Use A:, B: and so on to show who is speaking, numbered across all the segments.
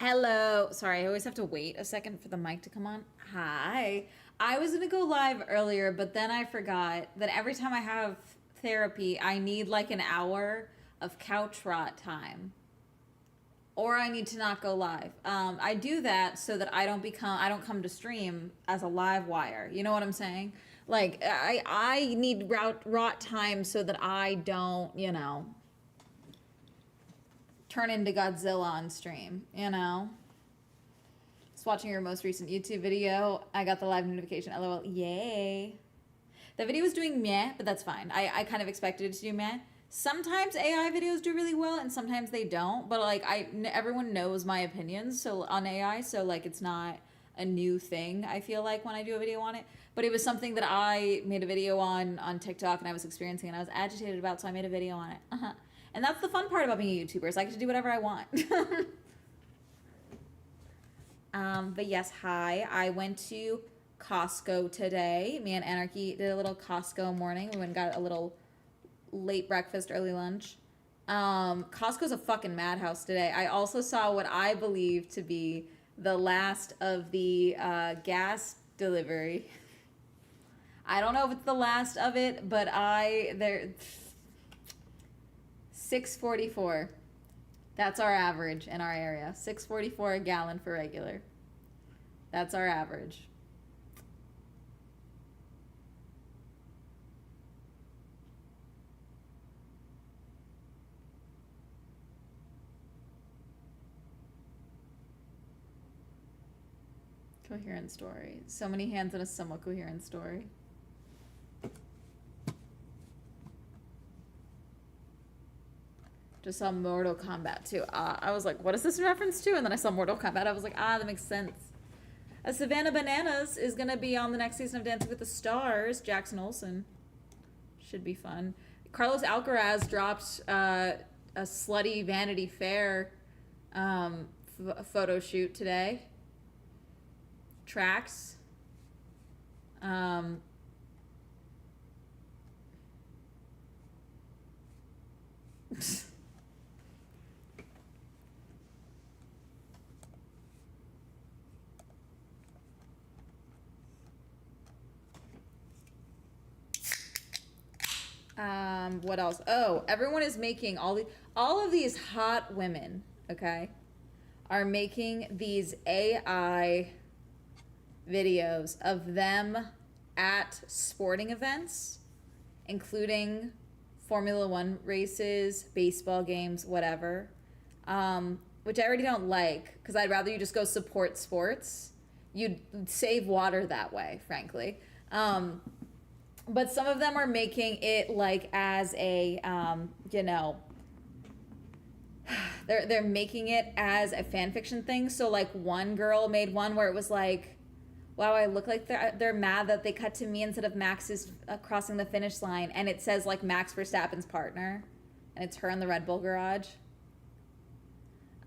A: Hello. Sorry, I always have to wait a second for the mic to come on. Hi. I was going to go live earlier, but then I forgot that every time I have therapy, I need like an hour of couch rot time. Or I need to not go live. I do that so that I don't come to stream as a live wire. You know what I'm saying? Like I need rot time so that I don't, turn into Godzilla on stream, Just watching your most recent YouTube video. I got the live notification. LOL. Yay. The video was doing meh, but that's fine. I kind of expected it to do meh. Sometimes AI videos do really well and sometimes they don't, but like everyone knows my opinions so on AI, so like it's not a new thing I feel like when I do a video on it. But it was something that I made a video on TikTok and I was experiencing and I was agitated about, so I made a video on it. And that's the fun part about being a YouTuber, is I get to do whatever I want. But yes, hi. I went to Costco today. Me and Anarchy did a little Costco morning. We went and got a little late breakfast, early lunch. Costco's a fucking madhouse today. I also saw what I believe to be the last of the gas delivery. I don't know if it's the last of it, but there 6.44. That's our average in our area. 6.44 a gallon for regular. That's our average. Coherent story. So many hands in a somewhat coherent story. Just saw Mortal Kombat too. I was like, what is this in reference to? And then I saw Mortal Kombat. I was like, that makes sense. Savannah Bananas is going to be on the next season of Dancing with the Stars. Jackson Olsen. Should be fun. Carlos Alcaraz dropped a slutty Vanity Fair photo shoot today. Tracks. What else? Oh, everyone is making all of these hot women, okay, are making these AI videos of them at sporting events, including Formula One races, baseball games, whatever, which I already don't like because I'd rather you just go support sports. You'd save water that way, frankly. But some of them are making it like as a, they're making it as a fan fiction thing. So like one girl made one where it was like, wow, I look like they're mad that they cut to me instead of Max is crossing the finish line. And it says like Max Verstappen's partner. And it's her in the Red Bull garage.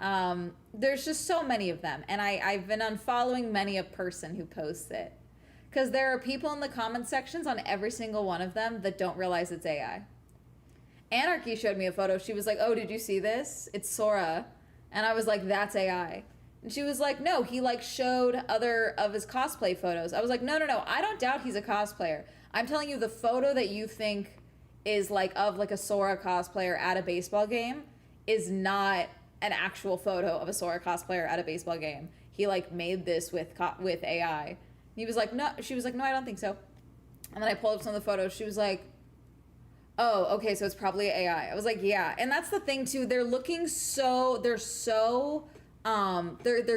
A: There's just so many of them. And I've been unfollowing many a person who posts it. Because there are people in the comment sections on every single one of them that don't realize it's AI. Anarchy showed me a photo. She was like, oh, did you see this? It's Sora. And I was like, that's AI. And she was like, no, he like showed other of his cosplay photos. I was like, no, I don't doubt he's a cosplayer. I'm telling you, the photo that you think is like of like a Sora cosplayer at a baseball game is not an actual photo of a Sora cosplayer at a baseball game. He like made this with AI. He was like, no, she was like, no, I don't think so. And then I pulled up some of the photos. She was like, oh, okay, so it's probably AI. I was like, yeah. And that's the thing too. They're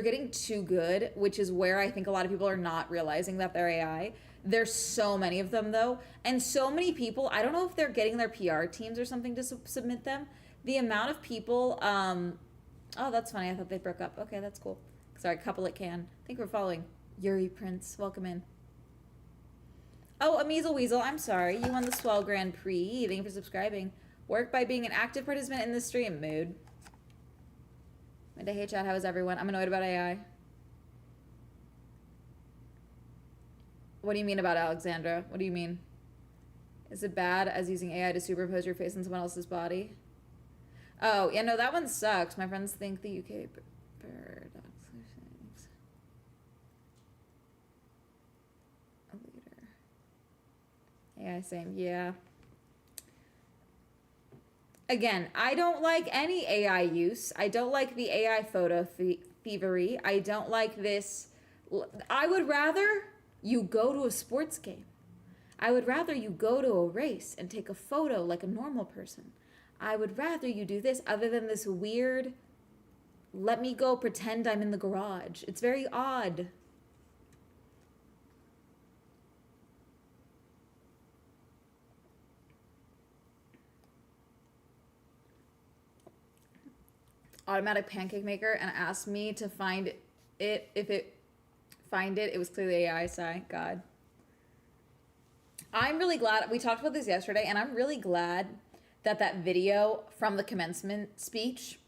A: getting too good, which is where I think a lot of people are not realizing that they're AI. There's so many of them though. And so many people, I don't know if they're getting their PR teams or something to submit them. The amount of people, oh, that's funny. I thought they broke up. Okay, that's cool. Sorry, couple it can. I think we're following. Yuri Prince, welcome in. Oh, a Measle Weasel, I'm sorry. You won the Swell Grand Prix. Thank you for subscribing. Work by being an active participant in the stream. Mood. Midday, hey chat, how is everyone? I'm annoyed about AI. What do you mean about Alexandra? What do you mean? Is it bad as using AI to superimpose your face on someone else's body? Oh, yeah, no, that one sucks. My friends think the UK bird AI, same. Yeah. Again, I don't like any AI use. I don't like the AI photo thievery. I don't like this. I would rather you go to a sports game. I would rather you go to a race and take a photo like a normal person. I would rather you do this other than this weird, let me go pretend I'm in the garage. It's very odd. Automatic pancake maker and asked me to find it. If it was clearly AI. Sigh. God. I'm really glad we talked about this yesterday, and I'm really glad that video from the commencement speech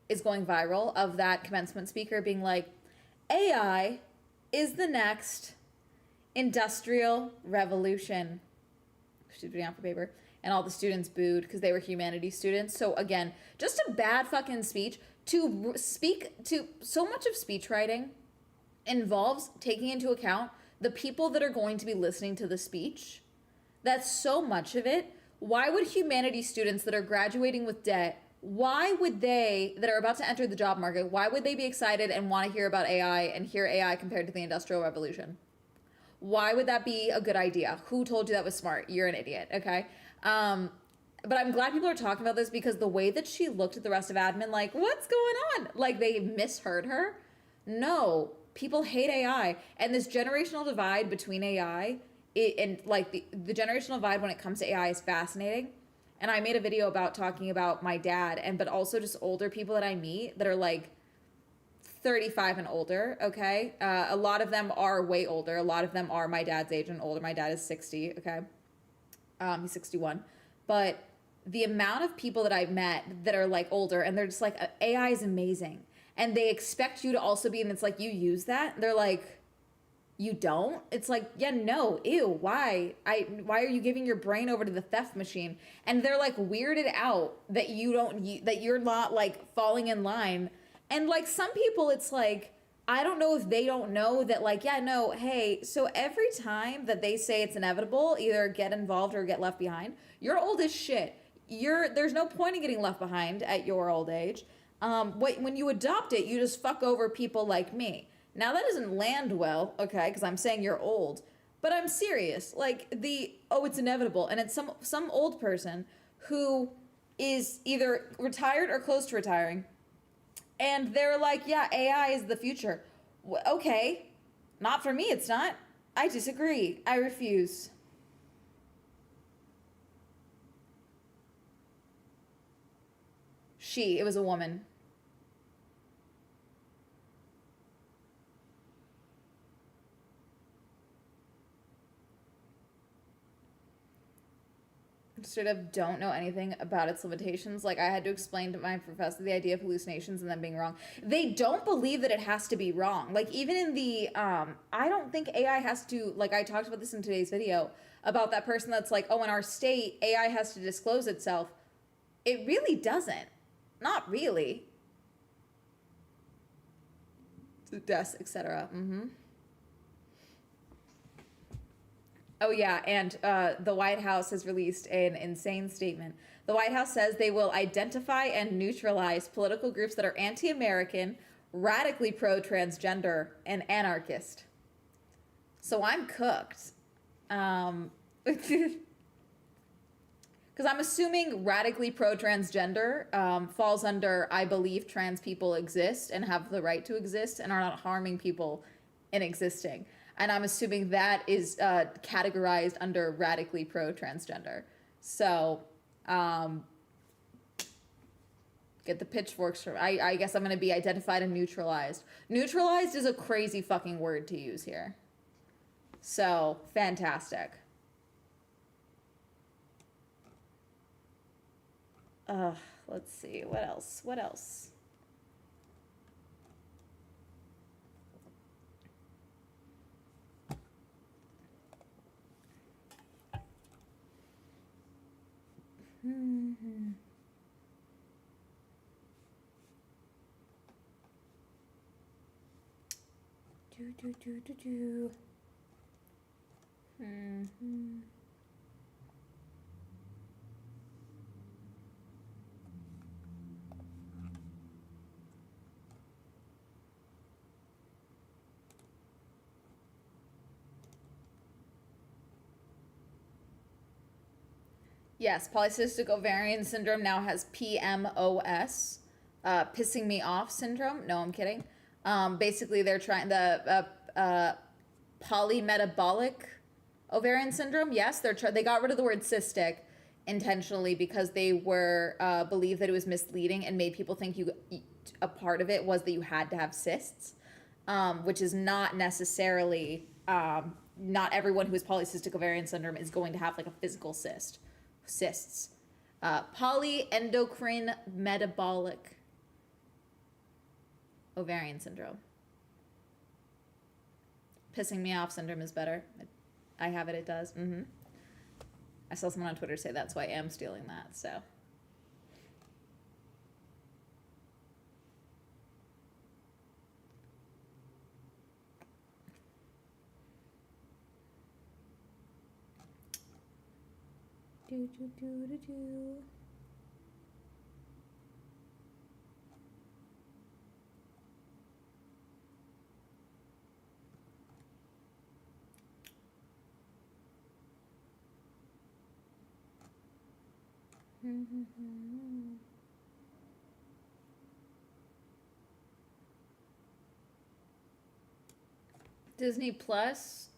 A: is going viral, of that commencement speaker being like, AI is the next industrial revolution. She's putting out for paper. And all the students booed because they were humanities students. So again, just a bad fucking speech. To speak to, so much of speech writing involves taking into account the people that are going to be listening to the speech. That's so much of it. Why would humanities students that are graduating with debt, why would they, that are about to enter the job market, why would they be excited and want to hear about AI and hear AI compared to the Industrial Revolution? Why would that be a good idea? Who told you that was smart? You're an idiot, okay? But I'm glad people are talking about this, because the way that she looked at the rest of admin, like, what's going on? Like, they misheard her. No, people hate AI. And this generational divide between AI and like the generational divide when it comes to AI is fascinating. And I made a video about talking about my dad, but also just older people that I meet that are like 35 and older, okay? A lot of them are way older. A lot of them are my dad's age and older. My dad is 60, okay? He's 61. But the amount of people that I've met that are like older and they're just like, AI is amazing. And they expect you to also be, and it's like, you use that? They're like, you don't? It's like, yeah, no, ew, why? Why are you giving your brain over to the theft machine? And they're like weirded out that that you're not like falling in line. And like some people, it's like, I don't know if they don't know that, like, yeah, no, hey, so every time that they say it's inevitable, either get involved or get left behind, you're old as shit. There's no point in getting left behind at your old age. When you adopt it, you just fuck over people like me. Now that doesn't land well, okay, because I'm saying you're old, but I'm serious. Like it's inevitable, and it's some old person who is either retired or close to retiring, and they're like, yeah, AI is the future. Okay, not for me, it's not. I disagree. I refuse. It was a woman. Straight up don't know anything about its limitations. Like, I had to explain to my professor the idea of hallucinations and them being wrong. They don't believe that it has to be wrong. Like, even in the, I don't think AI has to, like, I talked about this in today's video, about that person that's like, oh, in our state, AI has to disclose itself. It really doesn't. Not really. Deaths, etc. Oh, yeah, and the White House has released an insane statement. The White House says they will identify and neutralize political groups that are anti-American, radically pro-transgender, and anarchist. So I'm cooked. Because I'm assuming radically pro-transgender falls under, I believe trans people exist and have the right to exist and are not harming people in existing. And I'm assuming that is categorized under radically pro-transgender. So, get the pitchforks from, I guess I'm going to be identified and neutralized. Neutralized is a crazy fucking word to use here. So, fantastic. Let's see, what else? Yes, polycystic ovarian syndrome now has PMOS, pissing me off syndrome. No, I'm kidding. Basically, they're trying polymetabolic ovarian syndrome. Yes, they got rid of the word cystic intentionally because they were believed that it was misleading and made people think a part of it was that you had to have cysts, which is not necessarily. Not everyone who has polycystic ovarian syndrome is going to have like a physical cysts. Polyendocrine metabolic ovarian syndrome. Pissing me off syndrome is better. I have it. It does. I saw someone on Twitter say that, so I am stealing that. So. Do, do, do, do, do. Disney Plus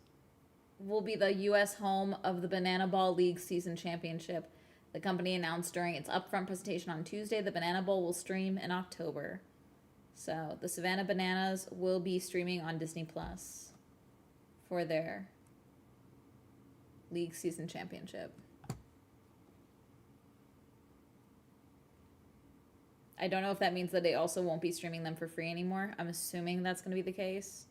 A: will be the U.S. home of the Banana Ball League Season Championship. The company announced during its upfront presentation on Tuesday the Banana Bowl will stream in October. So the Savannah Bananas will be streaming on Disney Plus for their League Season Championship. I don't know if that means that they also won't be streaming them for free anymore. I'm assuming that's going to be the case.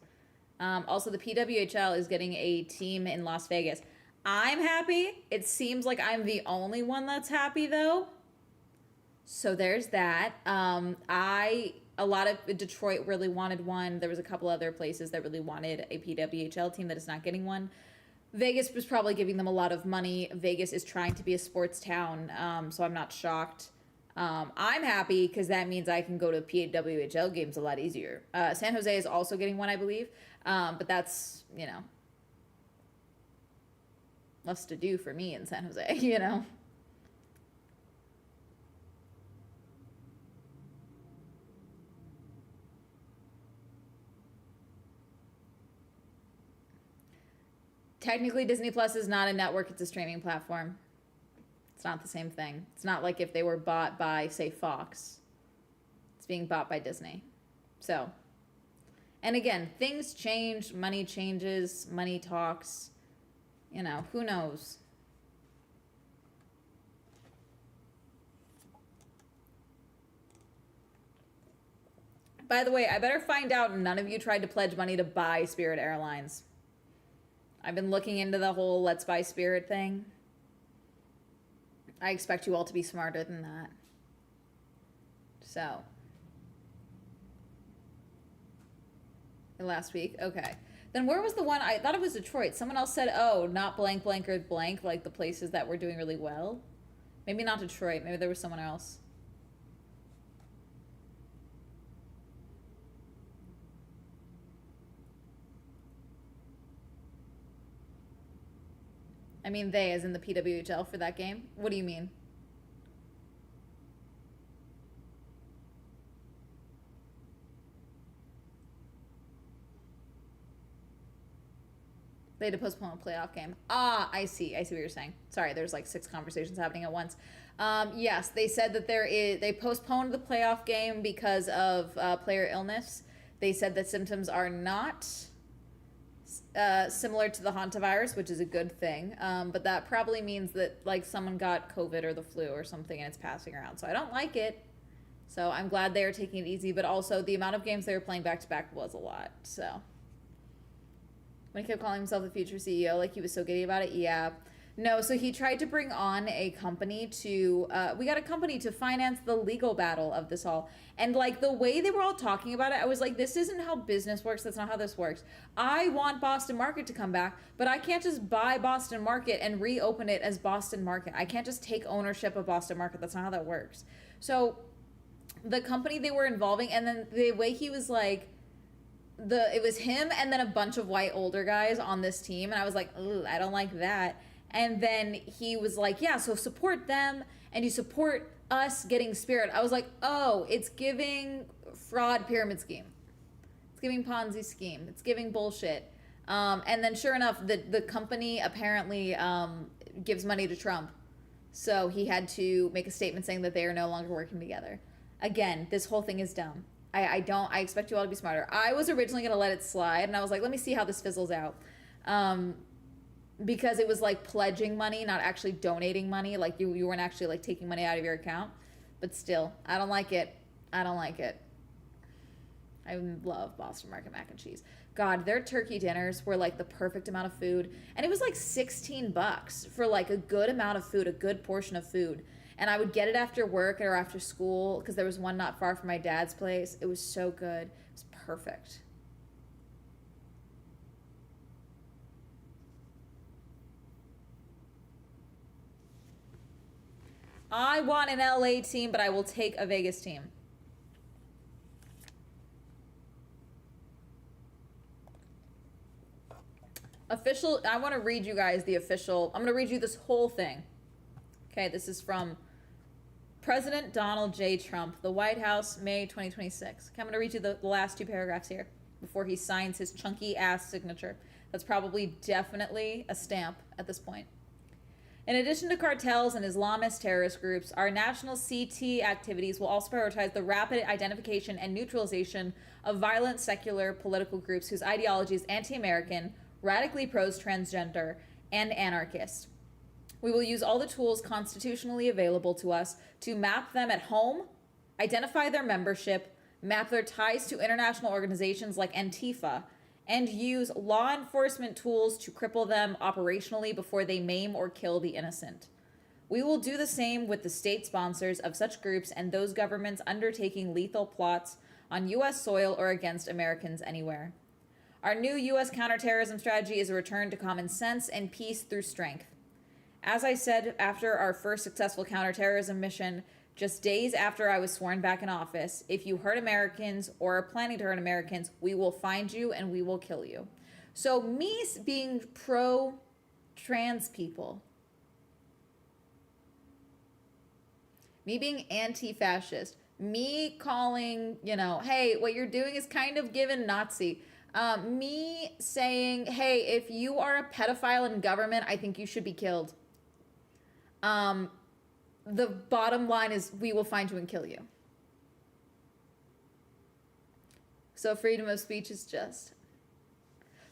A: Also, the PWHL is getting a team in Las Vegas. I'm happy. It seems like I'm the only one that's happy, though. So there's that. A lot of Detroit really wanted one. There was a couple other places that really wanted a PWHL team that is not getting one. Vegas was probably giving them a lot of money. Vegas is trying to be a sports town, so I'm not shocked. I'm happy because that means I can go to PWHL games a lot easier. San Jose is also getting one, I believe. But that's, less to do for me in San Jose, Technically, Disney Plus is not a network, it's a streaming platform. It's not the same thing. It's not like if they were bought by, say, Fox. It's being bought by Disney. So, and again, things change, money changes, money talks. Who knows? By the way, I better find out none of you tried to pledge money to buy Spirit Airlines. I've been looking into the whole let's buy Spirit thing. I expect you all to be smarter than that. So. Last week? Okay. Then where was the one? I thought it was Detroit. Someone else said, oh, not blank, blank, or blank, like the places that were doing really well. Maybe not Detroit. Maybe there was someone else. I mean, they, as in the PWHL for that game? What do you mean? They had to postpone a playoff game. I see what you're saying. Sorry, there's like 6 conversations happening at once. Yes, they said that they postponed the playoff game because of player illness. They said that symptoms are not similar to the hantavirus, which is a good thing. But that probably means that like someone got COVID or the flu or something and it's passing around. So I don't like it. So I'm glad they are taking it easy. But also the amount of games they were playing back to back was a lot. So. When he kept calling himself the future CEO, like he was so giddy about it. Yeah. No, so he tried to bring on a company to, we got a company to finance the legal battle of this all. And like the way they were all talking about it, I was like, this isn't how business works. That's not how this works. I want Boston Market to come back, but I can't just buy Boston Market and reopen it as Boston Market. I can't just take ownership of Boston Market. That's not how that works. So the company they were involving, and then the way he was like, it was him and then a bunch of white older guys on this team, and I was like, ooh, I don't like that. And then he was like, yeah, so support them and you support us getting Spirit. I was like, oh, it's giving fraud pyramid scheme. It's giving Ponzi scheme. It's giving bullshit. And then sure enough, the company apparently gives money to Trump. So he had to make a statement saying that they are no longer working together. Again, this whole thing is dumb. I expect you all to be smarter. I was originally going to let it slide, and I was like, let me see how this fizzles out. Because it was like pledging money, not actually donating money. Like you weren't actually like taking money out of your account. But still, I don't like it. I don't like it. I love Boston Market mac and cheese. God, their turkey dinners were like the perfect amount of food. And it was like $16 for like a good amount of food, a good portion of food. And I would get it after work or after school because there was one not far from my dad's place. It was so good. It was perfect. I want an LA team, but I will take a Vegas team. Official, I want to read you guys the official, I'm going to read you this whole thing. Okay, this is from President Donald J. Trump, the White House, May 2026. Okay, I'm going to read you the last two paragraphs here before he signs his chunky ass signature. That's probably definitely a stamp at this point. In addition to cartels and Islamist terrorist groups, our national CT activities will also prioritize the rapid identification and neutralization of violent secular political groups whose ideology is anti-American, radically pro-transgender, and anarchist. We will use all the tools constitutionally available to us to map them at home, identify their membership, map their ties to international organizations like Antifa, and use law enforcement tools to cripple them operationally before they maim or kill the innocent. We will do the same with the state sponsors of such groups and those governments undertaking lethal plots on U.S. soil or against Americans anywhere. Our new U.S. counterterrorism strategy is a return to common sense and peace through strength. As I said after our first successful counterterrorism mission, just days after I was sworn back in office, if you hurt Americans or are planning to hurt Americans, we will find you and we will kill you. So me being pro-trans people, me being anti-fascist, me calling, hey, what you're doing is kind of given Nazi. Me saying, hey, if you are a pedophile in government, I think you should be killed. The bottom line is we will find you and kill you. So freedom of speech is just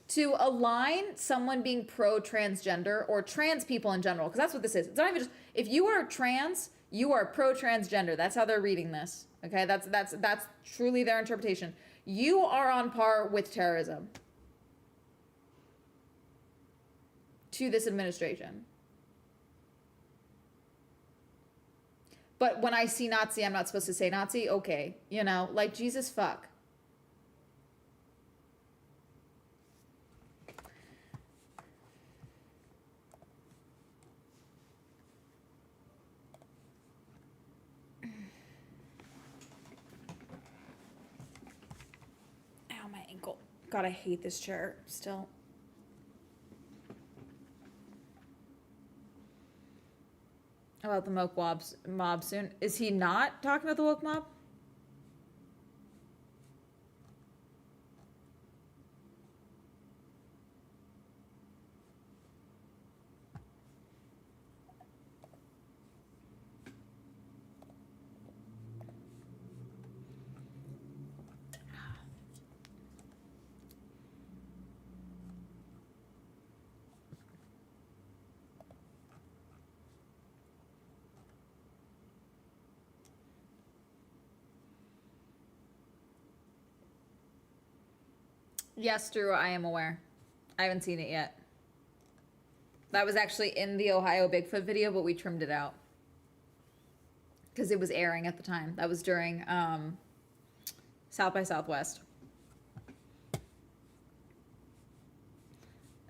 A: to align someone being pro-transgender or trans people in general, because that's what this is. It's not even just, if you are trans, you are pro-transgender. That's how they're reading this. Okay, that's truly their interpretation. You are on par with terrorism to this administration. But when I see Nazi, I'm not supposed to say Nazi? Okay, like Jesus fuck. Ow, my ankle. God, I hate this chair still. About the woke mob soon. Is he not talking about the woke mob? Yes, Drew, I am aware. I haven't seen it yet. That was actually in the Ohio Bigfoot video, but we trimmed it out. Because it was airing at the time. That was during South by Southwest.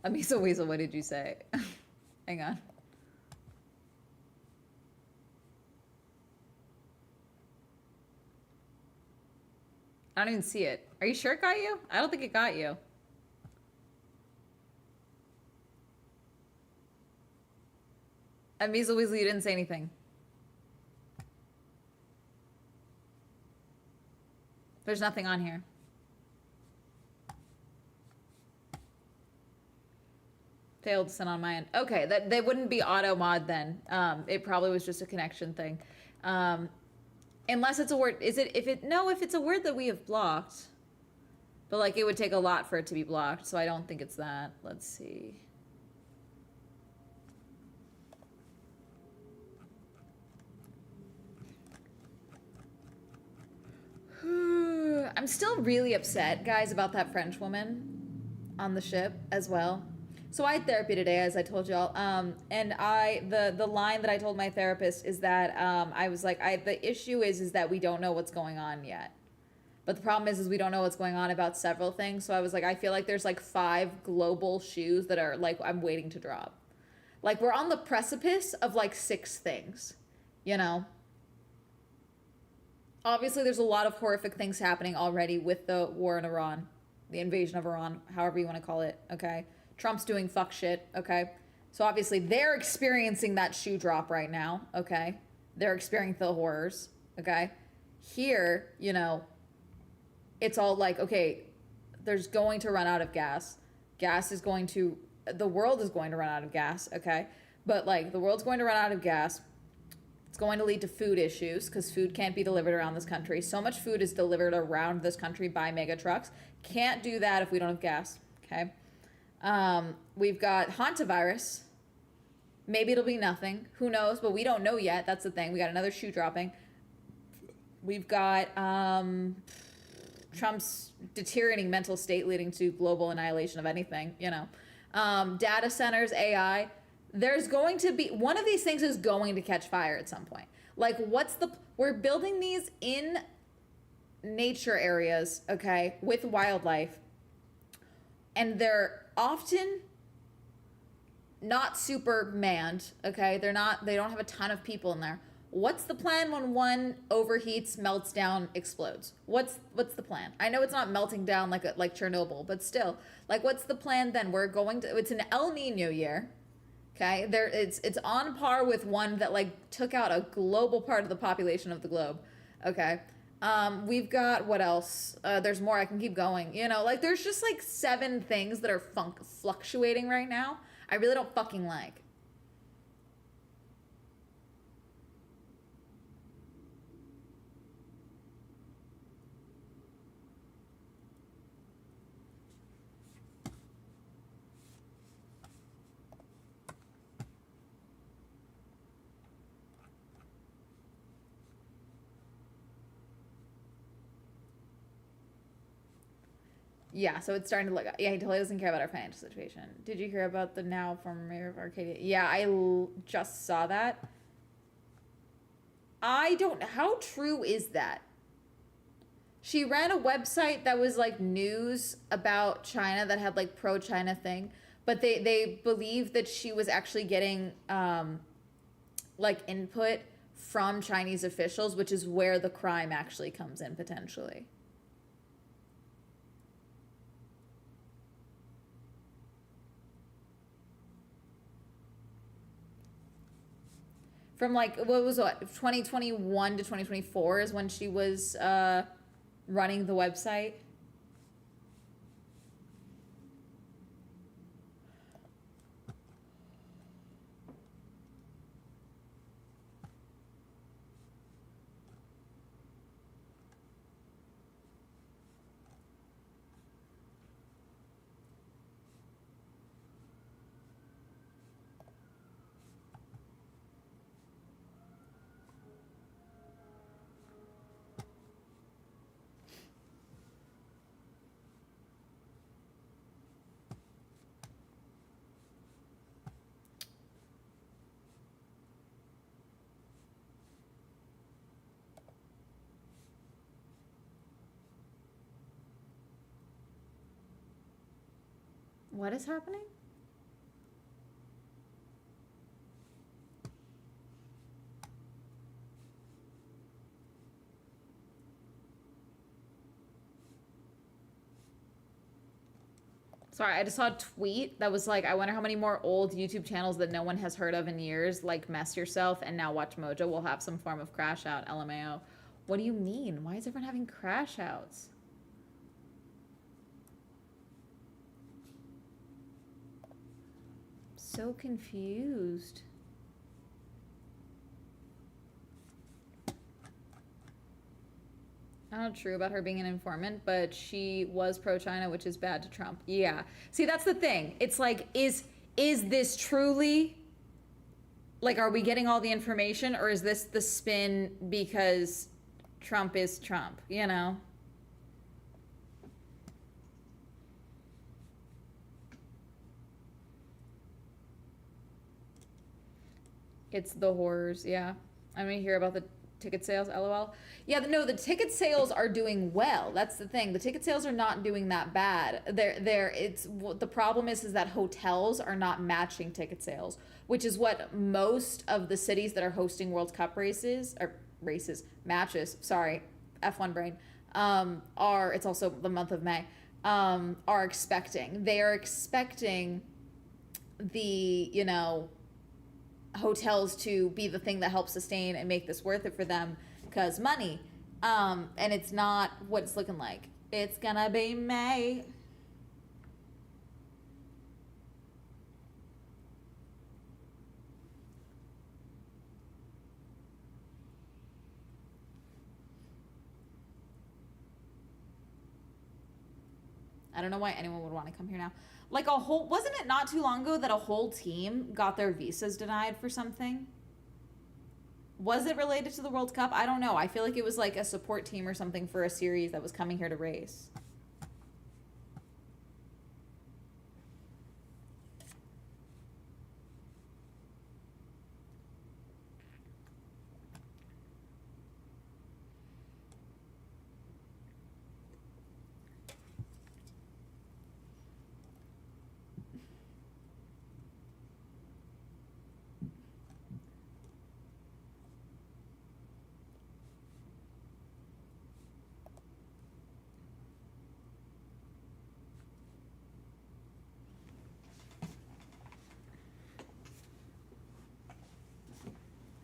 A: Amisa Weasel, what did you say? Hang on. I don't even see it. Are you sure it got you? I don't think it got you. Measle Weasley, you didn't say anything. There's nothing on here. Failed to send on my end. Okay, that they wouldn't be auto mod then. It probably was just a connection thing. Unless it's a word. Is it? If it's a word that we have blocked. But like it would take a lot for it to be blocked, so I don't think it's that. Let's see. I'm still really upset, guys, about that French woman on the ship as well. So I had therapy today, as I told y'all, and the line that I told my therapist is that I was like, the issue is that we don't know what's going on yet, but the problem is we don't know what's going on about several things. So I was like, I feel like there's like 5 global shoes that are like I'm waiting to drop, like we're on the precipice of like 6 things, you know. Obviously, there's a lot of horrific things happening already with the war in Iran, the invasion of Iran, however you want to call it, okay? Trump's doing fuck shit, okay? So obviously, they're experiencing that shoe drop right now, okay? They're experiencing the horrors, okay? Here, you know, it's all like, okay, there's going to run out of gas. The world is going to run out of gas, okay? But like, the world's going to run out of gas. It's going to lead to food issues because food can't be delivered around this country. So much food is delivered around this country by mega trucks. Can't do that if we don't have gas, okay? We've got hantavirus. Maybe it'll be nothing. Who knows? But we don't know yet. That's the thing. We got another shoe dropping. We've got Trump's deteriorating mental state leading to global annihilation of anything, you know. Data centers, AI. There's going to be, one of these things is going to catch fire at some point. Like, we're building these in nature areas, okay, with wildlife. And they're often not super manned, okay? They don't have a ton of people in there. What's the plan when one overheats, melts down, explodes? What's the plan? I know it's not melting down like Chernobyl, but still, like, what's the plan then? It's an El Nino year. Okay, it's on par with one that like took out a global part of the population of the globe. Okay, we've got what else? There's more. I can keep going. You know, like there's just like 7 things that are fluctuating right now. I really don't fucking like. Yeah, so it's starting to look. Yeah, he totally doesn't care about our financial situation. Did you hear about the now former mayor of Arcadia? Yeah, just saw that. I don't. How true is that? She ran a website that was like news about China that had like pro-China thing, but they believe that she was actually getting like input from Chinese officials, which is where the crime actually comes in potentially. From like, 2021 to 2024 is when she was running the website. What is happening? Sorry, I just saw a tweet that was like, I wonder how many more old YouTube channels that no one has heard of in years, like Mess Yourself and Now Watch Mojo, will have some form of crash out, LMAO. What do you mean? Why is everyone having crash outs? So confused. Not true about her being an informant, but she was pro-China, which is bad to Trump. Yeah. See, that's the thing. It's like, is this truly, like, are we getting all the information, or is this the spin because Trump is Trump, you know? It's the horrors, yeah. I mean, hear about the ticket sales, LOL. Yeah, no, the ticket sales are doing well. That's the thing. The ticket sales are not doing that bad. The problem is that hotels are not matching ticket sales, which is what most of the cities that are hosting World Cup matches, sorry, F1 brain, are, it's also the month of May, are expecting. They are expecting the, you know, hotels to be the thing that helps sustain and make this worth it for them, because money, and it's not what it's looking like. It's gonna be May. I don't know why anyone would want to come here now. Like wasn't it not too long ago that a whole team got their visas denied for something? Was it related to the World Cup? I don't know. I feel like it was like a support team or something for a series that was coming here to race.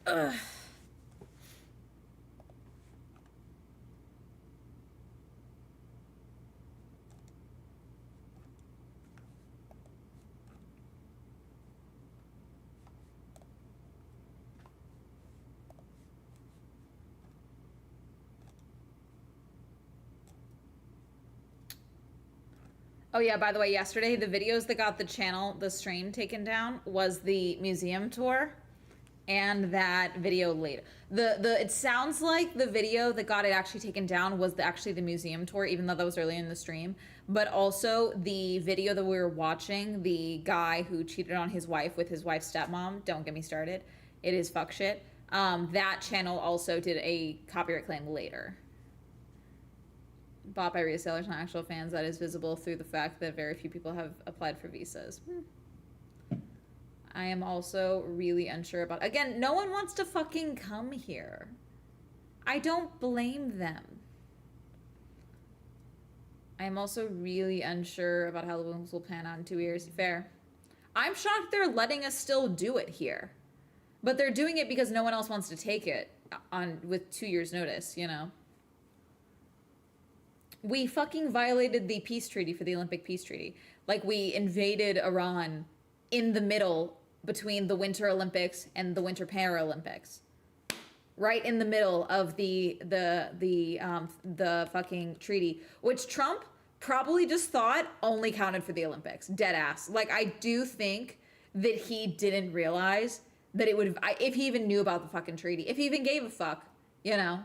A: Ugh. Oh yeah, by the way, yesterday the videos that got the stream taken down was the museum tour and that video later. It sounds like the video that got it actually taken down was actually the museum tour, even though that was early in the stream. But also the video that we were watching, the guy who cheated on his wife with his wife's stepmom, don't get me started. It is fuck shit. That channel also did a copyright claim later. Bought by resellers, not actual fans. That is visible through the fact that very few people have applied for visas. I am also really unsure about, again, no one wants to fucking come here. I don't blame them. I am also really unsure about how the Williams will pan out in 2 years. Fair. I'm shocked they're letting us still do it here. But they're doing it because no one else wants to take it on with 2 years notice, you know. We fucking violated the peace treaty for the Olympic peace treaty. Like, we invaded Iran in the middle between the Winter Olympics and the Winter Paralympics. Right in the middle of the fucking treaty, which Trump probably just thought only counted for the Olympics. Dead ass. Like, I do think that he didn't realize that it would have, if he even knew about the fucking treaty, if he even gave a fuck, you know.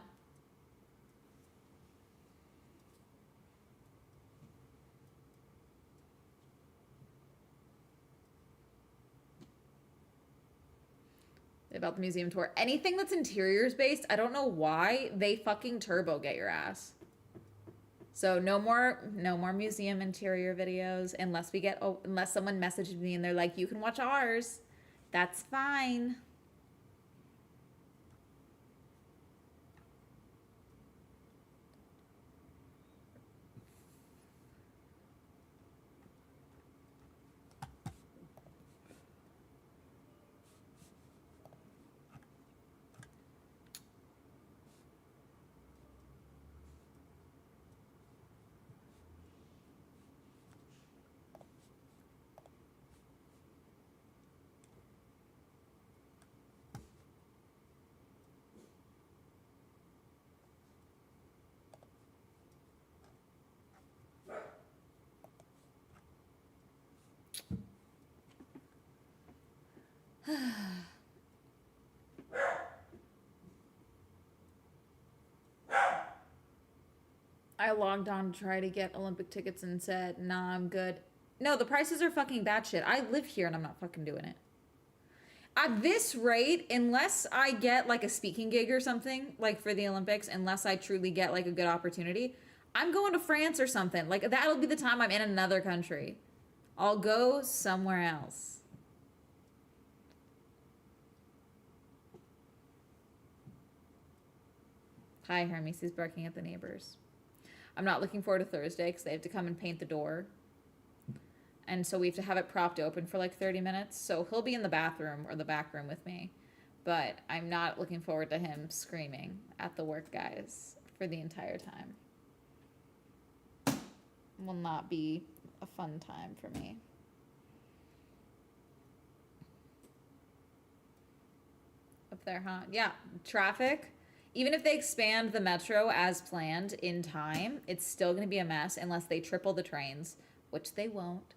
A: About the museum tour. Anything that's interiors based, I don't know why they fucking turbo get your ass. So no more museum interior videos unless unless someone messages me and they're like, you can watch ours. That's fine. I logged on to try to get Olympic tickets and said, nah, I'm good. No, the prices are fucking batshit. I live here and I'm not fucking doing it. At this rate, unless I get like a speaking gig or something, like for the Olympics, unless I truly get like a good opportunity, I'm going to France or something. Like that'll be the time I'm in another country. I'll go somewhere else. Hi, Hermes. He's barking at the neighbors. I'm not looking forward to Thursday because they have to come and paint the door. And so we have to have it propped open for like 30 minutes. So he'll be in the bathroom or the back room with me. But I'm not looking forward to him screaming at the work guys for the entire time. Will not be a fun time for me. Up there, huh? Yeah, traffic. Even if they expand the metro as planned in time, it's still going to be a mess unless they triple the trains, which they won't.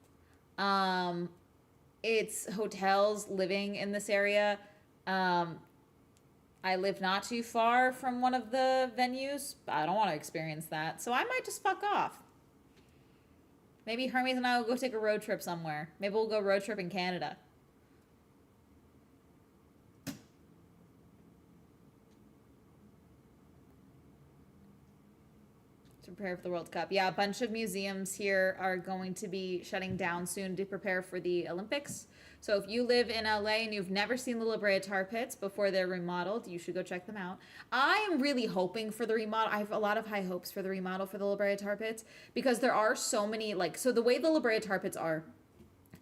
A: It's hotels living in this area. I live not too far from one of the venues. I don't want to experience that, so I might just fuck off. Maybe Hermes and I will go take a road trip somewhere. Maybe we'll go road trip in Canada. Prepare for the World Cup. Yeah, a bunch of museums here are going to be shutting down soon to prepare for the Olympics. So if you live in LA and you've never seen the La Brea Tar Pits before they're remodeled, you should go check them out. I am really hoping for the remodel. I have a lot of high hopes for the remodel for the La Brea Tar Pits because there are so many, like, so the way the La Brea Tar Pits are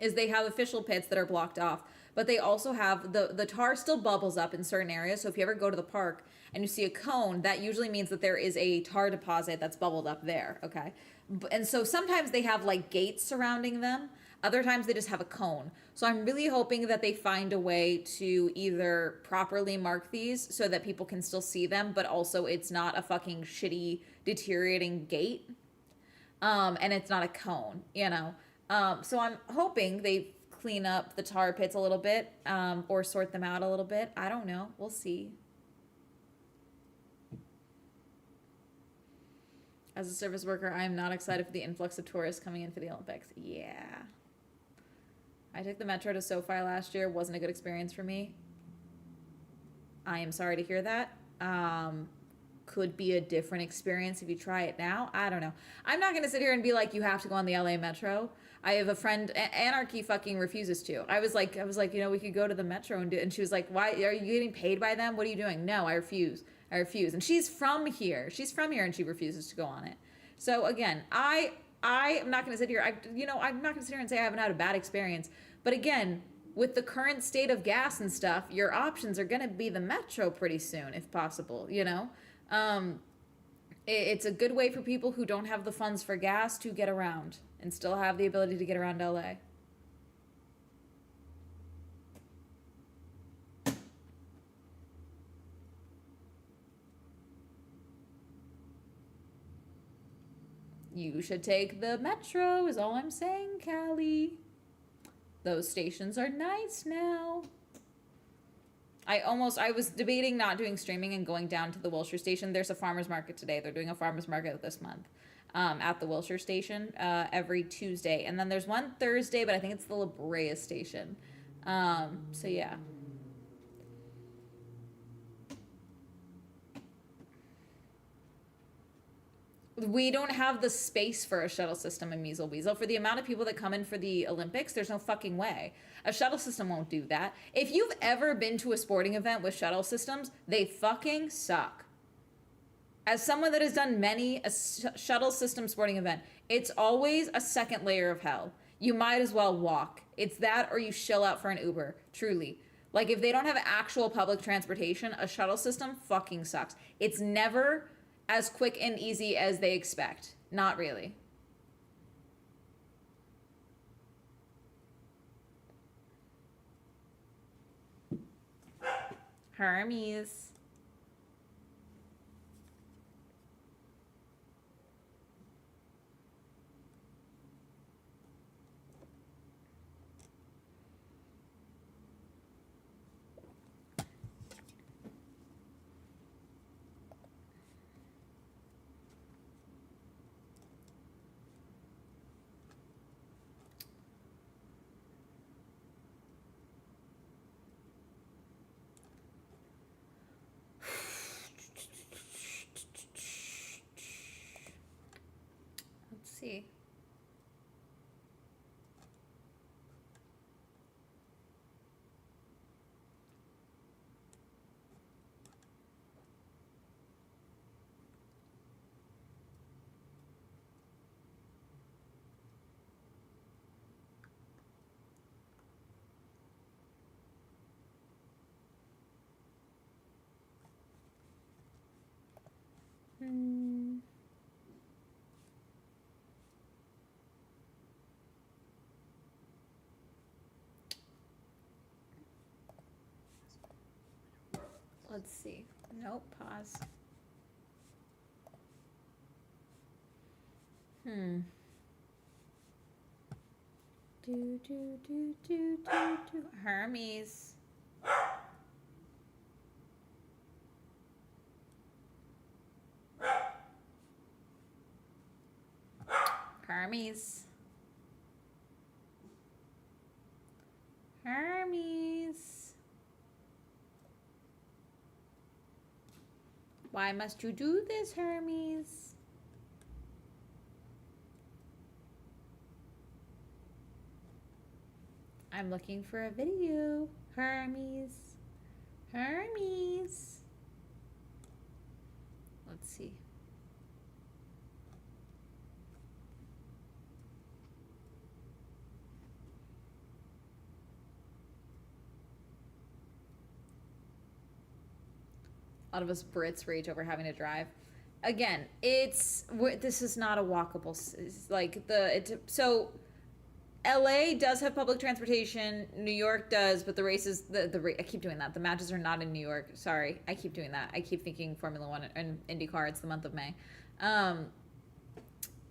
A: is they have official pits that are blocked off, but they also have the tar still bubbles up in certain areas. So if you ever go to the park and you see a cone, that usually means that there is a tar deposit that's bubbled up there, okay? And so sometimes they have like gates surrounding them. Other times they just have a cone. So I'm really hoping that they find a way to either properly mark these so that people can still see them, but also it's not a fucking shitty deteriorating gate. And it's not a cone, you know? So I'm hoping they clean up the tar pits a little bit, or sort them out a little bit. I don't know. We'll see. As a service worker, I am not excited for the influx of tourists coming in for the Olympics. Yeah. I took the metro to SoFi last year. Wasn't a good experience for me. I am sorry to hear that. Could be a different experience if you try it now. I don't know. I'm not going to sit here and be like, you have to go on the LA Metro. I have a friend, Anarchy fucking refuses to. I was like, you know, we could go to the Metro and do it. And she was like, why, are you getting paid by them? What are you doing? No, I refuse. And she's from here. She's from here and she refuses to go on it. So again, I am not going to sit here. I'm not going to sit here and say I haven't had a bad experience. But again, with the current state of gas and stuff, your options are going to be the Metro pretty soon, if possible, you know? It's a good way for people who don't have the funds for gas to get around and still have the ability to get around LA. You should take the Metro is all I'm saying, Callie. Those stations are nice now. I was debating not doing streaming and going down to the Wilshire station. There's a farmer's market today. They're doing a farmer's market this month at the Wilshire station every Tuesday. And then there's one Thursday, but I think it's the La Brea station. So yeah. We don't have the space for a shuttle system in Measle Weasel. For the amount of people that come in for the Olympics, there's no fucking way. A shuttle system won't do that. If you've ever been to a sporting event with shuttle systems, they fucking suck. As someone that has done many a shuttle system sporting event, it's always a second layer of hell. You might as well walk. It's that or you shill out for an Uber, truly. Like if they don't have actual public transportation, a shuttle system fucking sucks. It's never as quick and easy as they expect. Not really. Hermes. see. Let's see. Nope, pause. Hermes. Hermes. Hermes. Why must you do this, Hermes? I'm looking for a video. Hermes. Hermes. Let's see. A lot of us Brits rage over having to drive. Again, this is not a walkable, so LA does have public transportation, New York does, but the races, I keep doing that. The matches are not in New York. Sorry, I keep doing that. I keep thinking Formula One and IndyCar, it's the month of May.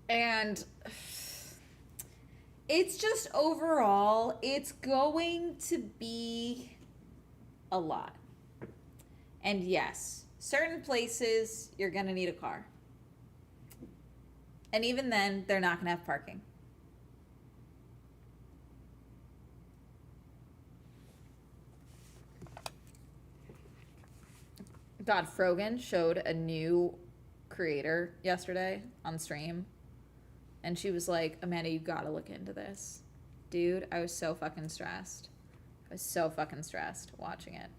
A: And it's just overall, it's going to be a lot. And yes, certain places you're gonna need a car. And even then, they're not gonna have parking. God, Frogan showed a new creator yesterday on stream. And she was like, Amanda, you gotta look into this. Dude, I was so fucking stressed. I was so fucking stressed watching it.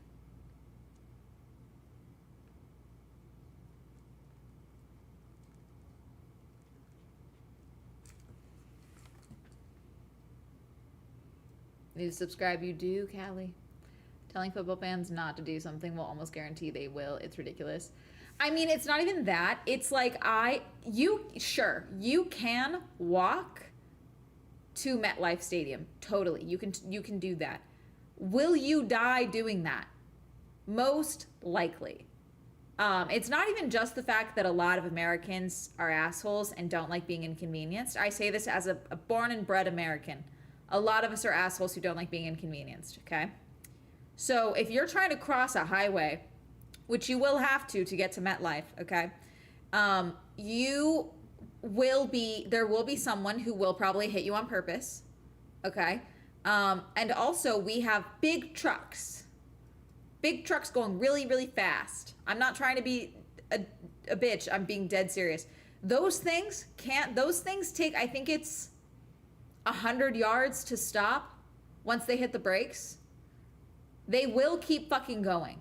A: Need to subscribe, you do, Callie. Telling football fans not to do something will almost guarantee they will. It's ridiculous. I mean, it's not even that. It's like sure, you can walk to MetLife Stadium. Totally. You can do that. Will you die doing that? Most likely. It's not even just the fact that a lot of Americans are assholes and don't like being inconvenienced. I say this as a born and bred American. A lot of us are assholes who don't like being inconvenienced, okay? So if you're trying to cross a highway, which you will have to get to MetLife, okay? There will be someone who will probably hit you on purpose, okay? And also we have big trucks going really, really fast. I'm not trying to be a bitch. I'm being dead serious. Those things take, I think it's 100 yards to stop once they hit the brakes. They will keep fucking going.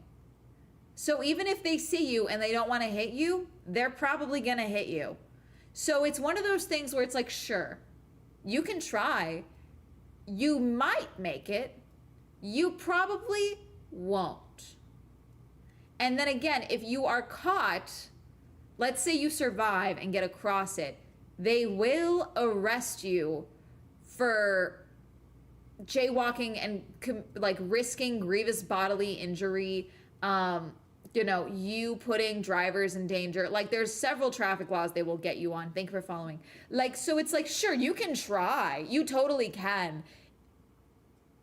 A: So even if they see you and they don't want to hit you, they're probably gonna hit you. So it's one of those things where it's like, sure, you can try. You might make it. You probably won't. And then again, if you are caught, let's say you survive and get across it, they will arrest you for jaywalking and like risking grievous bodily injury, you putting drivers in danger. Like there's several traffic laws they will get you on. Thank you for following. Like, so it's like, sure, you can try. You totally can.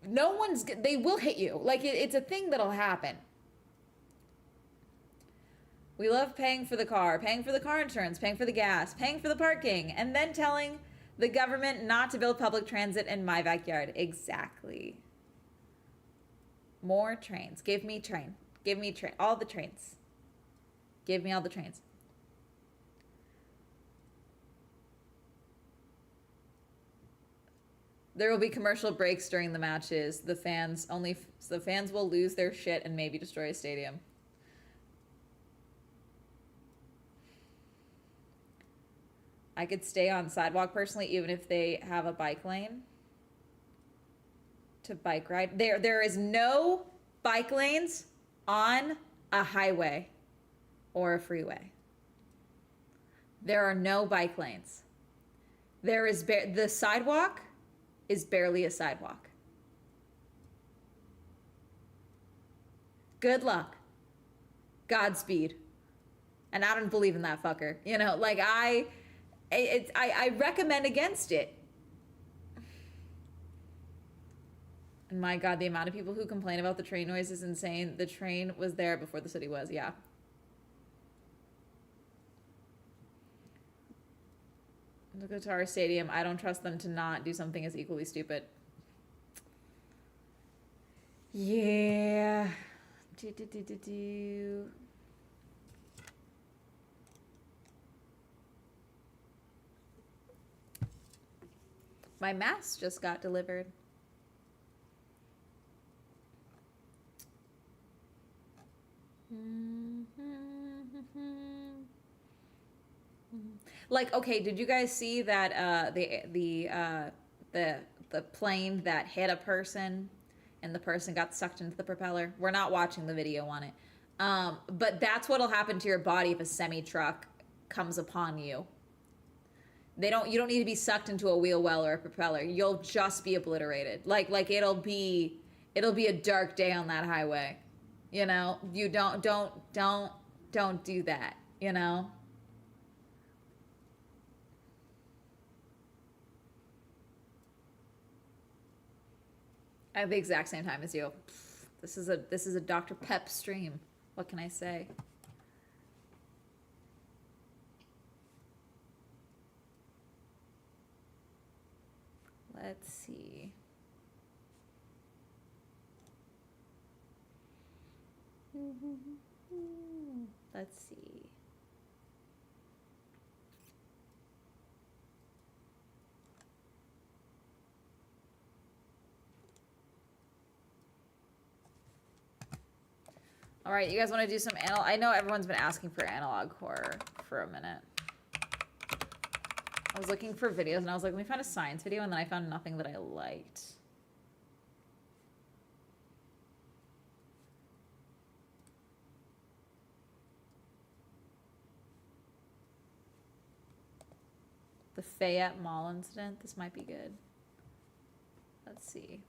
A: They will hit you. Like it's a thing that'll happen. We love paying for the car insurance, paying for the gas, paying for the parking, and then telling the government not to build public transit in my backyard. Exactly. More trains. Give me train. All the trains. Give me all the trains. There will be commercial breaks during the matches. The fans will lose their shit and maybe destroy a stadium. I could stay on sidewalk personally, even if they have a bike lane to bike ride. There is no bike lanes on a highway or a freeway. There are no bike lanes. The sidewalk is barely a sidewalk. Good luck. Godspeed. And I don't believe in that fucker. You know, like I recommend against it. And my God, the amount of people who complain about the train noise is insane. The train was there before the city was, yeah. The Guitar Stadium, I don't trust them to not do something as equally stupid. Yeah. My mask just got delivered. Like, okay, did you guys see that the plane that hit a person and the person got sucked into the propeller? We're not watching the video on it. But that's what'll happen to your body if a semi-truck comes upon you. You don't need to be sucked into a wheel well or a propeller. You'll just be obliterated. Like it'll be a dark day on that highway. You know, you don't do that, you know? I have the exact same time as you. This is a Dr. Pep stream. What can I say? Let's see. Let's see. All right, you guys want to do some I know everyone's been asking for analog horror for a minute. I was looking for videos and I was like, let me find a science video, and then I found nothing that I liked. The Fayette Mall incident. This might be good. Let's see.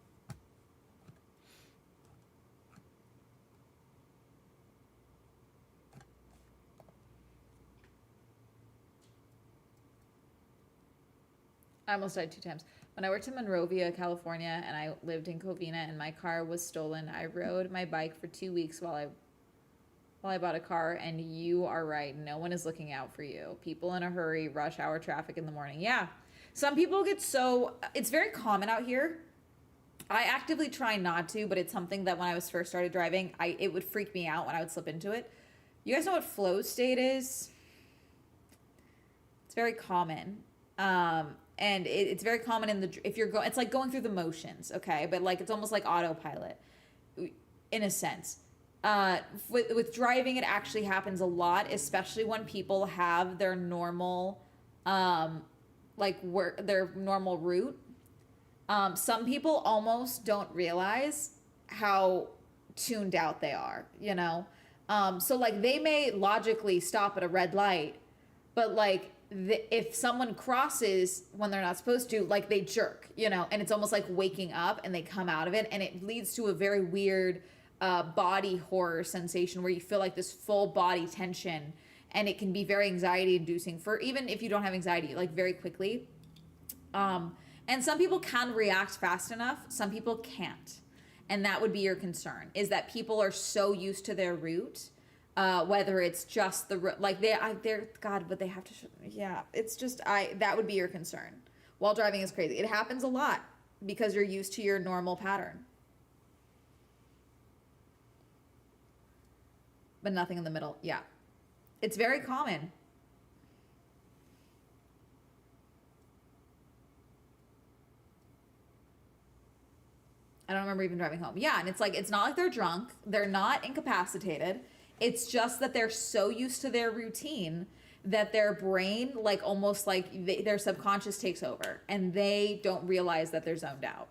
A: I almost died 2 times. When I worked in Monrovia, California, and I lived in Covina, and my car was stolen, I rode my bike for 2 weeks while I bought a car, and you are right. No one is looking out for you. People in a hurry, rush hour traffic in the morning. Yeah. Some people get it's very common out here. I actively try not to, but it's something that when I was first started driving, it would freak me out when I would slip into it. You guys know what flow state is? It's very common. And it's very common if you're it's like going through the motions, okay? But like, it's almost like autopilot in a sense. With driving, it actually happens a lot, especially when people have their normal, their normal route. Some people almost don't realize how tuned out they are, you know? So like, they may logically stop at a red light, but like, if someone crosses when they're not supposed to, like, they jerk, you know, and it's almost like waking up and they come out of it, and it leads to a very weird body horror sensation where you feel like this full body tension, and it can be very anxiety inducing for even if you don't have anxiety, like, very quickly. And some people can react fast enough, some people can't, and that would be your concern, is that people are so used to their route. Whether it's just they're God, but they have to, yeah, it's just, that would be your concern. While driving is crazy. It happens a lot because you're used to your normal pattern. But nothing in the middle, yeah. It's very common. I don't remember even driving home. Yeah, and it's like, it's not like they're drunk. They're not incapacitated. It's just that they're so used to their routine that their brain, like, almost like their subconscious takes over. And they don't realize that they're zoned out.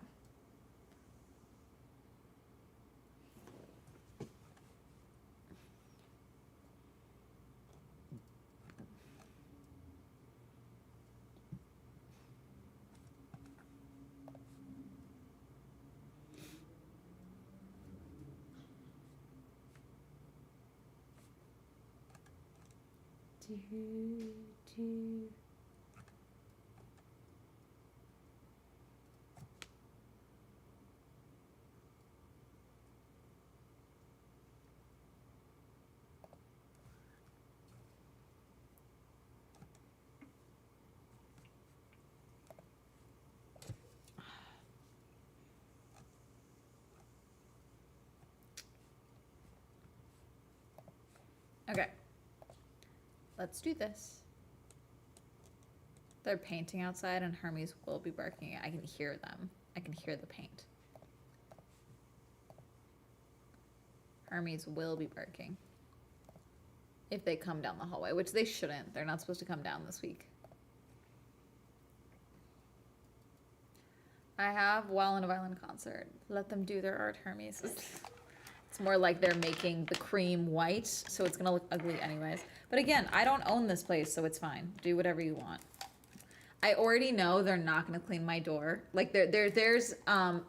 A: Okay. Let's do this. They're painting outside and Hermes will be barking. I can hear them. I can hear the paint. Hermes will be barking. If they come down the hallway, which they shouldn't. They're not supposed to come down this week. I have While in a Violin concert. Let them do their art, Hermes. It's more like they're making the cream white, so it's gonna look ugly anyways. But again, I don't own this place, so it's fine. Do whatever you want. I already know they're not gonna clean my door. Like there's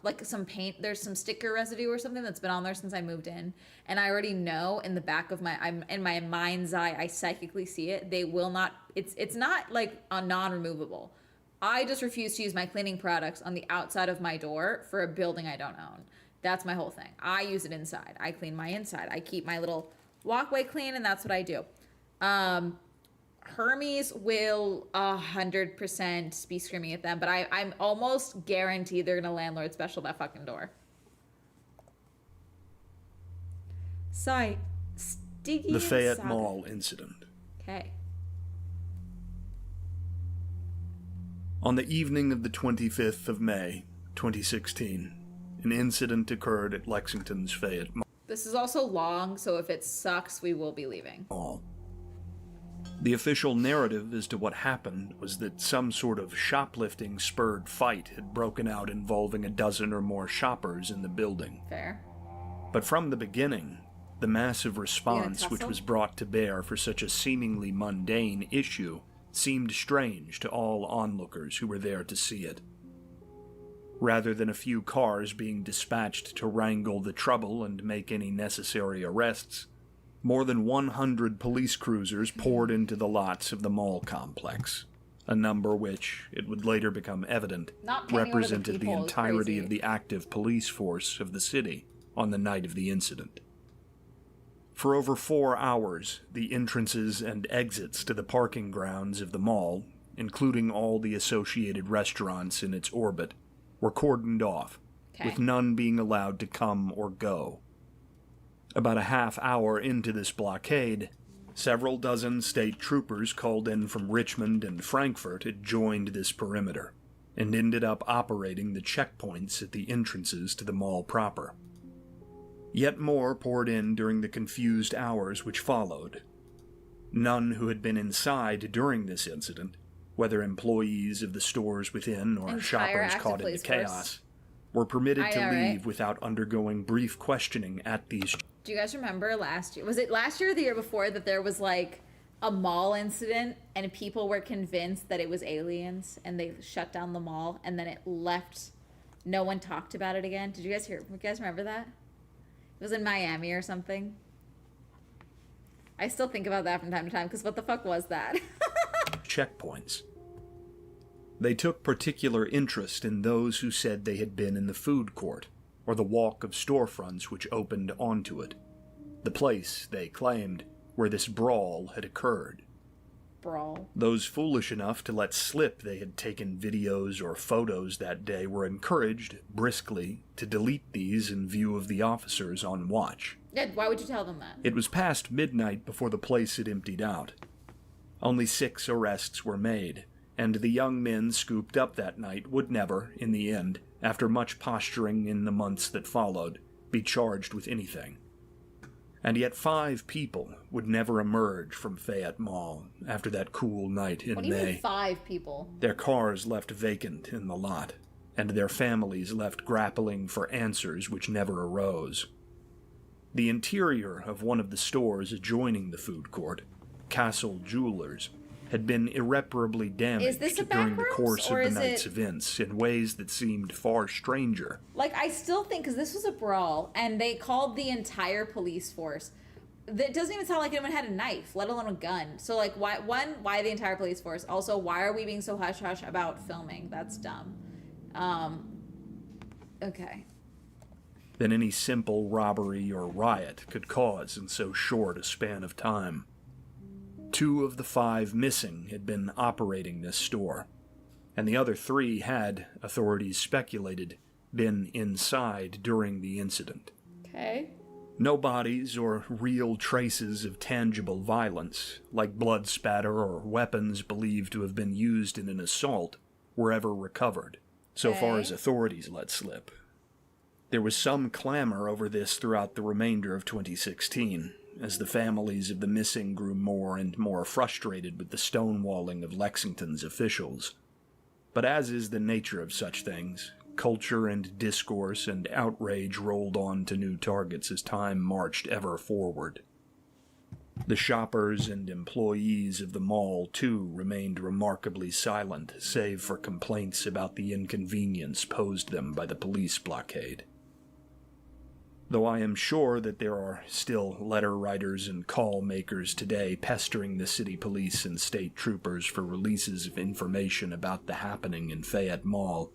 A: like some paint, there's some sticker residue or something that's been on there since I moved in, and I already know in the back of I'm in my mind's eye, I psychically see it. They will not. It's not like a non-removable. I just refuse to use my cleaning products on the outside of my door for a building I don't own. That's my whole thing. I use it inside. I clean my inside. I keep my little walkway clean, and that's what I do. Hermes will 100% be screaming at them, but I'm almost guaranteed they're gonna landlord special that fucking door. Stiggy.
B: The Fayette Mall incident.
A: Okay.
B: On the evening of the 25th of May, 2016, an incident occurred at Lexington's Fayette Mall.
A: This is also long, so if it sucks, we will be leaving.
B: The official narrative as to what happened was that some sort of shoplifting spurred fight had broken out involving a dozen or more shoppers in the building.
A: Fair.
B: But from the beginning, the massive response which was brought to bear for such a seemingly mundane issue seemed strange to all onlookers who were there to see it. Rather than a few cars being dispatched to wrangle the trouble and make any necessary arrests, more than 100 police cruisers poured into the lots of the mall complex, a number which, it would later become evident, represented the entirety of the active police force of the city on the night of the incident. For over 4 hours, the entrances and exits to the parking grounds of the mall, including all the associated restaurants in its orbit, were cordoned off, with none being allowed to come or go. About a half hour into this blockade, several dozen state troopers called in from Richmond and Frankfurt had joined this perimeter, and ended up operating the checkpoints at the entrances to the mall proper. Yet more poured in during the confused hours which followed. None who had been inside during this incident, whether employees of the stores within or shoppers caught in the chaos, were permitted to leave without undergoing brief questioning at these.
A: Do you guys remember last year? Was it last year or the year before that there was like a mall incident and people were convinced that it was aliens and they shut down the mall and then it left? No one talked about it again. Did you guys hear? You guys remember that? It was in Miami or something. I still think about that from time to time because what the fuck was that?
B: Checkpoints. They took particular interest in those who said they had been in the food court, or the walk of storefronts which opened onto it. The place, they claimed, where this brawl had occurred.
A: Brawl.
B: Those foolish enough to let slip they had taken videos or photos that day were encouraged, briskly, to delete these in view of the officers on watch.
A: Yeah, why would you tell them that?
B: It was past midnight before the place had emptied out. Only 6 arrests were made, and the young men scooped up that night would never, in the end, after much posturing in the months that followed, be charged with anything. And yet 5 people would never emerge from Fayette Mall after that cool night in May.
A: What do you mean 5 people?
B: Their cars left vacant in the lot, and their families left grappling for answers which never arose. The interior of one of the stores adjoining the food court, Castle Jewelers, had been irreparably damaged during the course of the night's events in ways that seemed far stranger.
A: Like, I still think, because this was a brawl, and they called the entire police force. It doesn't even sound like anyone had a knife, let alone a gun. So, like, why the entire police force? Also, why are we being so hush-hush about filming? That's dumb. Okay.
B: Than any simple robbery or riot could cause in so short a span of time. 2 of the 5 missing had been operating this store, and the other 3 had, authorities speculated, been inside during the incident.
A: Okay.
B: No bodies or real traces of tangible violence, like blood spatter or weapons believed to have been used in an assault, were ever recovered, so far as authorities let slip. There was some clamor over this throughout the remainder of 2016, as the families of the missing grew more and more frustrated with the stonewalling of Lexington's officials. But as is the nature of such things, culture and discourse and outrage rolled on to new targets as time marched ever forward. The shoppers and employees of the mall, too, remained remarkably silent, save for complaints about the inconvenience posed them by the police blockade. Though I am sure that there are still letter writers and call makers today pestering the city police and state troopers for releases of information about the happening in Fayette Mall,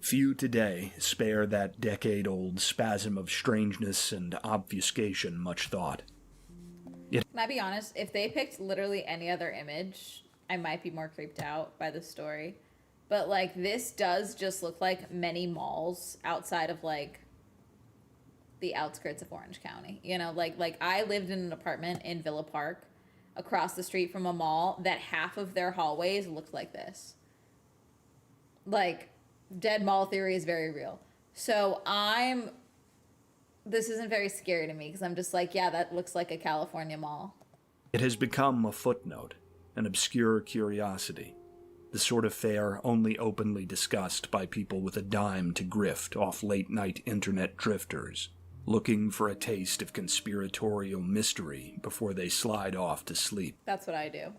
B: few today spare that decade-old spasm of strangeness and obfuscation much thought.
A: Can I be honest? If they picked literally any other image, I might be more creeped out by the story. But, like, this does just look like many malls outside of, like, the outskirts of Orange County. You know, like I lived in an apartment in Villa Park across the street from a mall that half of their hallways looked like this. Like, dead mall theory is very real. So this isn't very scary to me because I'm just like, yeah, that looks like a California mall.
B: It has become a footnote, an obscure curiosity, the sort of fare only openly discussed by people with a dime to grift off late-night internet drifters, looking for a taste of conspiratorial mystery before they slide off to sleep.
A: That's what I do.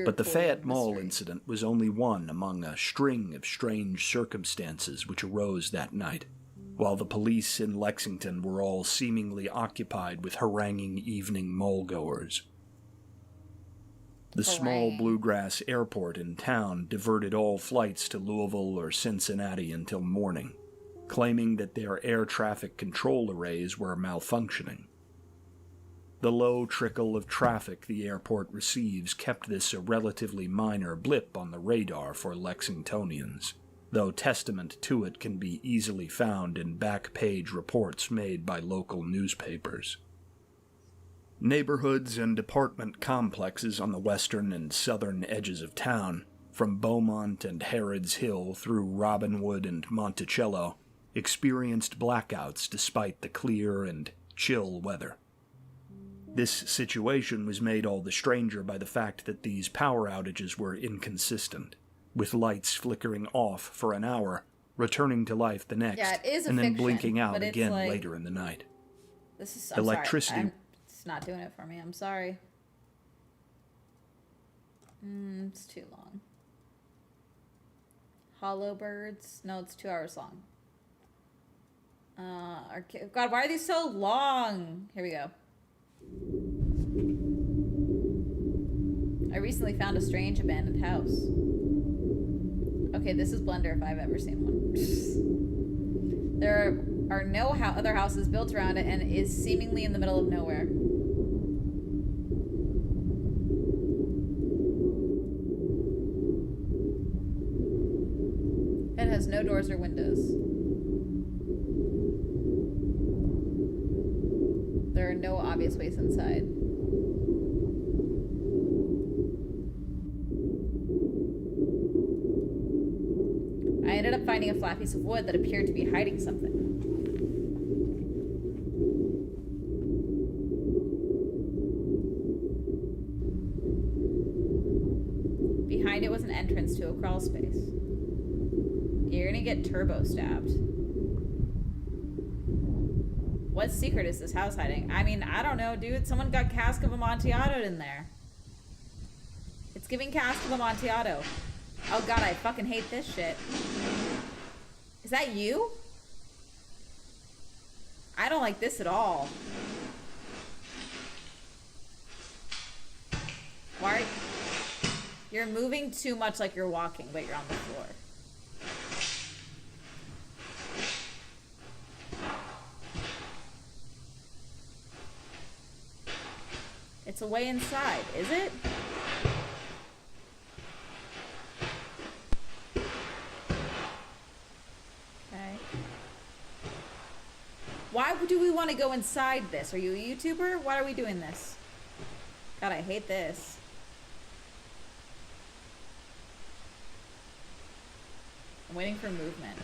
B: But the Fayette Mall incident was only one among a string of strange circumstances which arose that night, while the police in Lexington were all seemingly occupied with haranguing evening mall-goers. The small bluegrass airport in town diverted all flights to Louisville or Cincinnati until morning, claiming that their air traffic control arrays were malfunctioning. The low trickle of traffic the airport receives kept this a relatively minor blip on the radar for Lexingtonians, though testament to it can be easily found in back-page reports made by local newspapers. Neighborhoods and apartment complexes on the western and southern edges of town, from Beaumont and Harrods Hill through Robinwood and Monticello, experienced blackouts despite the clear and chill weather. This situation was made all the stranger by the fact that these power outages were inconsistent, with lights flickering off for an hour, returning to life the next, and then blinking out again later in the night. Electricity.
A: It's not doing it for me. I'm sorry. It's too long. Hollow Birds. No, it's 2 hours long. God, why are these so long? Here we go. I recently found a strange abandoned house. Okay, this is Blender if I've ever seen one. There are no other houses built around it and it is seemingly in the middle of nowhere. It has no doors or windows. There are no obvious ways inside. finding a flat piece of wood that appeared to be hiding something. Behind it was an entrance to a crawl space. You're gonna get turbo stabbed. What secret is this house hiding? I mean, I don't know, dude. Someone got Cask of Amontillado in there. It's giving Cask of Amontillado. Oh god, I fucking hate this shit. Is that you? I don't like this at all. Why? You're moving too much like you're walking, but you're on the floor. It's a way inside, is it? Okay. Why do we want to go inside this? Are you a YouTuber? Why are we doing this? God, I hate this. I'm waiting for movement.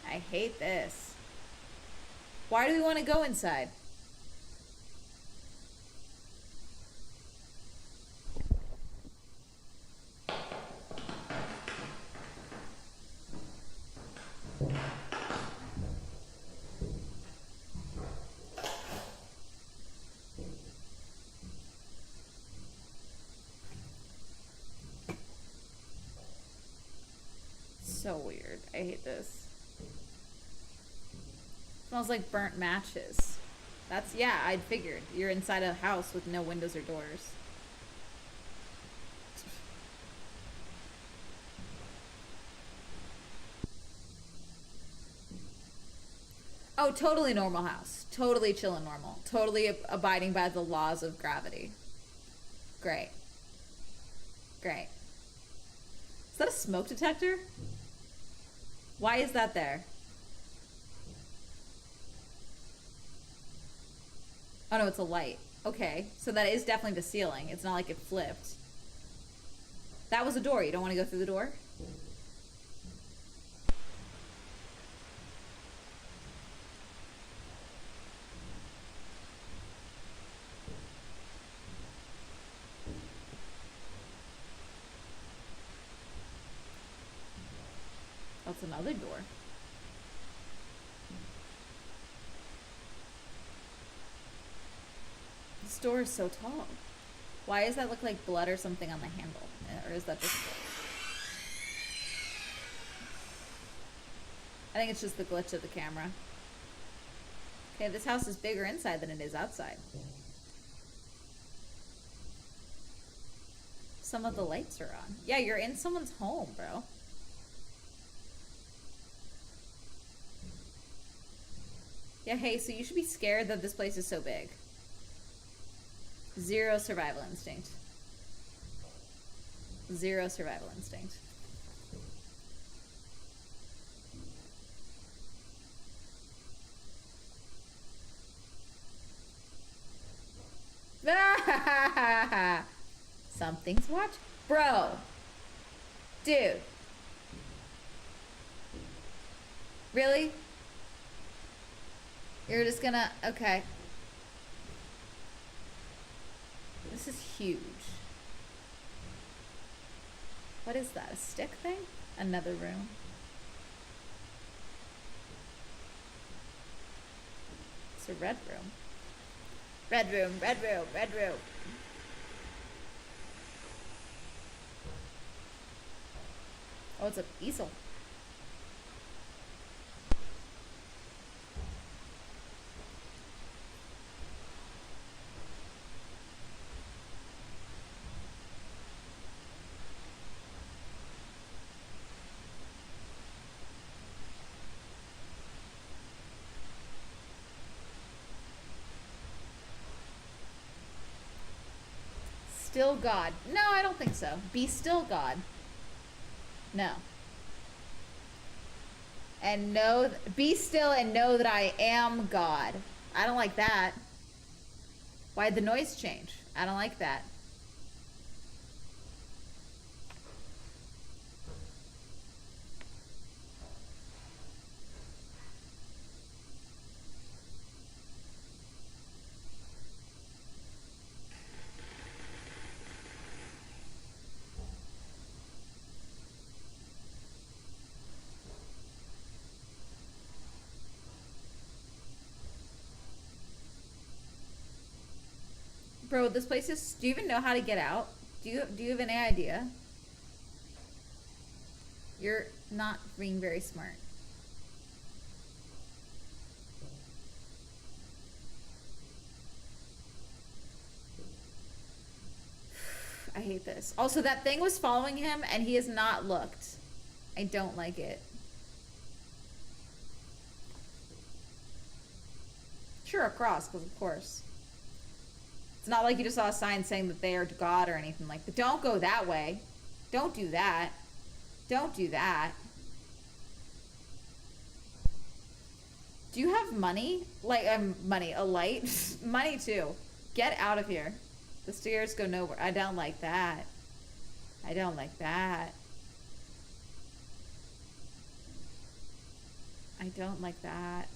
A: I hate this. Why do we want to go inside? So weird. I hate this. Smells like burnt matches. That's, yeah, I'd figured. You're inside a house with no windows or doors. Oh, totally normal house. Totally chill and normal. Totally abiding by the laws of gravity. Great. Great. Is that a smoke detector? Why is that there? Oh no, it's a light. Okay, so that is definitely the ceiling. It's not like it flipped. That was a door. You don't want to go through the door? That's another door. This door is so tall. Why does that look like blood or something on the handle? Or is that just... I think it's just the glitch of the camera. Okay, this house is bigger inside than it is outside. Some of the lights are on. Yeah, you're in someone's home, bro. Yeah, hey, so you should be scared that this place is so big. Zero survival instinct. Zero survival instinct. Something's watching. Bro. Dude. Really? You're just gonna... Okay. This is huge. What is that? A stick thing? Another room. It's a red room. Red room, red room, red room. Oh, it's an easel. Still God. No, I don't think so. Be still God. No. And know, be still and know that I am God. I don't like that. Why'd the noise change? I don't like that. Bro, this place is... Do you even know how to get out? Do you have any idea? You're not being very smart. I hate this. Also, that thing was following him and he has not looked. I don't like it. Sure, across, because of course. It's not like you just saw a sign saying that they are God or anything like that. Don't go that way. Don't do that. Don't do that. Do you have money? Like, money, a light? Money too. Get out of here. The stairs go nowhere. I don't like that. I don't like that. I don't like that.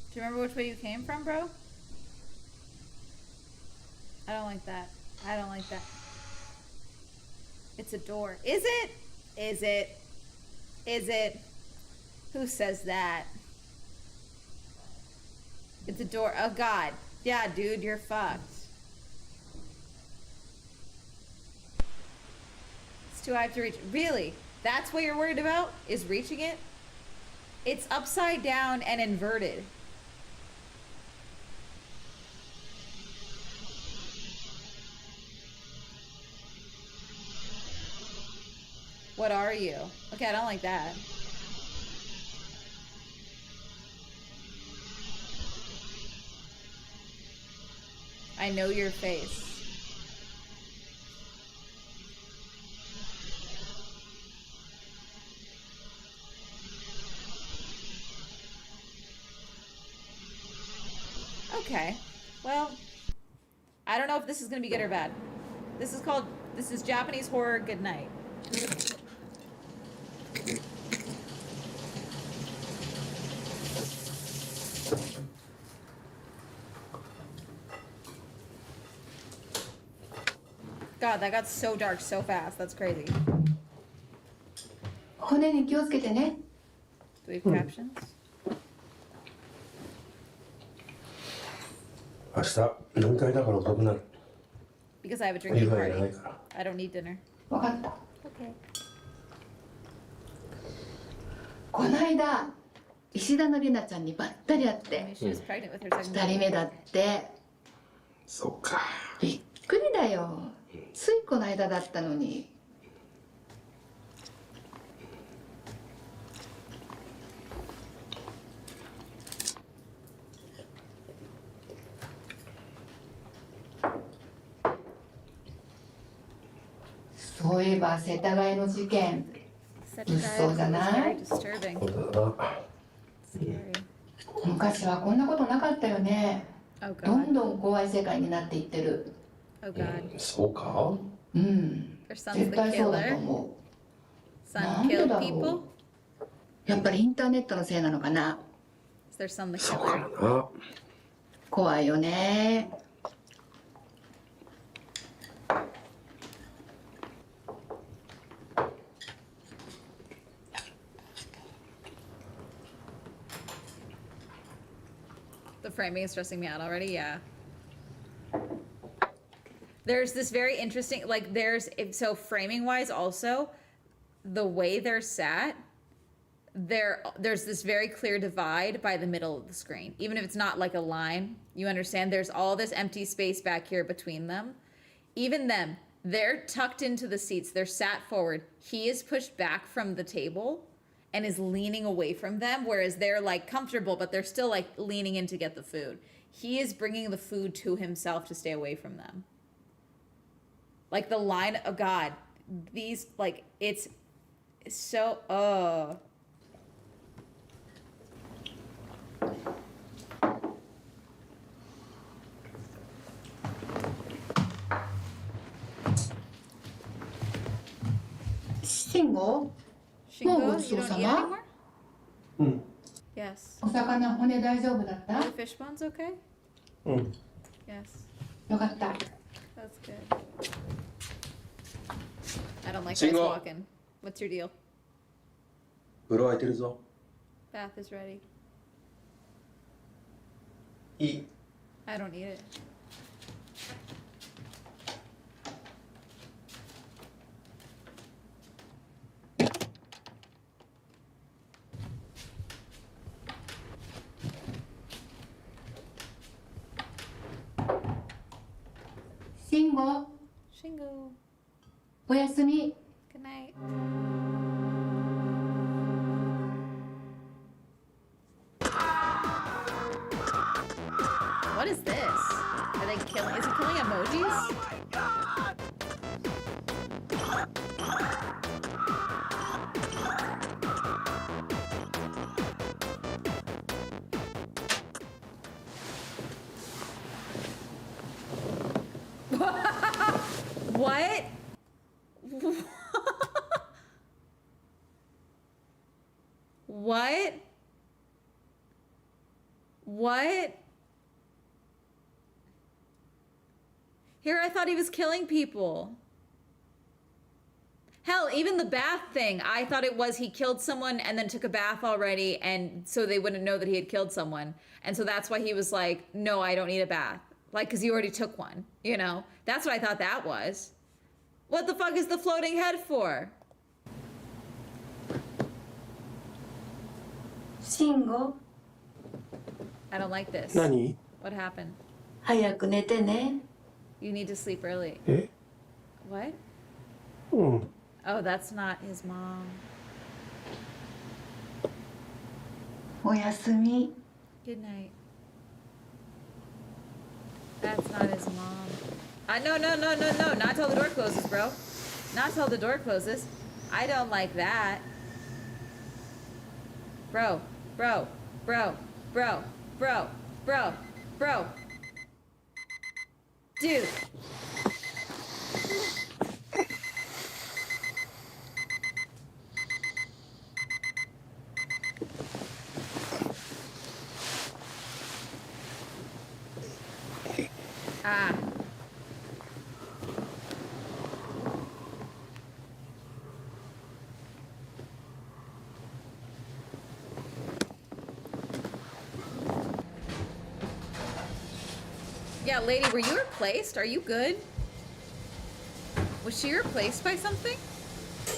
A: Do you remember which way you came from, bro? I don't like that. I don't like that. It's a door. Is it? Is it? Is it? Who says that? It's a door. Oh, God. Yeah, dude, you're fucked. It's too high to reach. Really? That's what you're worried about? Is reaching it? It's upside down and inverted. What are you? Okay, I don't like that. I know your face. Okay. Well, I don't know if this is gonna be good or bad. This is Japanese horror good night. God, that got so dark so fast. That's crazy. Do
C: 骨に気をつけてね。
A: we have captions?
D: 明日飲み会だから遅くなる。
A: Because I have a
D: 夕
A: drinking
D: 飯いらない
A: party.
D: から。
A: I don't need dinner.
C: わかった。
A: Okay.
C: こないだ石田のりなちゃんにばったり会っ
A: I
C: て
A: mean, she was pregnant with her second
C: 2人
A: baby.
C: 目だって。
D: そうか。
C: びっくりだよ。ついこの間だったのに。そういえば世田谷の事件、
A: Such a
C: It's
A: guy
C: so
A: was
C: nice.
A: very disturbing.
D: 本当だな。
A: Scary.
C: 昔はこんなことなかったよね。
A: Oh
C: どん
A: God.
C: どん怖い世界になっていってる。
A: Oh God.
D: そうか。
C: うん。
A: Her son's
C: 絶
A: the
C: 対そうだと
A: killer.
C: 思
A: Son
C: なんで
A: killed
C: だろう。
A: people.
C: う。やっぱりインターネットのせいなのかな。
A: Is their son the
D: そう
A: killer?
D: かな。
C: 怖いよね。
A: The framing is stressing me out already. Yeah. There's this very interesting, like so framing wise also, the way they're sat, there's this very clear divide by the middle of the screen. Even if it's not like a line, you understand there's all this empty space back here between them. Even them, they're tucked into the seats. They're sat forward. He is pushed back from the table and is leaning away from them, whereas they're like comfortable, but they're still like leaning in to get the food. He is bringing the food to himself to stay away from them. Like the line, oh God, these, like, it's so,
C: 慎吾、
A: Shingo,
C: もうごち
A: you
C: そう
A: don't
C: さ
A: eat
C: ま
A: anymore?
D: うん
A: Yes.
C: お魚骨大丈夫だった
A: Are the fish bones okay?
D: うん
A: Yes.
C: よかった
A: That's good. I don't like guys
D: Shingo.
A: walking. What's your deal?
D: 風呂空いてるぞ
A: Bath is ready.
D: いい
A: I don't need it.
C: Shingo
A: Shingo.
C: おやすみ
A: Good night. What is this? Are they killing? Is he killing emojis? What? What? What? Here, I thought he was killing people. Hell, even the bath thing, I thought it was he killed someone and then took a bath already, and so they wouldn't know that he had killed someone. And so that's why he was like, no, I don't need a bath. Like, because he already took one, you know? That's what I thought that was. What the fuck is the floating head for?
C: 慎吾
A: I don't like this.
D: 何
A: What happened?
C: 早く寝てね
A: You need to sleep early.
D: え
A: What?
D: うん
A: Oh, that's not his mom.
C: おやすみ
A: Good night. That's not his mom. No, no, no, no, no. Not till the door closes, bro. Not till the door closes. I don't like that. Bro, bro, bro, bro, bro, bro, bro. Dude. Ah. Yeah, lady, were you replaced? Are you good? Was she replaced by something?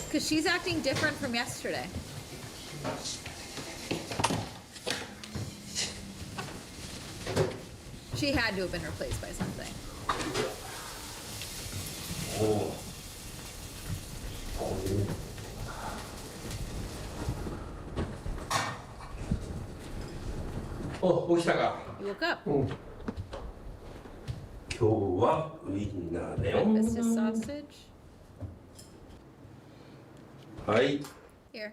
A: Because she's acting different from yesterday. She had to have been replaced by something.
D: おお起きたか
A: You woke up.
D: うん今日はウインナーだよ
A: Breakfast is sausage.
D: はい
A: Here.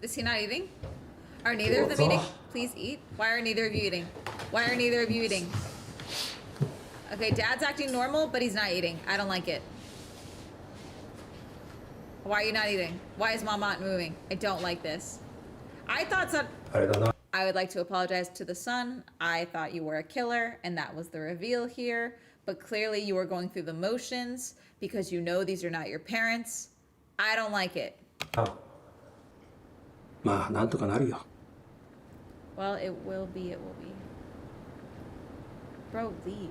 A: Is he not eating? Are neither of them eating? Please eat. Why are neither of you eating? Why are neither of you eating? Okay, Dad's acting normal, but he's not eating. I don't like it. Why are you not eating? Why is Mom not moving? I don't like this. I thought some.
D: あれだな
A: I would like to apologize to the son. I thought you were a killer, and that was the reveal here. But clearly, you were going through the motions because you know these are not your parents. I don't like it.
D: あまあなんとかなるよ
A: Well, it will be, it will be. Bro, leave.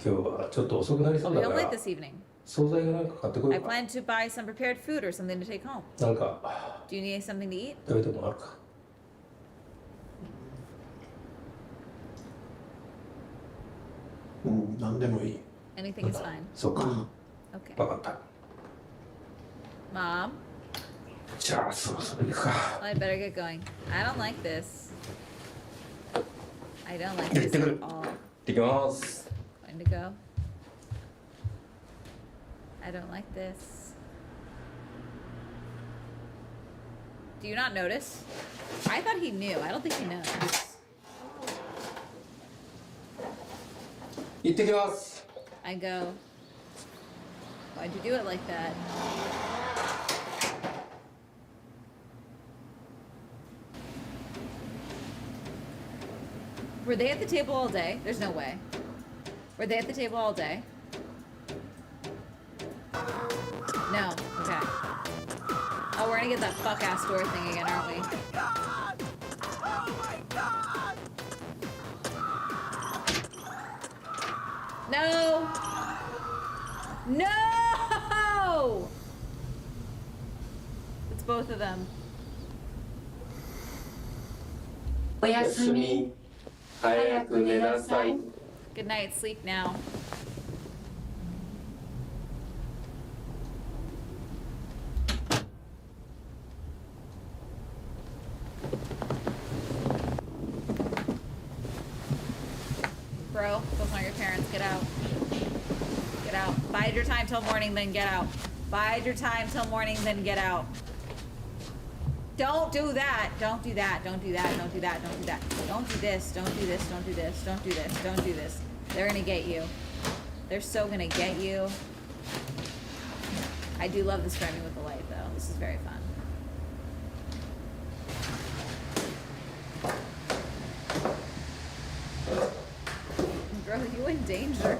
D: 今日はちょっと遅くなりそう
A: We'll
D: だ
A: be
D: か
A: home
D: ら
A: late this evening.
D: 惣菜がなんか買ってこ
A: I
D: ようか
A: plan to buy some prepared food or something to take home.
D: なんか
A: Do you need something to eat?
D: 食べてもらうかうん何でもいい
A: Anything is fine.
D: そうか
A: Okay.
D: 分かった
A: Mom,
D: じゃあそろそろ行くか
A: well, I better get going. I don't like this. I don't like
D: 行っ
A: this
D: てくる
A: at all.
D: 行ってきます
A: Going to go. I don't like this. Do you not notice? I thought he knew. I don't think he knows.
D: 行ってきます
A: I go, why'd you do it like that? Were they at the table all day? There's no way. Were they at the table all day? No. Okay. Oh, we're gonna get that fuck-ass door thing again, aren't we?
E: Oh my god!
A: No! No! It's both of them.
C: おやすみ。早く寝なさい。
A: Good night, sleep now. Bro, those aren't your parents. Get out. Get out. Bide your time till morning, then get out. Bide your time till morning, then get out. Don't do that. Don't do that. Don't do that. Don't do that. Don't do that. Don't do this. Don't do this. Don't do this. Don't do this. Don't do this. They're gonna get you. They're so gonna get you. I do love this framing with the light, though. This is very fun. Bro, you in danger.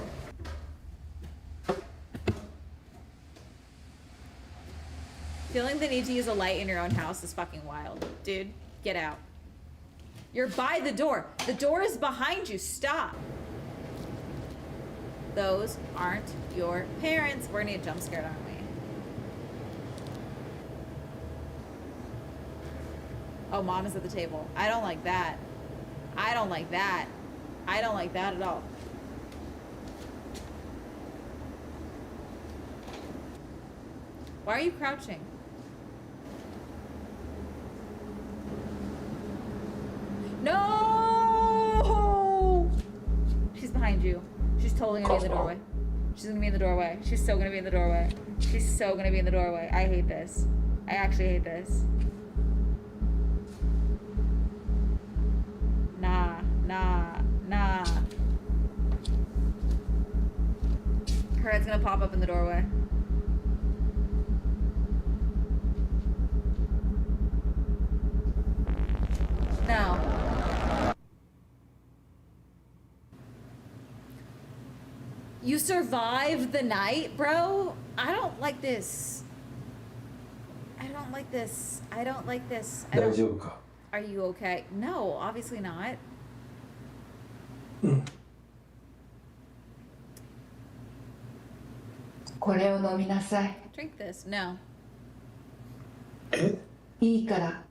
A: Feeling the need to use a light in your own house is fucking wild. Dude, get out. You're by the door. The door is behind you. Stop. Those aren't your parents. We're gonna get jump scared, aren't we? Oh, mom is at the table. I don't like that. I don't like that. I don't like that at all. Why are you crouching? No! She's behind you. She's totally gonna be in the doorway. She's gonna be in the doorway. She's so gonna be in the doorway. She's so gonna be in the doorway. I hate this. I actually hate this. Nah, nah, nah. Her head's gonna pop up in the doorway. No. You survived the night, bro? I don't like this. I don't like this. I don't like this. I
D: 大
A: don't...
D: 丈夫か
A: Are you okay? No, obviously not.
C: これを飲みなさい。
A: Drink this. No.
D: え
C: いいから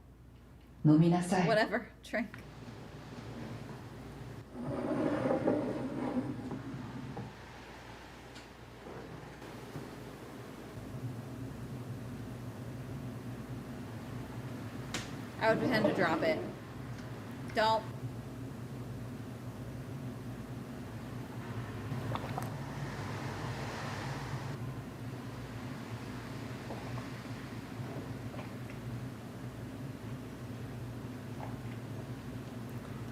C: 飲みなさい。
A: Whatever. Drink. I would pretend to drop it. Don't.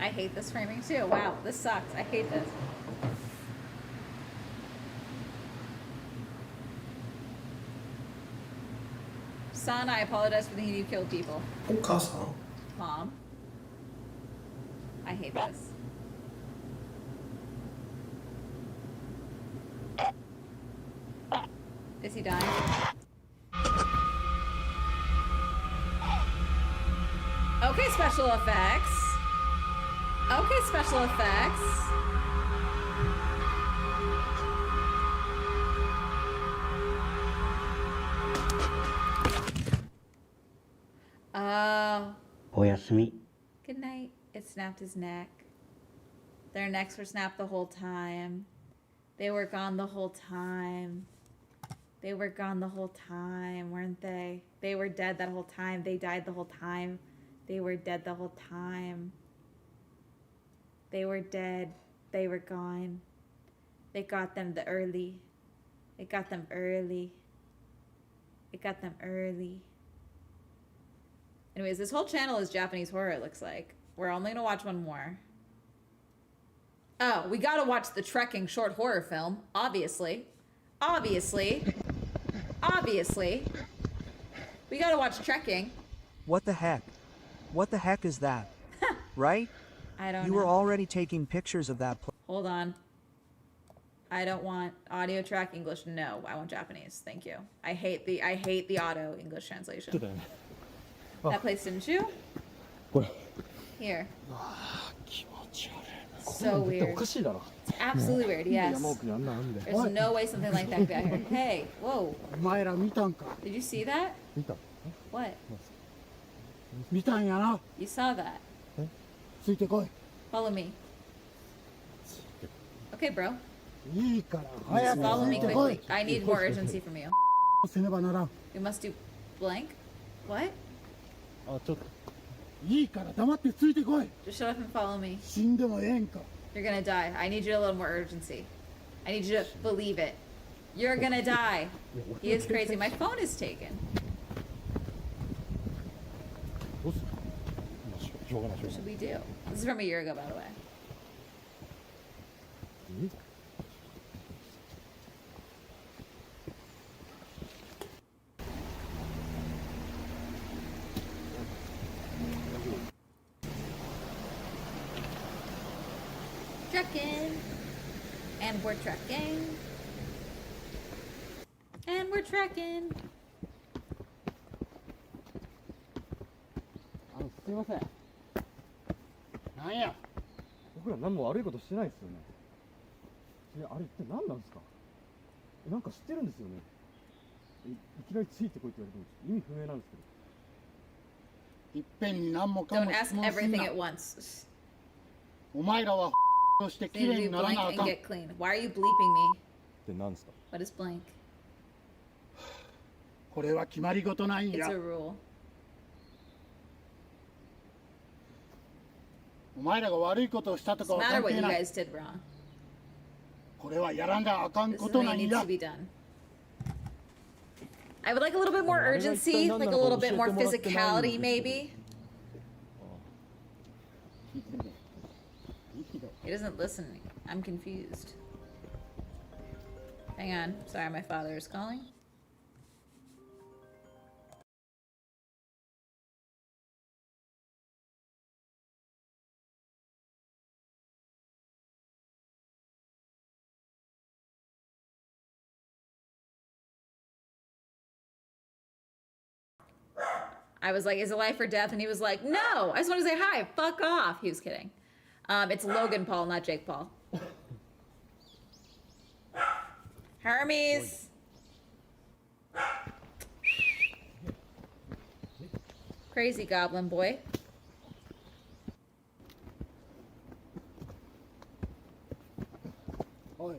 A: I hate this framing too. Wow, this sucks. I hate this. Son, I apologize for thinking you killed people.
D: お母さん
A: Mom. I hate this. Is he dying? Okay, special effects. Okay, special effects. Oh.
F: おやすみ。
A: Good night. It snapped his neck. Their necks were snapped the whole time. They were gone the whole time. They were gone the whole time, weren't they? They were dead that whole time. They died the whole time. They were dead the whole time. They were dead. They were gone. They got them the early. It got them early. It got them early. Anyways, this whole channel is Japanese horror, it looks like. We're only gonna watch one more. Oh, we gotta watch the trekking short horror film. Obviously. Obviously. Obviously. We gotta watch trekking.
F: What the heck? What the heck is that? Right?
A: I don't
F: You
A: know.
F: were already taking pictures of that
A: Hold on. I don't want audio track English. No, I want Japanese. Thank you. I hate the auto English translation. That place, didn't you? Here. So weird. It's absolutely weird, yes. There's no way something like that could be out here. Hey, whoa.
E: お前ら見たんか
A: Did you see that?
E: 見た
A: What?
E: 見たんやな
A: You saw that.
E: ついてこい
A: Follow me. Okay, bro.
E: いいから早
A: Just
E: く
A: follow
E: つ
A: me
E: いてこい
A: quickly. I need more urgency from you.
E: せねばならん
A: We must do blank. What?
E: あちょっといいから黙ってついてこい
A: Just shut up and follow me.
E: 死んでもええんか
A: You're gonna die. I need you a little more urgency. I need you to believe it. You're gonna die. He is crazy. My phone is taken.
E: どうするしょうがないしょう
A: What
E: がない
A: should we do? This is from a year ago, by the way. Trekking. And we're trekking. And we're trekking.
E: すいませんなんや
G: 僕ら何も悪いことしてないですよね。あれ一体何なんですか。なんか知ってるんですよね。いきなりついてこいって言われても意味不明なんですけど。
E: いっぺんに何もか
A: Don't
E: も
A: ask
E: 質問すん
A: everything
E: な
A: at once.
E: お前らはとして
A: They
E: きれい
A: need
E: に
A: to
E: なら
A: blank
E: なあ
A: and
E: かん
A: get clean. Why are you bleeping me?
G: って何ですか。
A: What is blank?
E: これは決まり事なん
A: It's
E: や
A: a rule.
E: お前らが悪いことをしたとか
A: Doesn't
E: は
A: matter
E: 関
A: what
E: 係
A: you
E: ない
A: guys did wrong.
E: これはやらんがあかん
A: This
E: こ
A: is
E: と
A: what
E: なん
A: needs
E: や
A: to be done. I would like a little bit more urgency, like a little bit more physicality, maybe. He doesn't listen. I'm confused. Hang on. Sorry, my father is calling. I was like, is it life or death? And he was like, no, I just want to say hi. Fuck off. He was kidding. It's Logan Paul, not Jake Paul. Hermes. Crazy goblin boy.
E: おい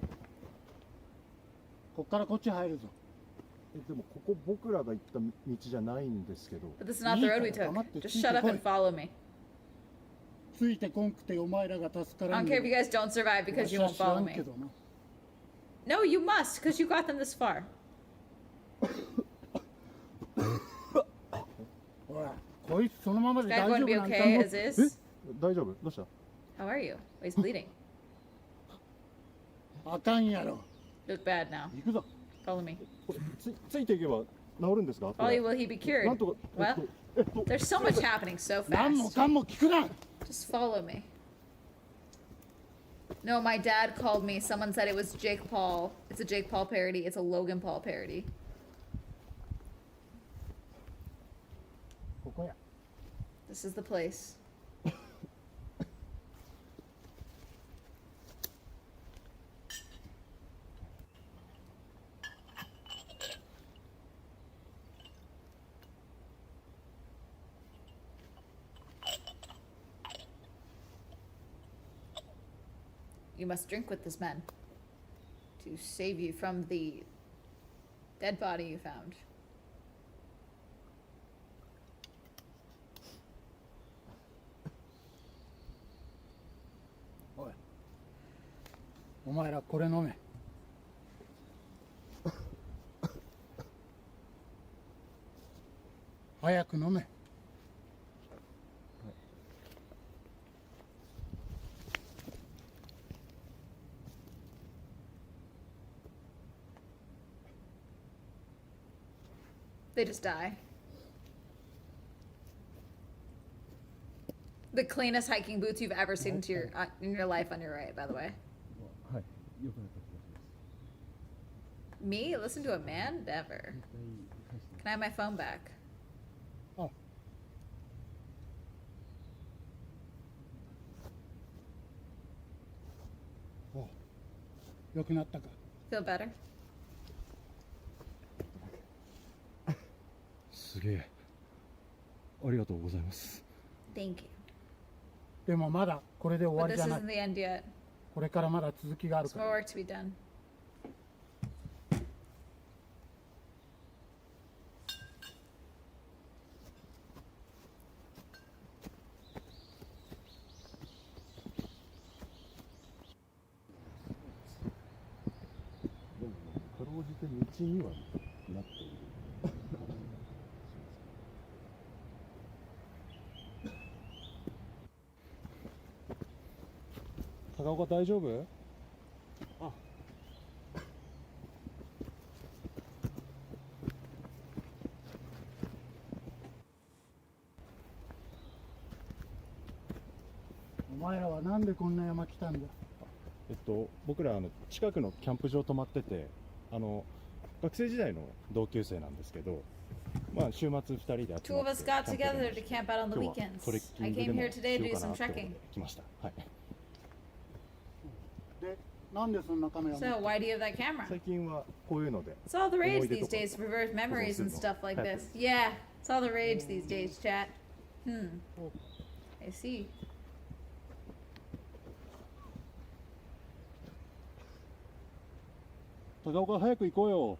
E: こっからこっち入るぞ
G: でもここ僕らが行った道じゃないんですけど。
A: But this is not the road we took. Just shut up and follow me.
E: ついてこんくてお前らが助か
A: I
E: ら
A: don't
E: ん
A: care if you guys don't survive because you won't
E: わしは知ら
A: follow
E: ん
A: me.
E: けどな
A: No, you must, because you got them this far.
E: ほらこいつそのままで
A: Is that
E: 大
A: going
E: 丈
A: to be
E: 夫なんか
A: okay
E: も
A: as is?
G: 大丈夫？どうした？
A: How are you? Oh, he's bleeding.
E: あかんやろ
A: You look bad now.
E: 行くぞ
A: Follow me.
G: ついていけば治るんですか？
A: Follow you, will he be cured?
G: なんとか。
A: Well, there's so much happening so
E: 何も
A: fast.
E: かんも聞くな
A: Just follow me. No, my dad called me. Someone said it was Jake Paul. It's a Jake Paul parody. It's a Logan Paul parody.
E: ここや
A: This is the place. You must drink with this man to save you from the dead body you found.
E: おいお前らこれ飲め早く飲め
A: They just die. The cleanest hiking boots you've ever seen in your life on your right, by the way.
G: はい、良くなった気がします。
A: Me? Listen to a man? Never. Can I have my phone back?
E: あ、お、良くなったか。
A: Feel better?
G: すげえ。ありがとうございます。
A: Thank you.
E: でもまだこれで終わ
A: But
E: り
A: this
E: じゃない
A: isn't。the end yet.
E: これからまだ続きがある
A: There's
E: か
A: more
E: ら。
A: work to be done.
G: でもかろうじて道にはなっている。高岡大丈夫？あ。
E: お前らはなんでこんな山来たんだ。
G: 僕ら近くのキャンプ場泊まってて、学生時代の同級生なんですけど、まあ週末2人で集まって
A: Two of us got
G: キャンプで
A: together to camp out on the
G: 今日は
A: weekends.
G: トレッキ
A: I
G: ングで
A: came
G: も
A: here
G: し
A: today to
G: よう
A: do
G: か
A: some
G: なと思っ
A: trekking.
G: て来ました。はい。
E: で、なんでそんなカメラ持って
A: So why do you have that camera?
G: 最近はこういうので
A: It's all the rage
G: 思い出
A: these
G: とか
A: days to reverse memories and
G: Well,
A: stuff like
G: happy.
A: this. Yeah, it's all the rage these days, chat. I see.
G: 高岡早く行こうよ。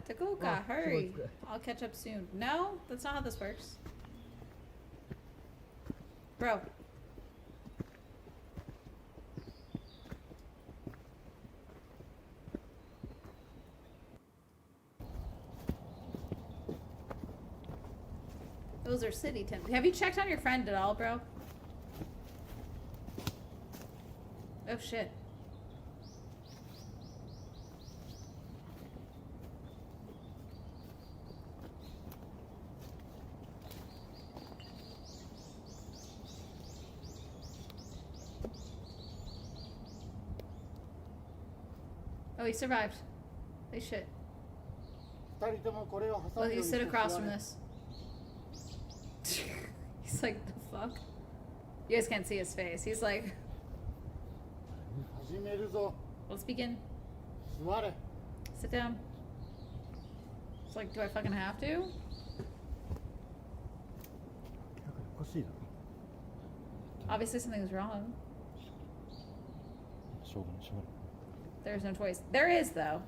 A: Takuka, hurry. I'll catch up soon. No, that's not how this works. Bro. Those are city tents. Have you checked on your friend at all, bro? Oh shit. Oh, he survived. Holy shit.
E: 二人ともこれを挟
A: Well,
E: むよ
A: you
E: うに
A: sit
E: して
A: across
E: 座
A: from
E: れ。
A: this. He's like, the fuck? You guys can't see his face. He's like,
E: 始めるぞ。
A: let's begin.
E: 座れ。
A: Sit down. It's like, do I fucking have to?
G: おかしいな。
A: Obviously something's wrong.
G: しょうがないしょうがない。
A: There's no choice. There is, though.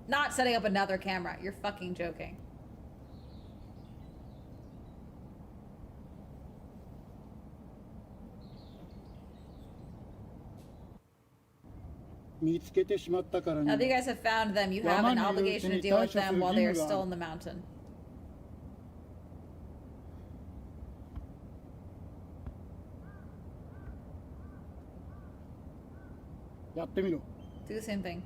A: Not setting up another camera. You're fucking joking. Now that you guys have found them, you have an obligation to deal with them while they are still in the mountain. Do the same thing.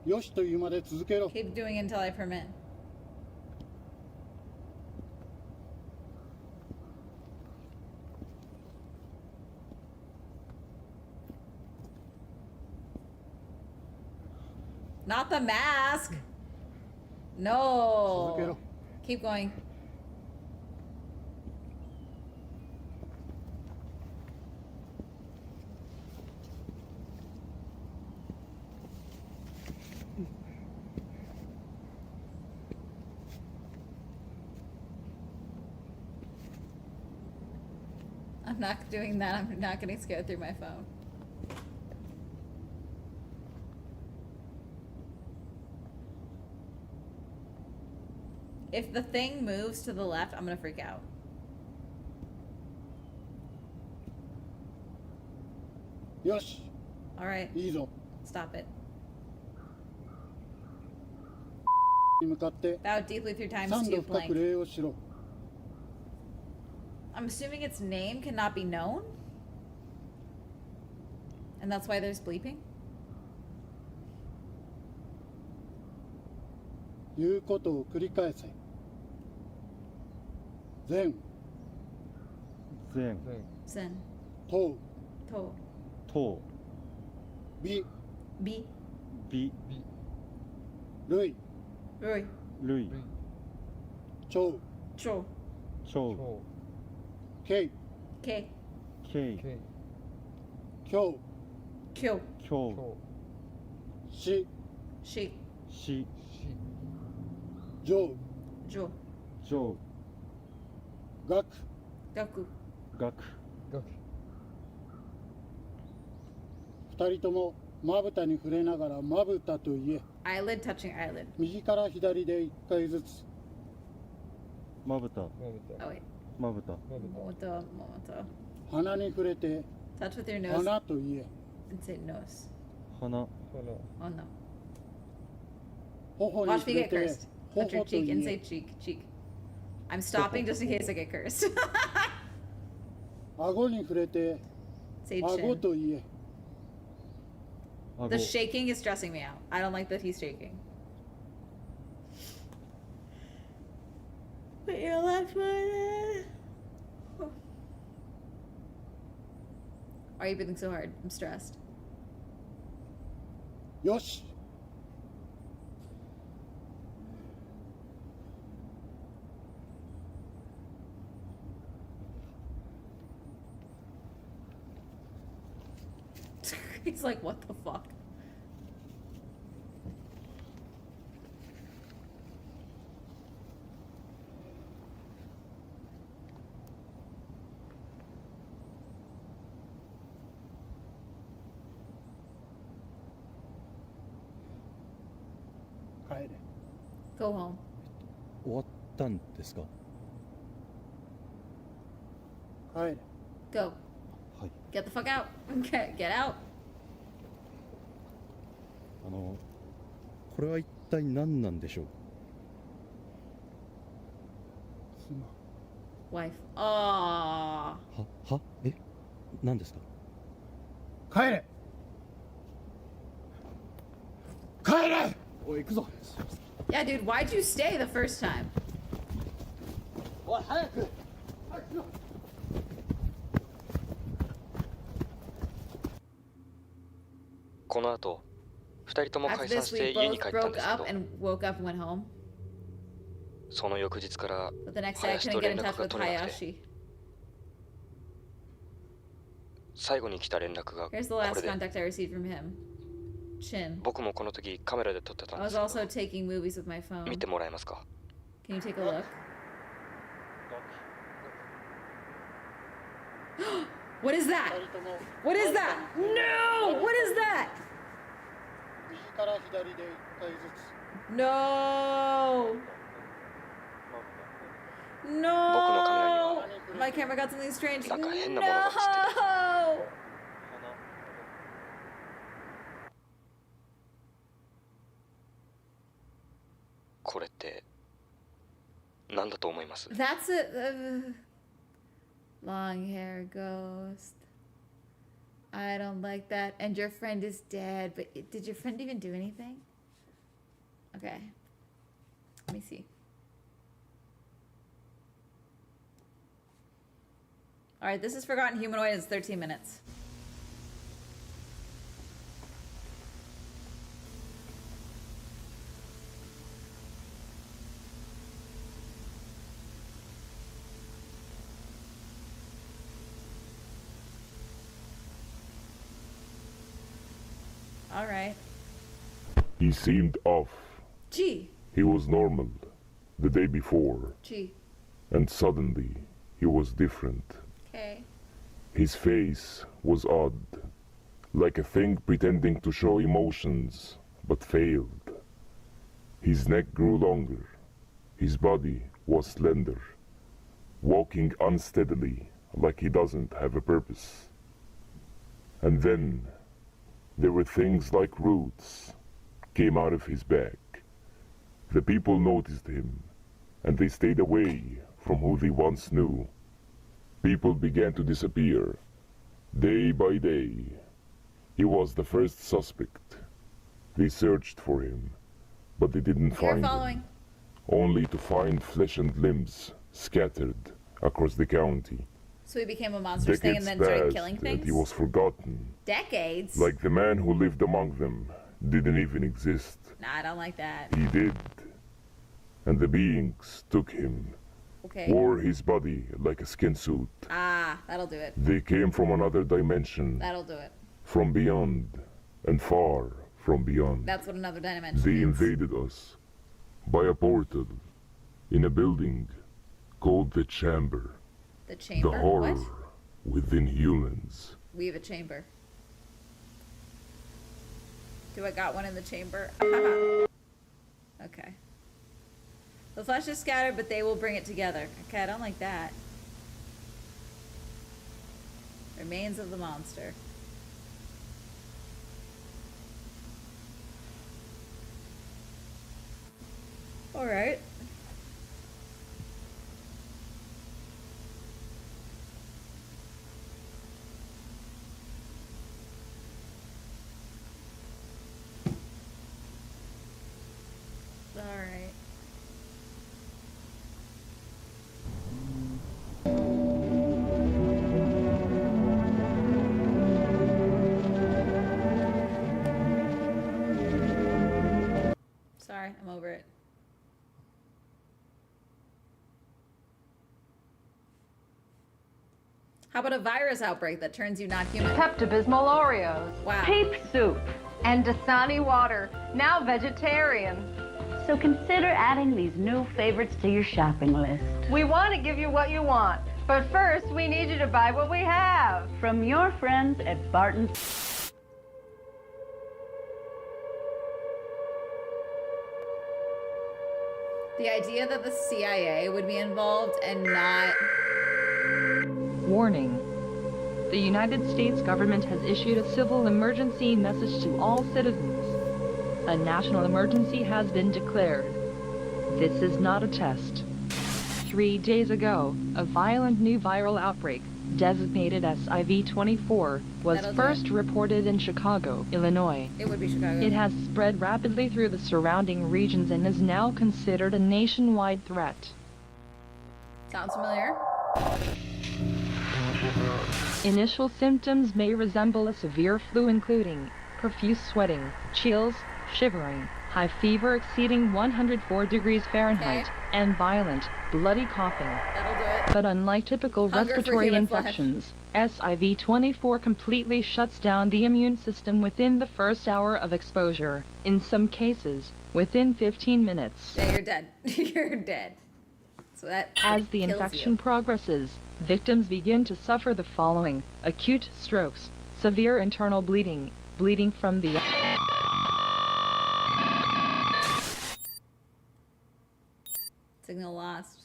A: Keep doing it until I permit. Not the mask. No. Keep going. I'm not doing that. I'm not getting scared through my phone. If the thing moves to the left, I'm gonna freak out.
E: よし
A: All right,
E: いいぞ
A: stop it.
E: に向かって
A: Bow deeply three times
E: 3
A: to
E: 度深く
A: blank.
E: 礼をしろ
A: I'm assuming its name cannot be known? And that's why there's bleeping?
E: 言うことを繰り返せ善
G: 善
A: Sin.
E: 問う
A: To.
G: と
E: 美
A: Bi.
G: 美
E: 類
A: Rui.
G: 類
E: 長
A: Cho.
G: 長
E: 敬
A: K.
G: 敬
E: 教
A: Kyo.
G: 教
E: 死
A: She.
G: 死
E: 上
A: Jo.
G: 上
E: 学
A: Gaku.
G: 学
E: 二人ともまぶたに触れながらまぶたと言え
A: Eyelid touching eyelid.
E: 右から左で1回ずつ
G: まぶた
A: Oh wait.
G: まぶた
A: Moto. Moto.
E: 鼻に触れて
A: Touch with your nose
E: 鼻と言え
A: and say nose.
G: 鼻
A: Oh no.
E: 頬に
A: Watch
E: 触
A: me
E: れ
A: get
E: て
A: cursed. Touch
E: 頬
A: your
E: と
A: cheek
E: 言
A: and say
E: え
A: cheek. Cheek. I'm stopping just in case I get cursed.
E: 顎に触れて
A: say
E: 顎
A: chin.
E: と言え
G: 顎
A: The shaking is stressing me out. I don't like that he's shaking. Put your left foot in. Why are you breathing so hard? I'm stressed.
E: よし
A: He's like, what the fuck? Go home.
G: 終わったんですか？
E: 帰れ
A: Go.
G: はい。
A: Get the fuck out. Get out.
G: これは一体何なんでしょう？
A: Wife. Aww.
G: はえ何ですか？
E: 帰れ帰れ
G: おい行くぞ。
A: Yeah, dude, why'd you stay the first time?
E: おい早く
H: この後、二人とも
A: After
H: 解散
A: this,
H: して
A: we
H: 家に
A: both
H: 帰ったん
A: broke
H: ですけ
A: up
H: ど、
A: and woke up and went home.
H: その翌日から
A: But the next day, I
H: 林
A: couldn't
H: と
A: get
H: 連
A: in
H: 絡
A: touch
H: が
A: with
H: 取れなくて、
A: Hayashi.
H: 最後に来た連絡がこ
A: Here's the
H: れ
A: last
H: で、
A: contact I received from him. Chin.
H: 僕もこの時カメラで撮ってたん
A: I
H: で
A: was
H: すけ
A: also
H: ど、
A: taking movies with my phone.
H: 見てもらえますか？
A: Can you take a look? What is that?
E: 二人とも
A: What is that? No! What is that?
E: 右から左で1回ずつ
A: No! No! My camera got something strange.
H: なんか変なものが映ってて。
A: No!
H: これって何だと思います？
A: That's a long hair ghost. I don't like that. And your friend is dead. But did your friend even do anything? Okay. Let me see. All right, this is Forgotten Humanoid. It's 13 minutes. All right.
I: He seemed off.
A: Gee.
I: He was normal the day before,
A: Gee.
I: and suddenly he was different.
A: Okay.
I: His face was odd, like a thing pretending to show emotions, but failed. His neck grew longer. His body was slender, walking unsteadily, like he doesn't have a purpose. And then there were things like roots came out of his back. The people noticed him, and they stayed away from who they once knew. People began to disappear, day by day. He was the first suspect. They searched for him, but they didn't find him, only to find flesh and limbs scattered across the county.
A: So he became a monstrous thing and then started killing things?
I: And he was forgotten.
A: Decades?
I: Like the man who lived among them didn't even exist.
A: Nah, I don't like that.
I: He did. And the beings took him, wore his body like a skin suit.
A: Ah, that'll do it.
I: They came from another dimension.
A: That'll do it.
I: From beyond, and far from beyond.
A: That's what another dimension
I: They
A: means.
I: invaded us by a portal in a building called the Chamber.
A: The chamber?
I: The horror
A: What?
I: within humans.
A: We have a chamber. Do I got one in the chamber? Okay. The flesh is scattered, but they will bring it together. Okay, I don't like that. Remains of the monster. Alright. Alright. Sorry, I'm over it. How about a virus outbreak that turns you not human?
J: Pepto-Bismol Oreos.
A: Wow.
J: Peep soup. And Dasani water. Now vegetarian.
K: So consider adding these new favorites to your shopping list.
J: We want to give you what you want. But first, we need you to buy what we have.
K: From your friends at Barton's.
A: The idea that the CIA would be involved and not...
L: Warning. The United States government has issued a civil emergency message to all citizens. A national emergency has been declared. This is not a test. 3 days ago, a violent new viral outbreak, designated SIV-24, was first reported in Chicago, Illinois.
A: It would be Chicago.
L: It has spread rapidly through the surrounding regions and is now considered a nationwide threat.
A: Sounds familiar?
L: Initial symptoms may resemble a severe flu, including profuse sweating, chills, shivering, high fever exceeding 104 degrees Fahrenheit, and violent, bloody coughing.
A: That'll do it.
L: But unlike typical
A: Hunger for
L: respiratory
A: human
L: infections, SIV-24 completely shuts down the immune system within the first hour of exposure, in some cases, within 15 minutes.
A: Yeah, you're dead. You're dead. So that
L: As the
A: kills
L: infection
A: you.
L: progresses, victims begin to suffer the following: acute strokes, severe internal bleeding, bleeding from the
A: Signal lost.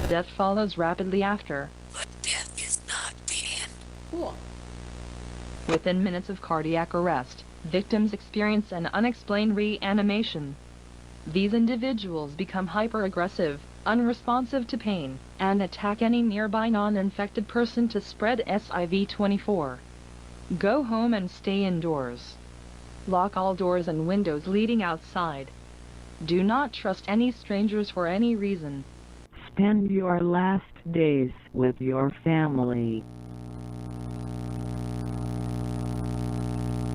L: death follows rapidly after.
K: Death is not the end.
A: Cool.
L: Within minutes of cardiac arrest, victims experience an unexplained reanimation. These individuals become hyper-aggressive, unresponsive to pain, and attack any nearby non-infected person to spread SIV-24. Go home and stay indoors. Lock all doors and windows leading outside. Do not trust any strangers for any reason.
K: Spend your last days with your family.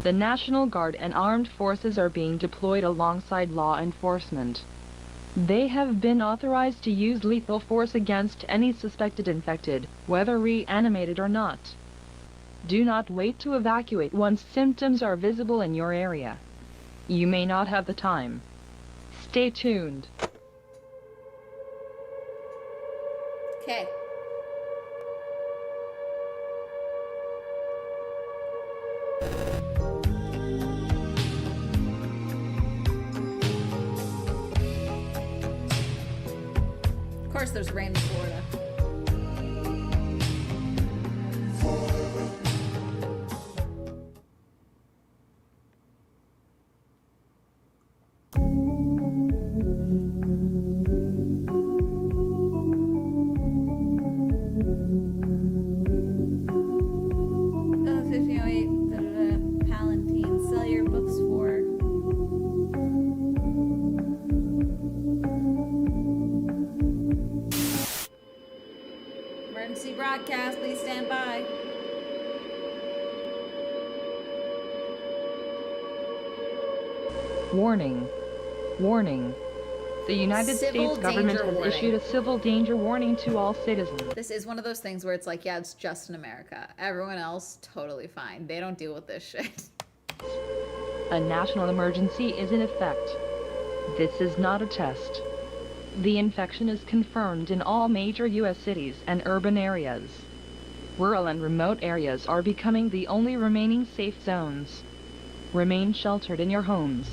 L: The National Guard and armed forces are being deployed alongside law enforcement. They have been authorized to use lethal force against any suspected infected, whether reanimated or not. Do not wait to evacuate once symptoms are visible in your area. You may not have the time. Stay tuned.
A: Okay. Of course there's rain in Florida. Emergency broadcast, please stand by.
L: Warning. Warning. The United
A: Civil
L: States government
A: danger
L: has
A: warning.
L: issued a civil danger warning to all citizens.
A: This is one of those things where it's like, yeah, it's just in America. Everyone else, totally fine. They don't deal with this shit.
L: A national emergency is in effect. This is not a test. The infection is confirmed in all major U.S. cities and urban areas. Rural and remote areas are becoming the only remaining safe zones. Remain sheltered in your homes.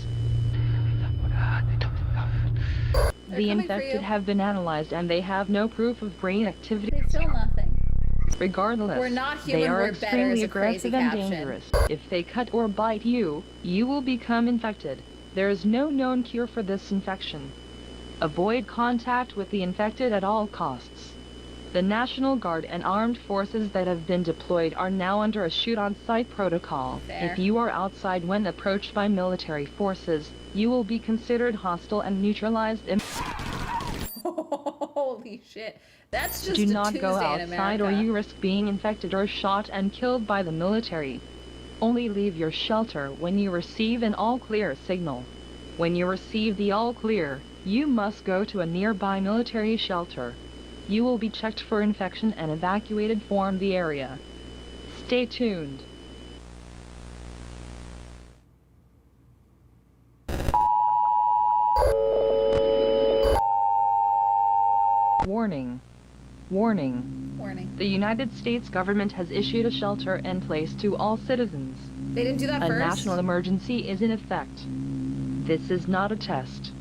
L: The infected have been analyzed and they have no proof of brain activity.
A: They feel nothing.
L: Regardless,
A: We're not human,
L: they are
A: we're better
L: extremely
A: is a
L: aggressive
A: crazy
L: and
A: caption.
L: dangerous. If they cut or bite you, you will become infected. There is no known cure for this infection. Avoid contact with the infected at all costs. The National Guard and armed forces that have been deployed are now under a shoot-on-sight protocol.
A: Fair.
L: If you are outside when approached by military forces, you will be considered hostile and neutralized.
A: Holy shit. That's just
L: Do
A: a
L: not
A: Tuesday
L: go
A: in
L: outside or
A: America.
L: you risk being infected or shot and killed by the military. Only leave your shelter when you receive an all-clear signal. When you receive the all-clear, you must go to a nearby military shelter. You will be checked for infection and evacuated from the area. Stay tuned. Warning. Warning.
A: Warning.
L: The United States government has issued a shelter-in-place to all citizens.
A: They didn't do that
L: A
A: first?
L: national emergency is in effect. This is not a test.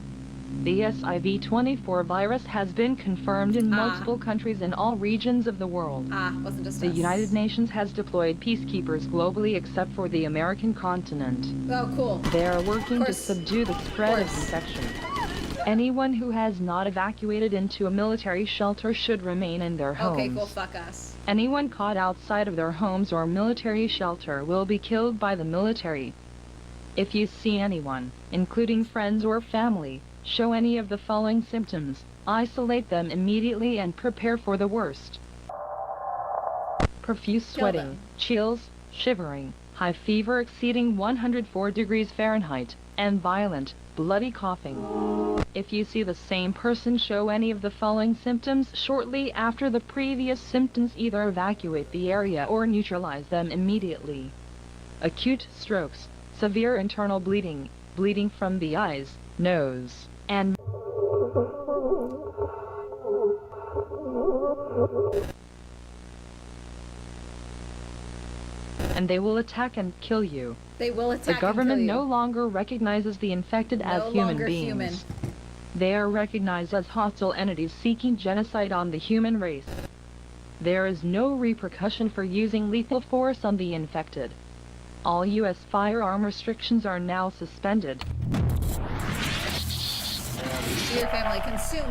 L: The SIV-24 virus has been confirmed in multiple countries in all regions of the world.
A: Wasn't just
L: The
A: us.
L: United Nations has deployed peacekeepers globally except for the American continent.
A: Oh, cool.
L: They are working to
A: Course.
L: subdue the spread of infection. Anyone who has not evacuated into a military shelter should remain in their homes.
A: Okay, cool. Fuck us.
L: Anyone caught outside of their homes or military shelter will be killed by the military. If you see anyone, including friends or family, show any of the following symptoms, isolate them immediately and prepare for the worst. Profuse sweating, chills, shivering, high fever exceeding 104 degrees Fahrenheit, and violent, bloody coughing. If you see the same person show any of the following symptoms shortly after the previous symptoms, either evacuate the area or neutralize them immediately. Acute strokes, severe internal bleeding, bleeding from the eyes, nose, and they will attack and kill you.
A: They will attack
L: The government
A: and kill
L: no
A: you.
L: longer recognizes the infected as
A: No
L: human
A: longer
L: beings.
A: human.
L: They are recognized as hostile entities seeking genocide on the human race. There is no repercussion for using lethal force on the infected. All U.S. firearm restrictions are now suspended.
A: Dear family, consume,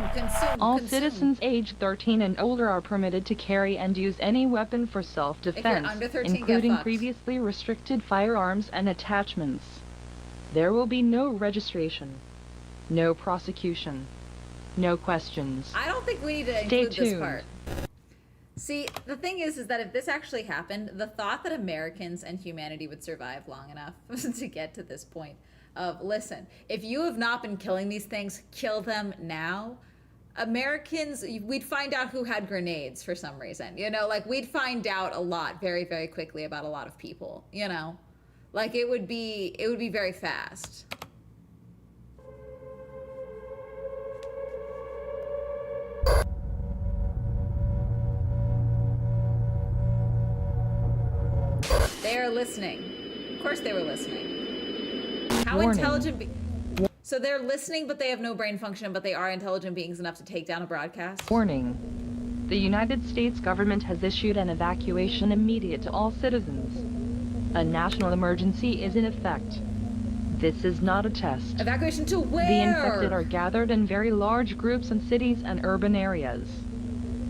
L: All
A: consume.
L: citizens aged 13 and older are permitted to carry and use any weapon for self-defense,
A: under 13, get
L: including
A: fucked.
L: previously restricted firearms and attachments. There will be no registration, no prosecution, no questions.
A: I don't think we need to
L: Stay
A: include this
L: tuned.
A: part. See, the thing is that if this actually happened, the thought that Americans and humanity would survive long enough to get to this point of, listen, if you have not been killing these things, kill them now. Americans, we'd find out who had grenades for some reason, you know, like we'd find out a lot very, very quickly about a lot of people, you know, like it would be very fast. They are listening. Of course they were listening. How
L: Warning.
A: intelligent so they're listening, but they have no brain function, but they are intelligent beings enough to take down a broadcast?
L: Warning. The United States government has issued an evacuation immediate to all citizens. A national emergency is in effect. This is not a test.
A: Evacuation to where?
L: The infected are gathered in very large groups in cities and urban areas.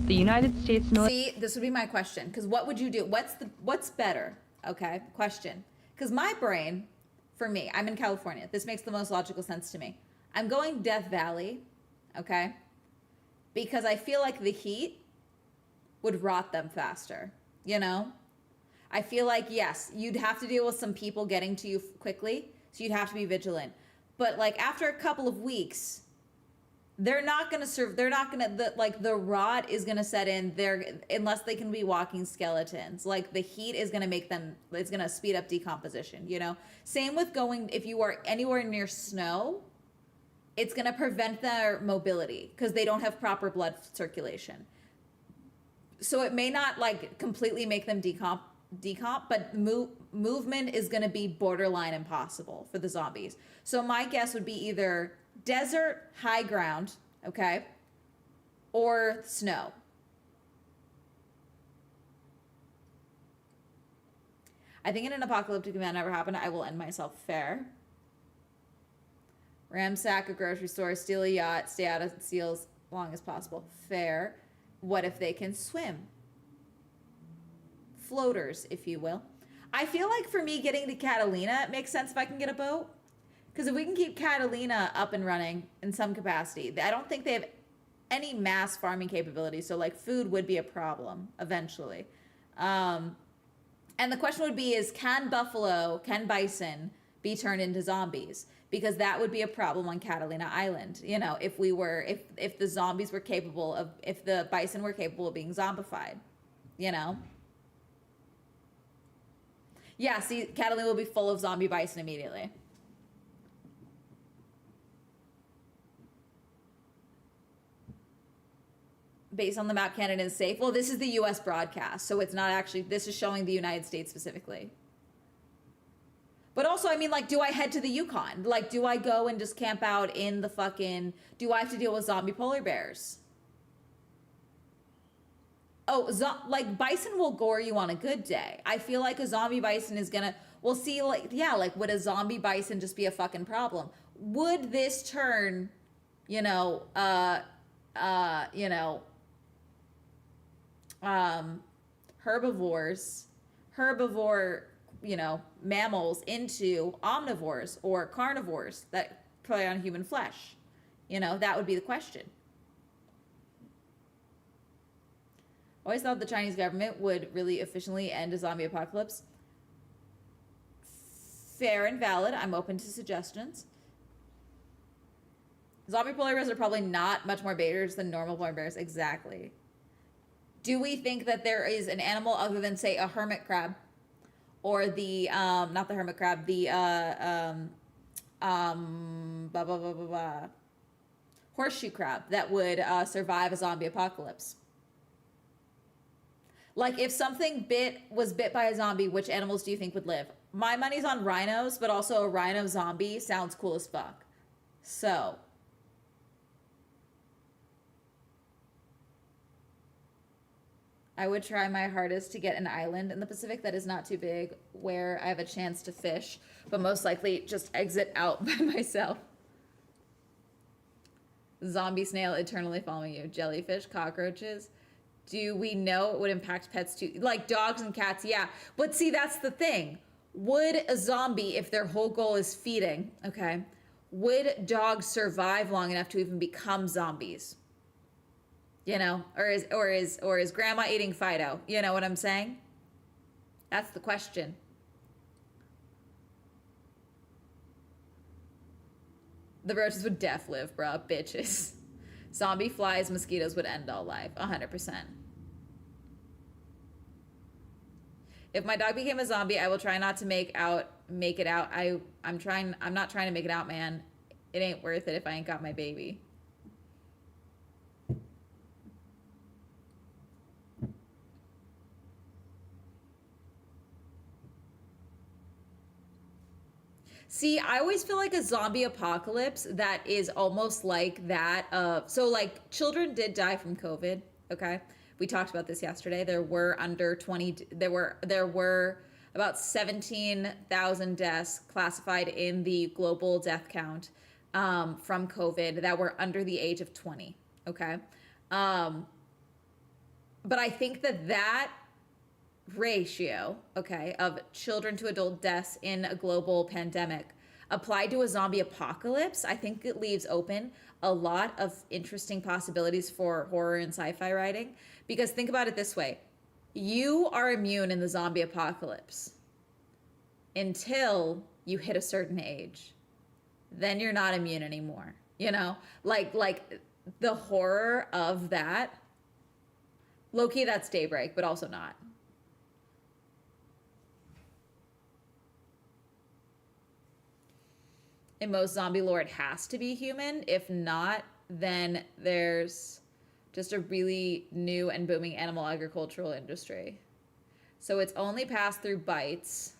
L: The United States military...
A: See, this would be my question, because what would you do? What's better? Okay, question. Because my brain, for me, I'm in California. This makes the most logical sense to me. I'm going Death Valley, okay? Because I feel like the heat would rot them faster, you know? I feel like, yes, you'd have to deal with some people getting to you quickly, so you'd have to be vigilant. But like after a couple of weeks, they're not gonna serve. They're not gonna the rot is gonna set in. Unless they can be walking skeletons. Like the heat is gonna make them. It's gonna speed up decomposition. You know. Same with going. If you are anywhere near snow, it's gonna prevent their mobility because they don't have proper blood circulation. So it may not like completely make them decomp, but movement is gonna be borderline impossible for the zombies. So my guess would be either desert, high ground, okay, or snow. I think in an apocalyptic event ever happen, I will end myself. Fair. Ransack a grocery store, steal a yacht, stay out of seals as long as possible. Fair. What if they can swim? Floaters, if you will. I feel like for me getting to Catalina, it makes sense if I can get a boat. Because if we can keep Catalina up and running in some capacity, I don't think they have any mass farming capability. So like food would be a problem eventually. And the question would be is can bison be turned into zombies? Because that would be a problem on Catalina Island. You know, if the zombies were capable of, if the bison were capable of being zombified, you know? Yeah, see, Catalina will be full of zombie bison immediately. Based on the map, Canada is safe. Well, this is the U.S. broadcast, so it's not actually, this is showing the United States specifically. But also, I mean, like, do I head to the Yukon? Like, do I go and just camp out in the fucking, do I have to deal with zombie polar bears? Oh, like, bison will gore you on a good day. I feel like a zombie bison is gonna, we'll see, like, yeah, like, would a zombie bison just be a fucking problem? Would this turn, herbivore, mammals into omnivores or carnivores that prey on human flesh? That would be the question. Always thought the Chinese government would really efficiently end a zombie apocalypse. Fair and valid. I'm open to suggestions. Zombie polar bears are probably not much more dangerous than normal polar bears. Exactly. Do we think that there is an animal other than, say, a hermit crab or the, not the hermit crab, the, horseshoe crab that would survive a zombie apocalypse? Like, if something was bit by a zombie, which animals do you think would live? My money's on rhinos, but also a rhino zombie sounds cool as fuck. So, I would try my hardest to get an island in the Pacific that is not too big where I have a chance to fish, but most likely just exit out by myself. Zombie snail eternally following you. Jellyfish, cockroaches. Do we know it would impact pets too? Like dogs and cats, yeah. But see, that's the thing. Would a zombie, if their whole goal is feeding, okay, would dogs survive long enough to even become zombies? Or is grandma eating Fido? You know what I'm saying? That's the question. The roaches would live, bruh, bitches. Zombie flies, mosquitoes would end all life, 100%. If my dog became a zombie, I will try not to make it out. I'm not trying to make it out, man. It ain't worth it if I ain't got my baby. See, I always feel like a zombie apocalypse that is almost like that of, so like children did die from COVID, okay? We talked about this yesterday. There were about 17,000 deaths classified in the global death count from COVID that were under the age of 20, okay? But I think that ratio, okay, of children to adult deaths in a global pandemic, applied to a zombie apocalypse, I think it leaves open a lot of interesting possibilities for horror and sci-fi writing. Because think about it this way. You are immune in the zombie apocalypse until you hit a certain age. Then you're not immune anymore. You know, like the horror of that. Low-key, that's Daybreak, but also not. In most zombie lore, it has to be human. If not, then there's just a really new and booming animal agricultural industry. So it's only passed through bites.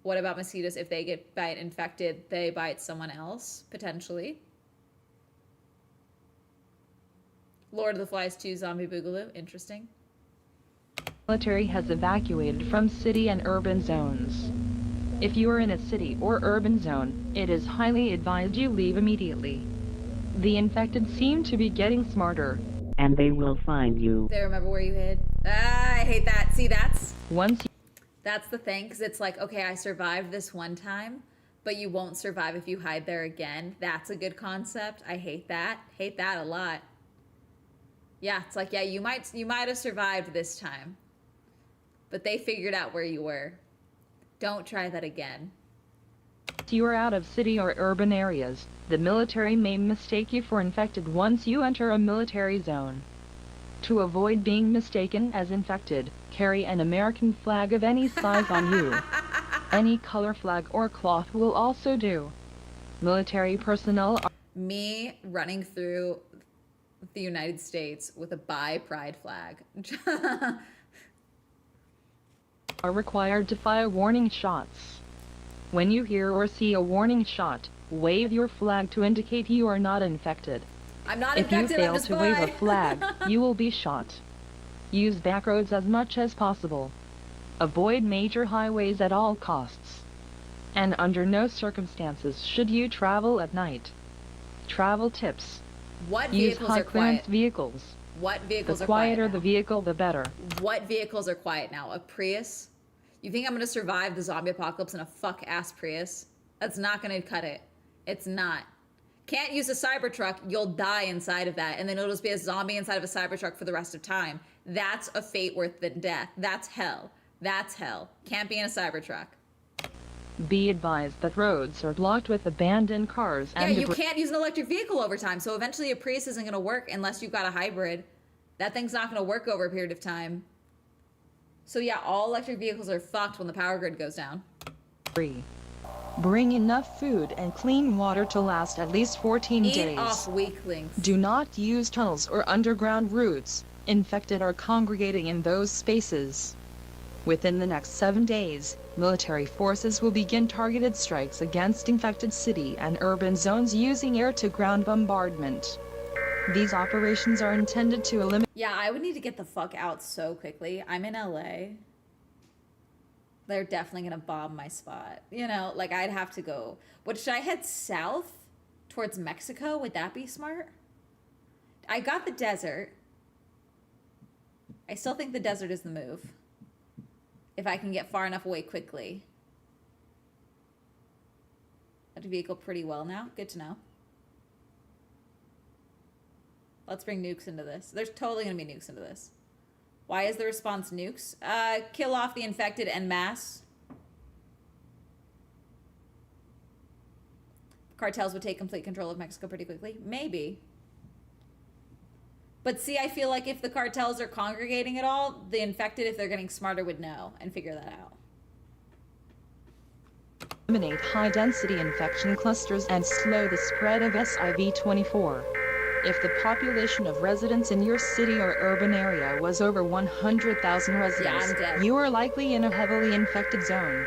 A: What about mosquitoes? If they get bite infected, they bite someone else, potentially. Lord of the Flies 2 Zombie Boogaloo. Interesting.
L: Military has evacuated from city and urban zones. If you are in a city or urban zone, it is highly advised you leave immediately. The infected seem to be getting smarter.
K: And they will find you.
A: They remember where you hid. Ah, I hate that. See, that's the thing, because it's like, okay, I survived this one time, but you won't survive if you hide there again. That's a good concept. I hate that. Hate that a lot. Yeah, it's like, yeah, you might have survived this time, but they figured out where you were. Don't try that again.
L: If you are out of city or urban areas, the military may mistake you for infected once you enter a military zone. To avoid being mistaken as infected, carry an American flag of any size on you. Any color flag or cloth will also do. Military personnel are...
A: Me running through the United States with a Buy Pride flag.
L: are required to fire warning shots. When you hear or see a warning shot, wave your flag to indicate you are not infected.
A: I'm not
L: if
A: infected,
L: you fail to wave a flag, you will be shot. Use back roads as much as possible. Avoid major highways at all costs. And under no circumstances should you travel at night. Travel tips.
A: What
L: Use
A: vehicles are
L: high clearance
A: quiet?
L: vehicles.
A: What vehicles
L: The
A: are quiet
L: quieter
A: now?
L: the vehicle, the better.
A: What vehicles are quiet now? A Prius? You think I'm gonna survive the zombie apocalypse in a fuck-ass Prius? That's not gonna cut it. It's not. Can't use a Cybertruck, you'll die inside of that, and then it'll just be a zombie inside of a Cybertruck for the rest of time. That's a fate worse than death. That's hell. That's hell. Can't be in a Cybertruck.
L: Be advised that roads are blocked with abandoned cars
A: Yeah,
L: and
A: you
L: debris.
A: can't use an electric vehicle over time, so eventually a Prius isn't gonna work unless you've got a hybrid. That thing's not gonna work over a period of time. So yeah, all electric vehicles are fucked when the power grid goes down.
L: Bring enough food and clean water to last at least 14
A: Eat
L: days.
A: off weaklings.
L: Do not use tunnels or underground routes. Infected are congregating in those spaces. Within the next 7 days, military forces will begin targeted strikes against infected city and urban zones using air-to-ground bombardment. These operations are intended to eliminate...
A: Yeah, I would need to get the fuck out so quickly. I'm in LA. They're definitely gonna bomb my spot. You know, like I'd have to go. What, should I head south towards Mexico? Would that be smart? I got the desert. I still think the desert is the move. If I can get far enough away quickly. That vehicle pretty well now. Good to know. Let's bring nukes into this. There's totally gonna be nukes into this. Why is the response nukes? Kill off the infected en masse. Cartels would take complete control of Mexico pretty quickly. Maybe. But see, I feel like if the cartels are congregating at all, the infected, if they're getting smarter, would know and figure that out.
L: eliminate high-density infection clusters and slow the spread of SIV-24. If the population of residents in your city or urban area was over 100,000 residents,
A: I'm dead.
L: you are likely in a heavily infected zone.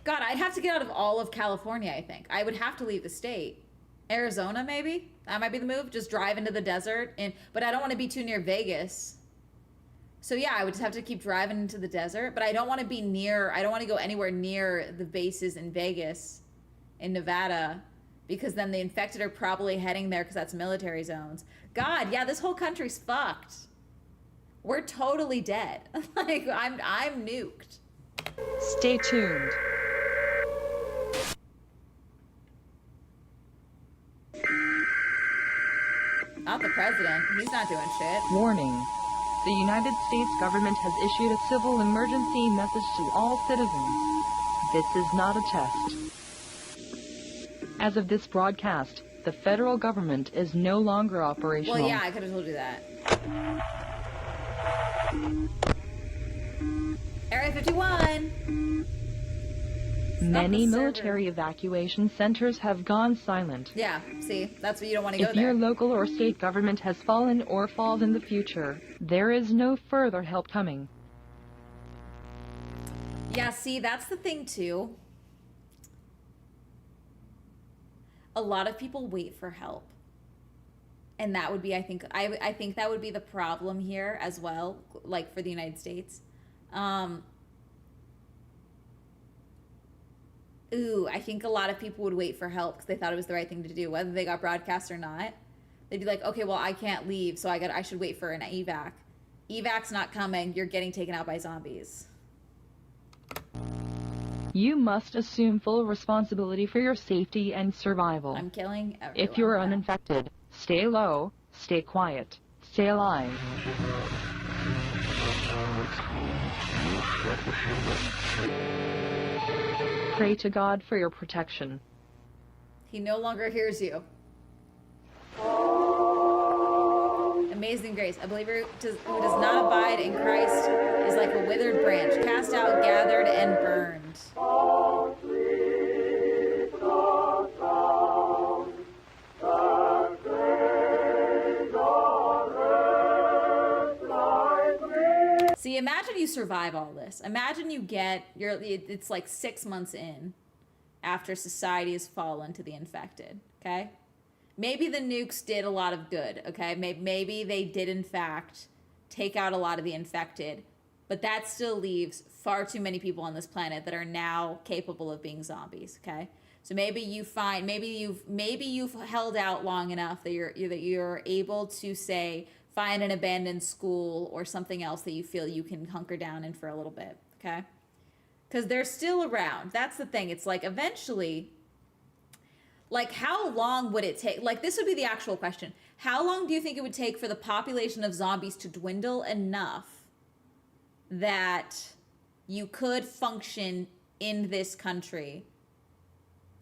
A: God, I'd have to get out of all of California, I think. I would have to leave the state. Arizona, maybe? That might be the move. Just drive into the desert. But I don't want to be too near Vegas. So yeah, I would just have to keep driving into the desert. But I don't want to be near, I don't want to go anywhere near the bases in Vegas, in Nevada, because then the infected are probably heading there because that's military zones. God, yeah, this whole country's fucked. We're totally dead. Like, I'm nuked.
L: Stay tuned.
A: He's not doing shit.
L: Warning. The United States government has issued a civil emergency message to all citizens. This is not a test. As of this broadcast, the federal government is no longer operational.
A: Well, yeah, I could have told you that. Area 51!
L: Many military evacuation centers have gone silent.
A: Yeah, see, that's what you don't want to go
L: If
A: there.
L: your local or state government has fallen or falls in the future, there is no further help coming.
A: Yeah, see, that's the thing too. A lot of people wait for help. And that would be, I think that would be the problem here as well, like for the United States. I think a lot of people would wait for help because they thought it was the right thing to do, whether they got broadcast or not. They'd be like, okay, well, I can't leave, so I should wait for an evac. Evac's not coming. You're getting taken out by zombies.
L: You must assume full responsibility for your safety and survival.
A: I'm killing everyone.
L: If you're uninfected, stay low, stay quiet, stay alive. Pray to God for your protection.
A: He no longer hears you. Amazing grace. A believer who does not abide in Christ is like a withered branch, cast out, gathered, and burned. See, imagine you survive all this. Imagine you it's like 6 months in after society has fallen to the infected, okay? Maybe the nukes did a lot of good, okay? Maybe they did, in fact, take out a lot of the infected, but that still leaves far too many people on this planet that are now capable of being zombies, okay? So maybe you've held out long enough that you're able to, say, find an abandoned school or something else that you feel you can hunker down in for a little bit, okay? Because they're still around. That's the thing. It's like eventually, like how long would it take? Like this would be the actual question. How long do you think it would take for the population of zombies to dwindle enough that you could function in this country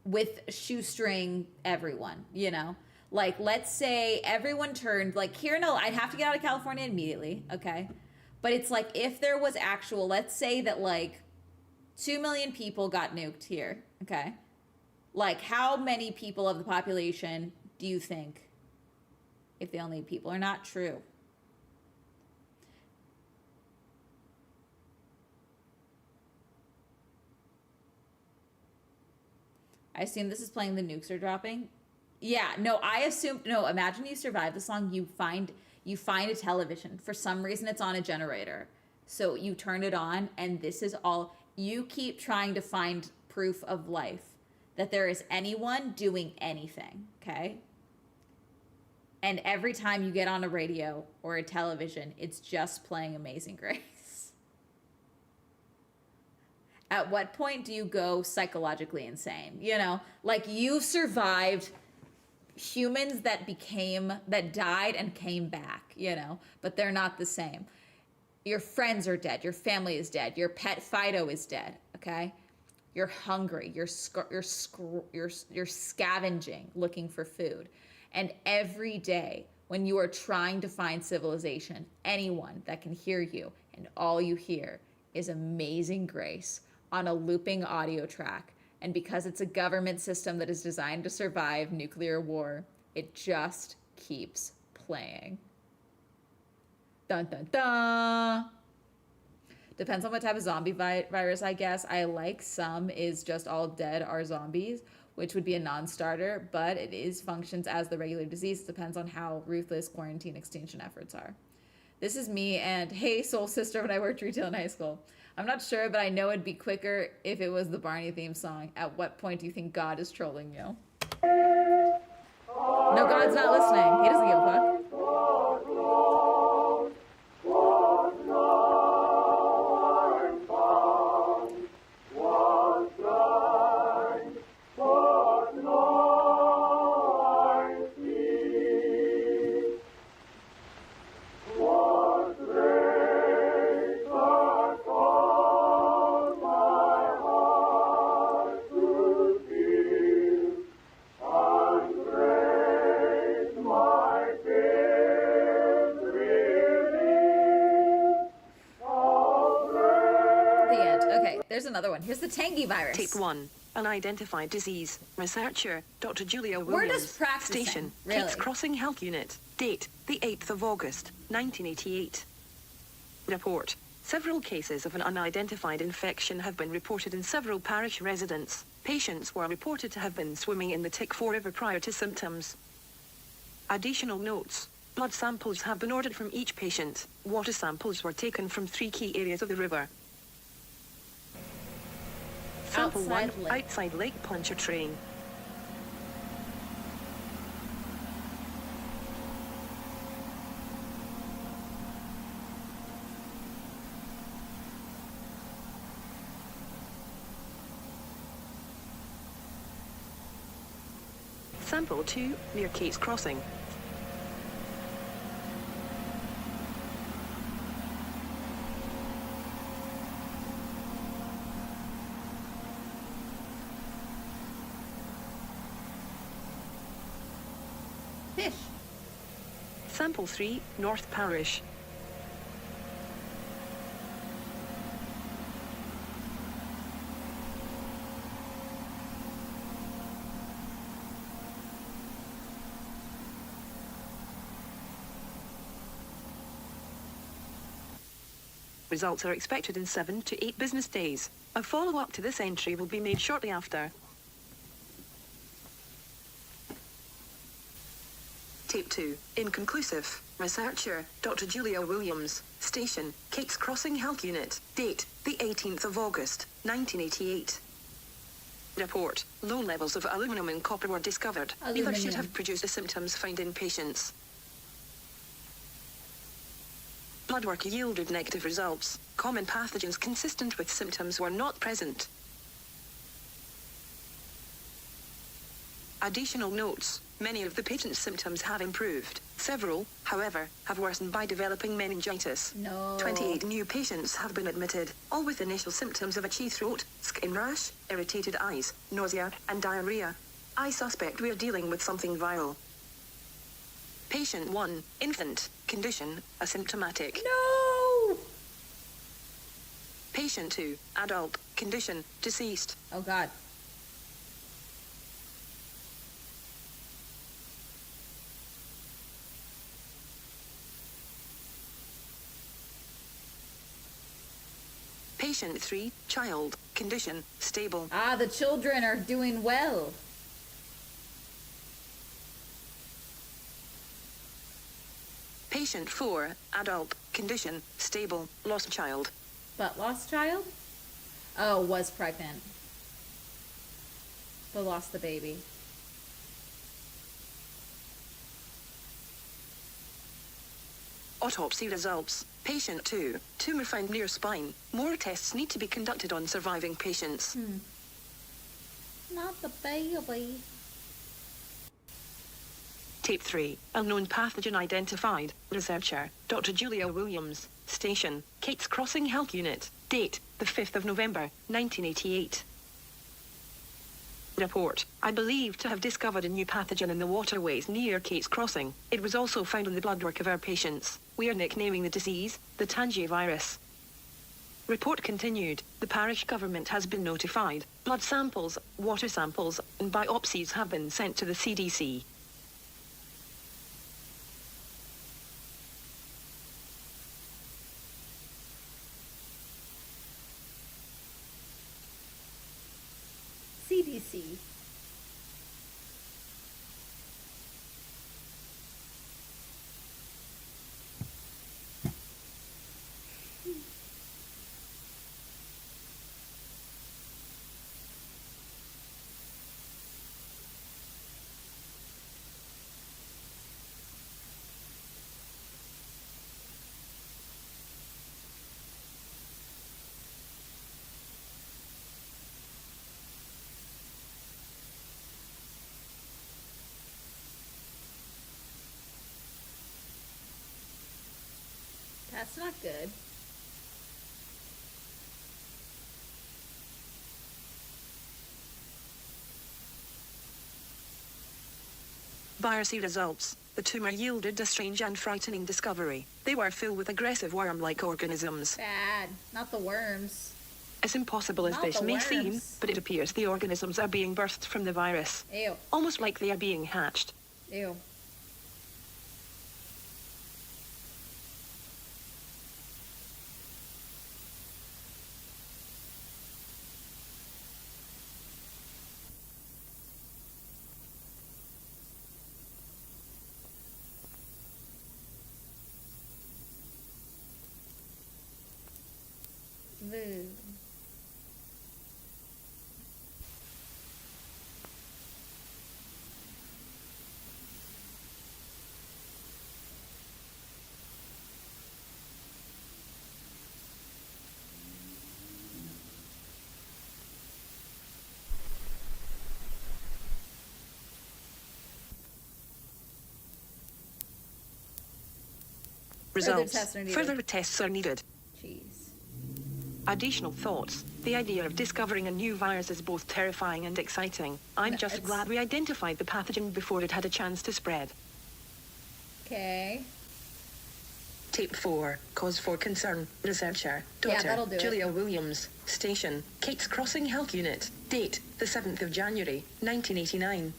A: with shoestring everyone, you know? Like, let's say everyone turned, like, here, no, I'd have to get out of California immediately, okay? But it's like, if there was actual, let's say that, like, 2 million people got nuked here, okay? Like, how many people of the population do you think, if they only people, are not true? I assume this is playing the nukes are dropping. Yeah, no, imagine you survive this long, you find a television. For some reason it's on a generator. So you turn it on and this is all, you keep trying to find proof of life, that there is anyone doing anything, okay? And every time you get on a radio or a television, it's just playing Amazing Grace. At what point do you go psychologically insane? You know, like you've survived humans that died and came back, you know, but they're not the same. Your friends are dead. Your family is dead. Your pet Fido is dead, okay? You're hungry. You're scavenging, looking for food. And every day when you are trying to find civilization, anyone that can hear you and all you hear is Amazing Grace on a looping audio track. And because it's a government system that is designed to survive nuclear war, it just keeps playing. Dun, dun, dun. Depends on what type of zombie virus, I guess. I like some is just all dead are zombies, which would be a non-starter, but it functions as the regular disease. It depends on how ruthless quarantine extinction efforts are. This is me and hey, soul sister, when I worked retail in high school. I'm not sure, but I know it'd be quicker if it was the Barney theme song. At what point do you think God is trolling you? No, God's not listening. He doesn't give a fuck. there's another one. Here's the Tangy virus.
M: Tape 1. Unidentified disease. Researcher, Dr. Julia
A: We're
M: Williams.
A: just practicing,
M: Station,
A: really.
M: Kate's Crossing Health Unit. Date, the 8th of August, 1988. Report. Several cases of an unidentified infection have been reported in several parish residents. Patients were reported to have been swimming in the Tick-4 River prior to symptoms. Additional notes. Blood samples have been ordered from each patient. Water samples were taken from 3 key areas of the river. Sample 1, outside Lake Pontchartrain. Sample 2, near Kate's Crossing.
A: Fish.
M: Sample 3, North Parish. Results are expected in 7 to 8 business days. A follow-up to this entry will be made shortly after. Tape 2. Inconclusive. Researcher, Dr. Julia Williams. Station, Kate's Crossing Health Unit. Date, the 18th of August, 1988. Report. Low levels of aluminum and copper were discovered. Neither should have produced the symptoms found in patients. Blood work yielded negative results. Common pathogens consistent with symptoms were not present. Additional notes. Many of the patient's symptoms have improved. Several, however, have worsened by developing meningitis.
A: No.
M: 28 new patients have been admitted, all with initial symptoms of itchy throat, skin rash, irritated eyes, nausea, and diarrhea. I suspect we are dealing with something viral. Patient 1, infant, condition, asymptomatic.
A: No!
M: Patient 2, adult, condition, deceased.
A: Oh God.
M: Patient 3, child, condition, stable.
A: Ah, the children are doing well.
M: Patient 4, adult, condition, stable, lost child.
A: But lost child? Oh, was pregnant. But lost the baby.
M: Autopsy results. Patient 2, tumor found near spine. More tests need to be conducted on surviving patients.
A: Not the baby.
M: Tape 3, unknown pathogen identified. Researcher, Dr. Julia Williams. Station, Kate's Crossing Health Unit. Date, the 5th of November, 1988. Report, I believe to have discovered a new pathogen in the waterways near Kate's Crossing. It was also found in the bloodwork of our patients. We are nicknaming the disease, the Tangy virus. Report continued. The parish government has been notified. Blood samples, water samples, and biopsies have been sent to the CDC.
A: CDC. That's not good.
M: Biopsy results. The tumor yielded a strange and frightening discovery. They were filled with aggressive worm-like organisms.
A: Bad. Not the worms.
M: As impossible as
A: Not
M: this
A: the
M: may seem,
A: worms.
M: but it appears the organisms are being birthed from the virus.
A: Ew.
M: Almost like they are being hatched.
A: Ew. Boo.
M: Results.
A: tests are needed.
M: Further tests are needed.
A: Jeez.
M: Additional thoughts. The idea of discovering a new virus is both terrifying and exciting. I'm
A: No,
M: just
A: it's-
M: glad we identified the pathogen before it had a chance to spread.
A: Okay.
M: Tape 4. Cause for concern. Researcher.
A: Yeah,
M: Daughter.
A: that'll do it.
M: Julia Williams. Station. Kate's Crossing Health Unit. Date. The 7th of January, 1989.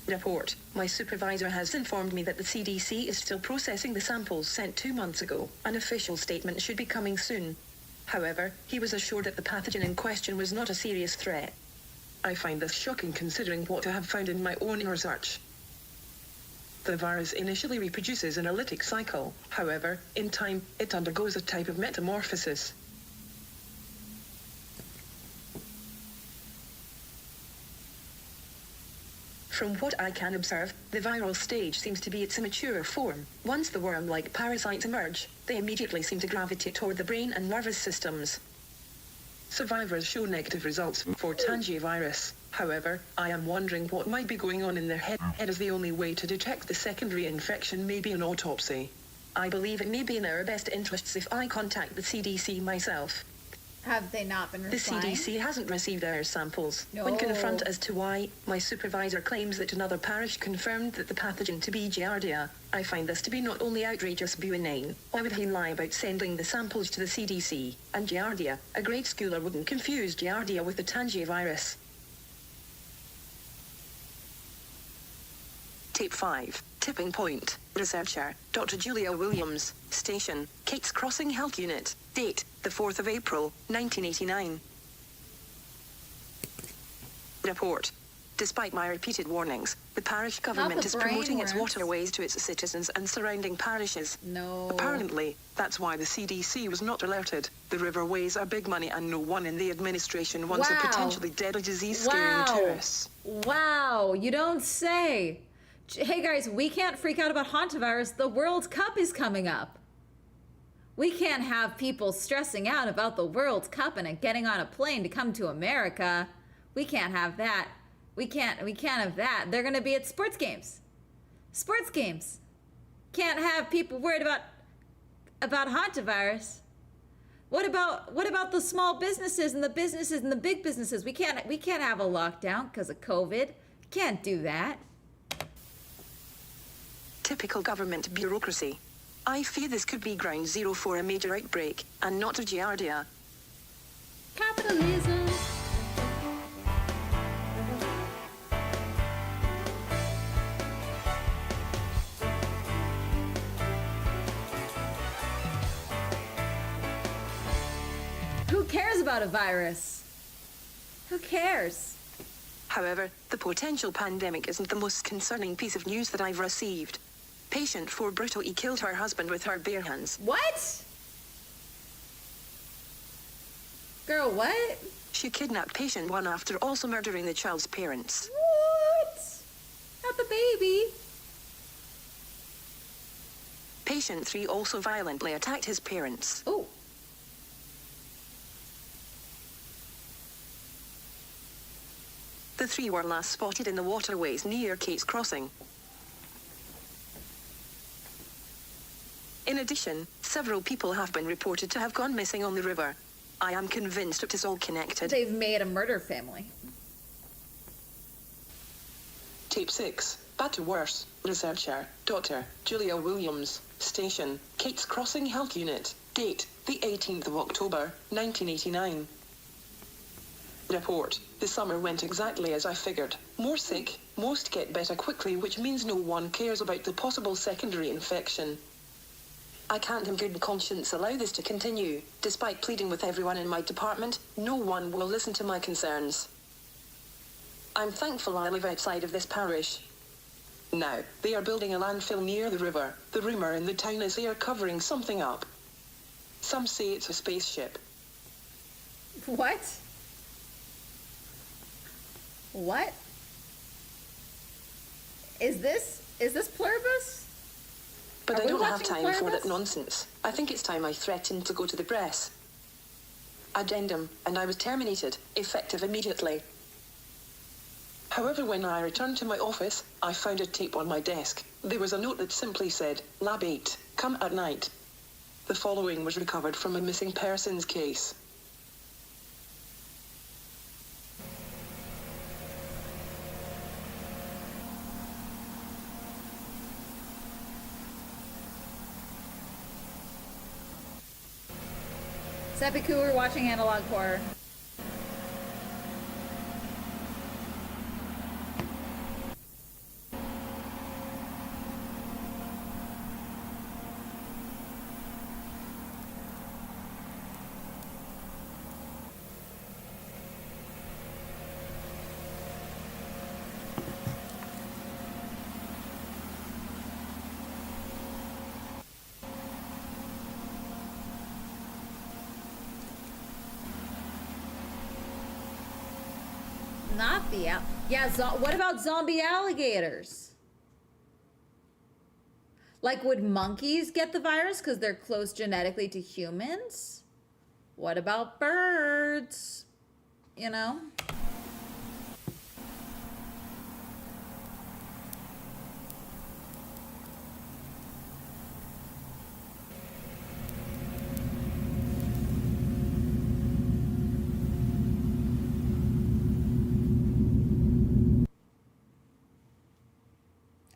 M: Report. My supervisor has informed me that the CDC is still processing the samples sent 2 months ago. An official statement should be coming soon. However, he was assured that the pathogen in question was not a serious threat. I find this shocking considering what I have found in my own research. The virus initially reproduces in a lytic cycle. However, in time, it undergoes a type of metamorphosis. From what I can observe, the viral stage seems to be its immature form. Once the worm-like parasites emerge, they immediately seem to gravitate toward the brain and nervous systems. Survivors show negative results for tangivirus. However, I am wondering what might be going on in their head, as the only way to detect the secondary infection may be an autopsy. I believe it may be in our best interests if I contact the CDC myself.
A: Have they not been
M: The
A: replying?
M: CDC hasn't received our samples.
A: No.
M: When confronted as to why, my supervisor claims that another parish confirmed that the pathogen to be Giardia. I find this to be not only outrageous but inane. Why would he lie about sending the samples to the CDC? And Giardia, a grade schooler wouldn't confuse Giardia with the tangivirus. Tape 5. Tipping Point. Researcher. Dr. Julia Williams. Station. Kate's Crossing Health Unit. Date. The 4th of April, 1989. Report. Despite my repeated warnings, the parish government
A: the
M: is promoting its
A: brainworms.
M: waterways to its citizens and surrounding parishes.
A: No.
M: Apparently, that's why the CDC was not alerted. The riverways are big money and no one in the administration wants
A: Wow.
M: a potentially deadly disease scaring
A: Wow.
M: tourists.
A: Wow, you don't say. Hey guys, we can't freak out about hantavirus. The World Cup is coming up. We can't have people stressing out about the World Cup and getting on a plane to come to America. We can't have that. We can't have that. They're going to be at sports games. Sports games. Can't have people worried about hantavirus. What about the small businesses and the businesses and the big businesses? We can't have a lockdown because of COVID. Can't do that.
M: Typical government bureaucracy. I fear this could be ground zero for a major outbreak, and not of Giardia.
A: Capitalism. Who cares about a virus? Who cares?
M: However, the potential pandemic isn't the most concerning piece of news that I've received. Patient 4 brutally killed her husband with her bare hands.
A: What? Girl, what?
M: She kidnapped patient 1 after also murdering the child's parents.
A: What? Not the baby.
M: Patient 3 also violently attacked his parents.
A: Oh.
M: The 3 were last spotted in the waterways near Kate's Crossing. In addition, several people have been reported to have gone missing on the river. I am convinced it is all connected.
A: They've made a murder family.
M: Tape 6. Bad to worse. Researcher. Dr. Julia Williams. Station. Kate's Crossing Health Unit. Date. the 18th of October, 1989. Report. The summer went exactly as I figured. More sick, most get better quickly, which means no one cares about the possible secondary infection. I can't in good conscience allow this to continue. Despite pleading with everyone in my department, no one will listen to my concerns. I'm thankful I live outside of this parish. Now, they are building a landfill near the river. The rumor in the town is they are covering something up. Some say it's a spaceship.
A: What? What? Is this Pluribus?
M: But
A: Are
M: I
A: we
M: don't have
A: watching
M: time for
A: Pluribus?
M: that nonsense. I think it's time I threatened to go to the press. Addendum, and I was terminated, effective immediately. However, when I returned to my office, I found a tape on my desk. There was a note that simply said, Lab 8, come at night. The following was recovered from a missing persons case.
A: Seppuku, we're watching Analog Horror. Not the what about zombie alligators? Like, would monkeys get the virus because they're close genetically to humans? What about birds? You know?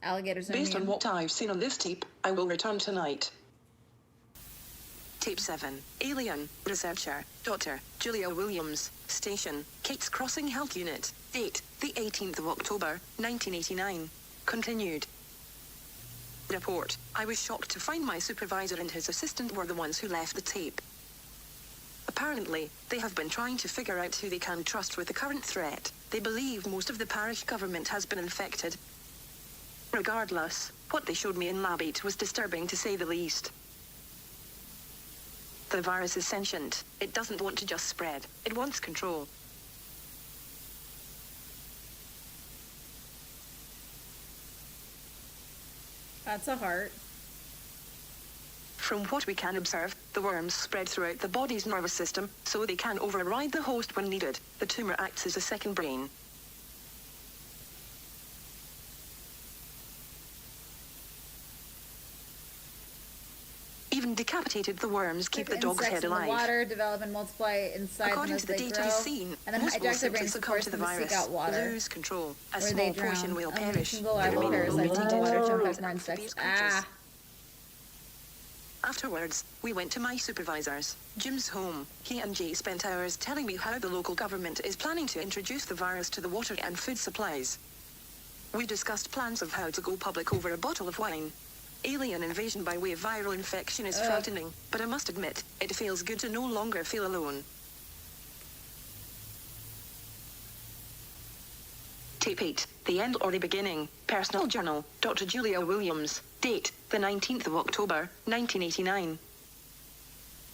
A: Alligators are
M: Based on
A: immune.
M: what I've seen on this tape, I will return tonight. Tape 7. Alien. Researcher. Dr. Julia Williams. Station. Kate's Crossing Health Unit. Date. The 18th of October, 1989. Continued. Report. I was shocked to find my supervisor and his assistant were the ones who left the tape. Apparently, they have been trying to figure out who they can trust with the current threat. They believe most of the parish government has been infected. Regardless, what they showed me in Lab 8 was disturbing to say the least. The virus is sentient. It doesn't want to just spread. It wants control.
A: That's a heart.
M: From what we can observe, the worms spread throughout the body's nervous system, so they can override the host when needed. The tumor acts as a second brain. Even decapitated, the worms keep the dog's
A: Insects
M: head
A: in the
M: alive.
A: water develop and multiply inside them
M: According
A: as
M: to the
A: they
M: data
A: grow,
M: we've seen,
A: and then
M: most will
A: hijack their
M: simply
A: brains to
M: succumb
A: force
M: to the
A: them to seek
M: virus,
A: out water,
M: lose control. A
A: where
M: small
A: they drown.
M: portion will
A: Only
M: perish.
A: single
M: The
A: live
M: remaining
A: parasites
M: will
A: in the
M: be
A: water to
M: taken
A: infect more
M: from
A: insects.
M: these creatures.
A: Ah.
M: Afterwards, we went to my supervisor's, Jim's home. He and Jay spent hours telling me how the local government is planning to introduce the virus to the water and food supplies. We discussed plans of how to go public over a bottle of wine. Alien invasion by way of viral infection is frightening, but I must admit, it feels good to no longer feel alone. Tape 8, The End or the Beginning, Personal Journal, Dr. Julia Williams, date, the 19th of October, 1989.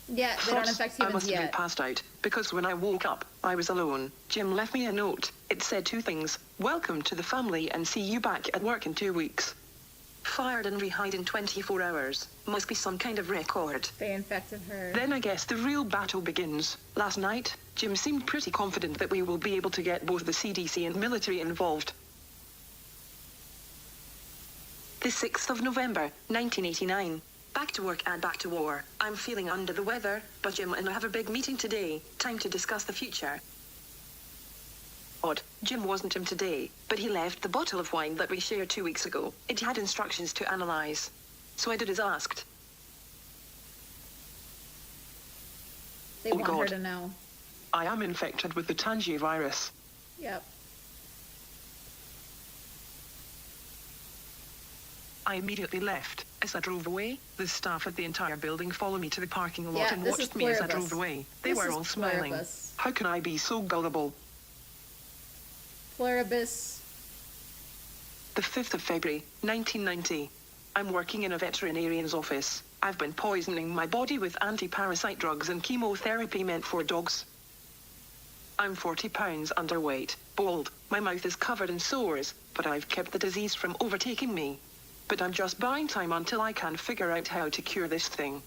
A: Yeah, they don't affect
M: I
A: humans
M: must have been
A: yet.
M: passed out, because when I woke up, I was alone. Jim left me a note. It said two things: welcome to the family and see you back at work in 2 weeks. Fired and rehired in 24 hours. Must be some kind of record.
A: They infected her.
M: Then I guess the real battle begins. Last night, Jim seemed pretty confident that we will be able to get both the CDC and military involved. The 6th of November, 1989. Back to work and back to war. I'm feeling under the weather, but Jim and I have a big meeting today. Time to discuss the future. Odd, Jim wasn't in today, but he left the bottle of wine that we shared 2 weeks ago. It had instructions to analyze. So I did as asked.
A: They want her to know.
M: I am infected with the tangivirus.
A: Yep.
M: I immediately left. As I drove away, the staff at the entire building followed me to the parking lot
A: Yeah,
M: and
A: this is
M: watched me as I
A: pluribus.
M: drove away. They
A: This
M: were
A: is
M: all smiling.
A: pluribus.
M: How can I be so gullible?
A: Pluribus.
M: The 5th of February, 1990. I'm working in a veterinarian's office. I've been poisoning my body with anti-parasite drugs and chemotherapy meant for dogs. I'm 40 pounds underweight, bald, my mouth is covered in sores, but I've kept the disease from overtaking me. But I'm just buying time until I can figure out how to cure this thing.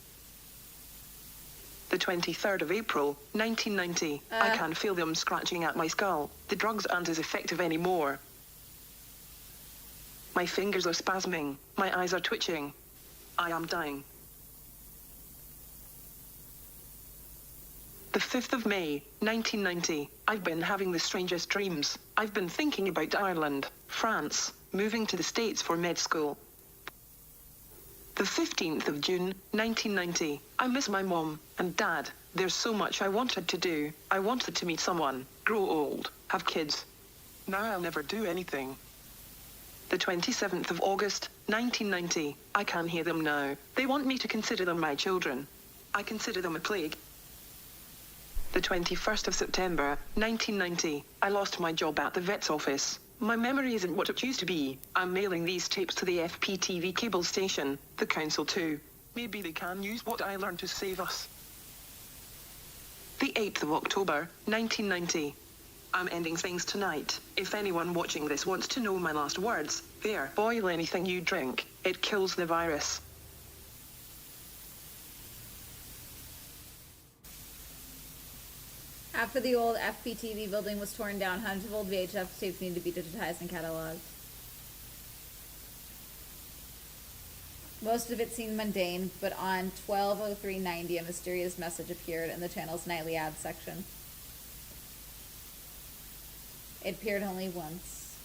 M: The 23rd of April, 1990. I can feel them scratching at my skull. The drugs aren't as effective anymore. My fingers are spasming. My eyes are twitching. I am dying. The 5th of May, 1990. I've been having the strangest dreams. I've been thinking about Ireland, France, moving to the States for med school. The 15th of June, 1990. I miss my mom and dad. There's so much I wanted to do. I wanted to meet someone, grow old, have kids. Now I'll never do anything. The 27th of August, 1990. I can hear them now. They want me to consider them my children. I consider them a plague. The 21st of September, 1990. I lost my job at the vet's office. My memory isn't what it used to be. I'm mailing these tapes to the FPTV cable station, the council too. Maybe they can use what I learned to save us. The 8th of October, 1990. I'm ending things tonight. If anyone watching this wants to know my last words, there. Boil anything you drink. It kills the virus.
A: After the old FPTV building was torn down, hundreds of old VHF tapes needed to be digitized and cataloged. Most of it seemed mundane, but on 12/03/90, a mysterious message appeared in the channel's nightly ad section. It appeared only once.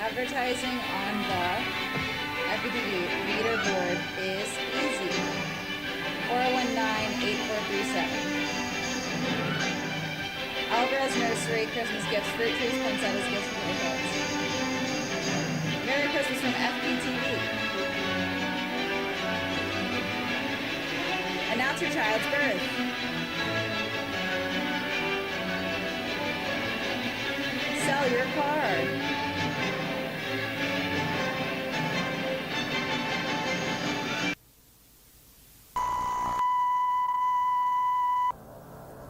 A: Advertising on the FPTV reader board is easy. 419-8437. Alvarez Nursery, Christmas gifts, fruit trees, poinsettias, gifts from the kids. Merry Christmas from FPTV. Announce your child's birth. Sell your car.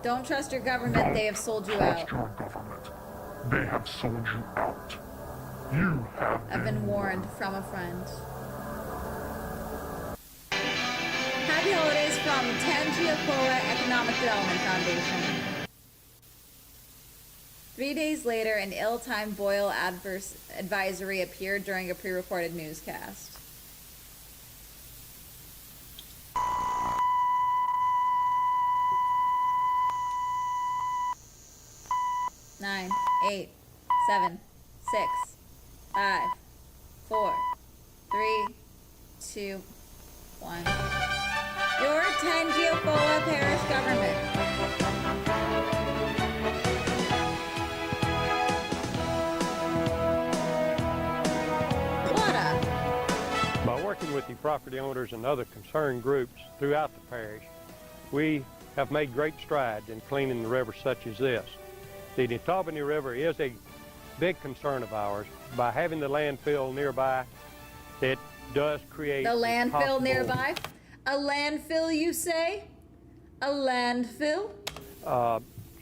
A: Don't trust your government, they have sold you out.
I: Trust your government. They have sold you out. You have
A: I've been warned from a friend. Happy holidays from Tangiacoa Economic Development Foundation. 3 days later, an ill-timed boil advisory appeared during a pre-recorded newscast. 9, 8, 7, 6, 5, 4, 3, 2, 1. Your Tangiacoa Parish Government.
N: By working with the property owners and other concerned groups throughout the parish, we have made great strides in cleaning the river such as this. The Netabani River is a big concern of ours. By having the landfill nearby, it does create
A: The
N: a
A: landfill
N: possible,
A: nearby? A landfill, you say? A landfill?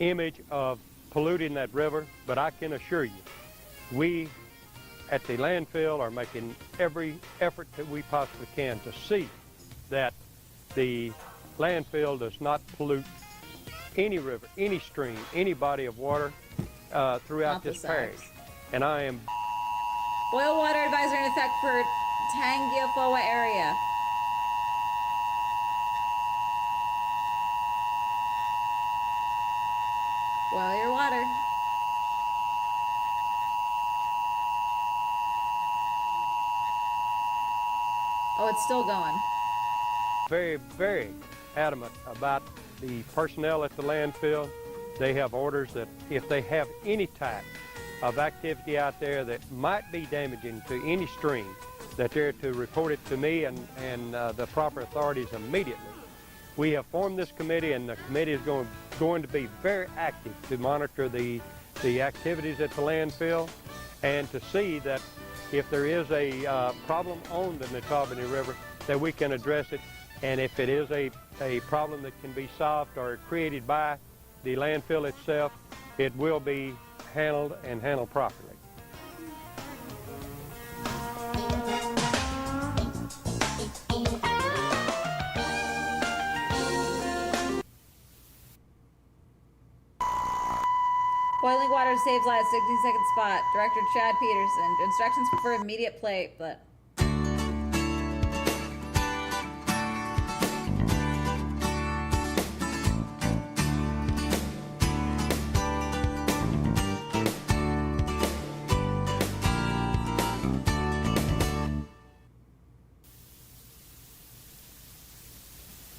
N: image of polluting that river, but I can assure you, we at the landfill are making every effort that we possibly can to see that the landfill does not pollute any river, any stream, any body of water throughout this parish. And I am...
A: Boil water advisory in effect for Tangiacoa area. Boil your water. Oh, it's still going.
N: Very, very adamant about the personnel at the landfill. They have orders that if they have any type of activity out there that might be damaging to any stream, that they're to report it to me and the proper authorities immediately. We have formed this committee, and the committee is going to be very active to monitor the activities at the landfill and to see that if there is a problem on the Natabani River, that we can address it. And if it is a problem that can be solved or created by the landfill itself, it will be handled and handled properly.
A: Boiling water saves lives, 16-second spot. Director Chad Peterson. Instructions for immediate play, but...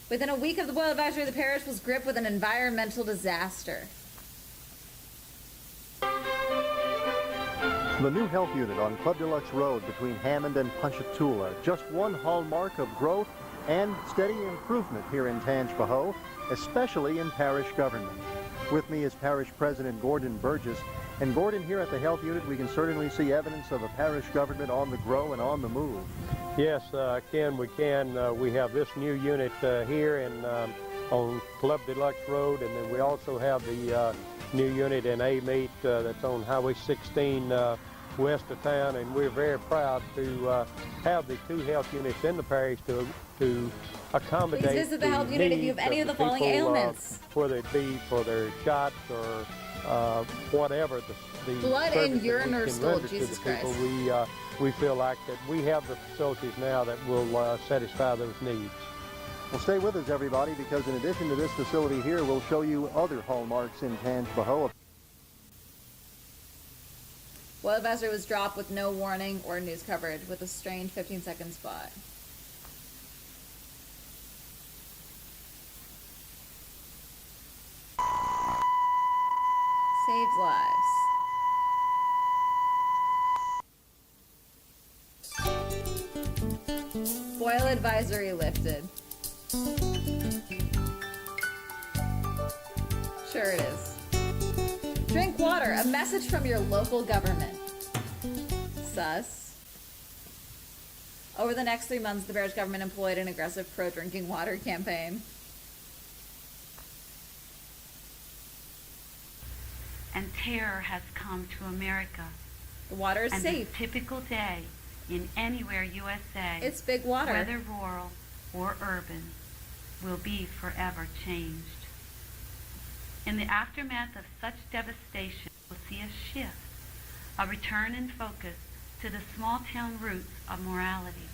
A: Within a week of the boil advisory, the parish was gripped with an environmental disaster.
O: The new health unit on Club Deluxe Road between Hammond and Ponchatoula, just one hallmark of growth and steady improvement here in Tangipahoa, especially in parish government. With me is Parish President Gordon Burgess. And Gordon, here at the health unit, we can certainly see evidence of a parish government on the grow and on the move.
N: Yes, Ken, we can. We have this new unit here on Club Deluxe Road, and then we also have the new unit in A-Meet that's on Highway 16 west of town, and we're very proud to have the two health units in the parish to accommodate.
A: Please visit the health unit if you have any of the following ailments.
N: Whether it be for their shots or whatever the
A: blood and urine or stool, Jesus Christ.
N: We feel like that we have the facilities now that will satisfy those needs.
O: Well, stay with us, everybody, because in addition to this facility here, we'll show you other hallmarks in Tangipahoa.
A: Boil advisory was dropped with no warning or news coverage with a strange 15-second spot. Saves lives. Boil advisory lifted. Sure it is. Drink water. A message from your local government. Sus. Over the next 3 months, the parish government employed an aggressive pro-drinking water campaign.
P: And terror has come to America.
A: The water is safe.
P: A typical day in anywhere USA,
A: it's big water,
P: whether rural or urban, will be forever changed. In the aftermath of such devastation, we'll see a shift, a return in focus to the small town roots of morality.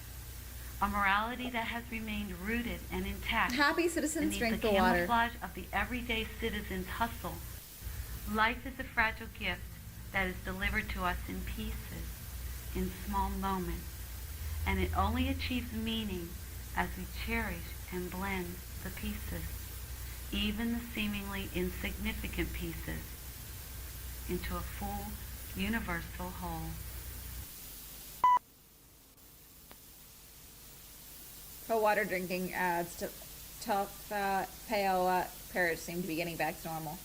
P: A morality that has remained rooted and intact.
A: Happy citizens drink the water.
P: The camouflage of the everyday citizen's hustle. Life is a fragile gift that is delivered to us in pieces, in small moments, and it only achieves meaning as we cherish and blend the pieces, even the seemingly insignificant pieces, into a full, universal whole.
A: Pro-water drinking ads to Paoa Parish seem to be getting back to normal.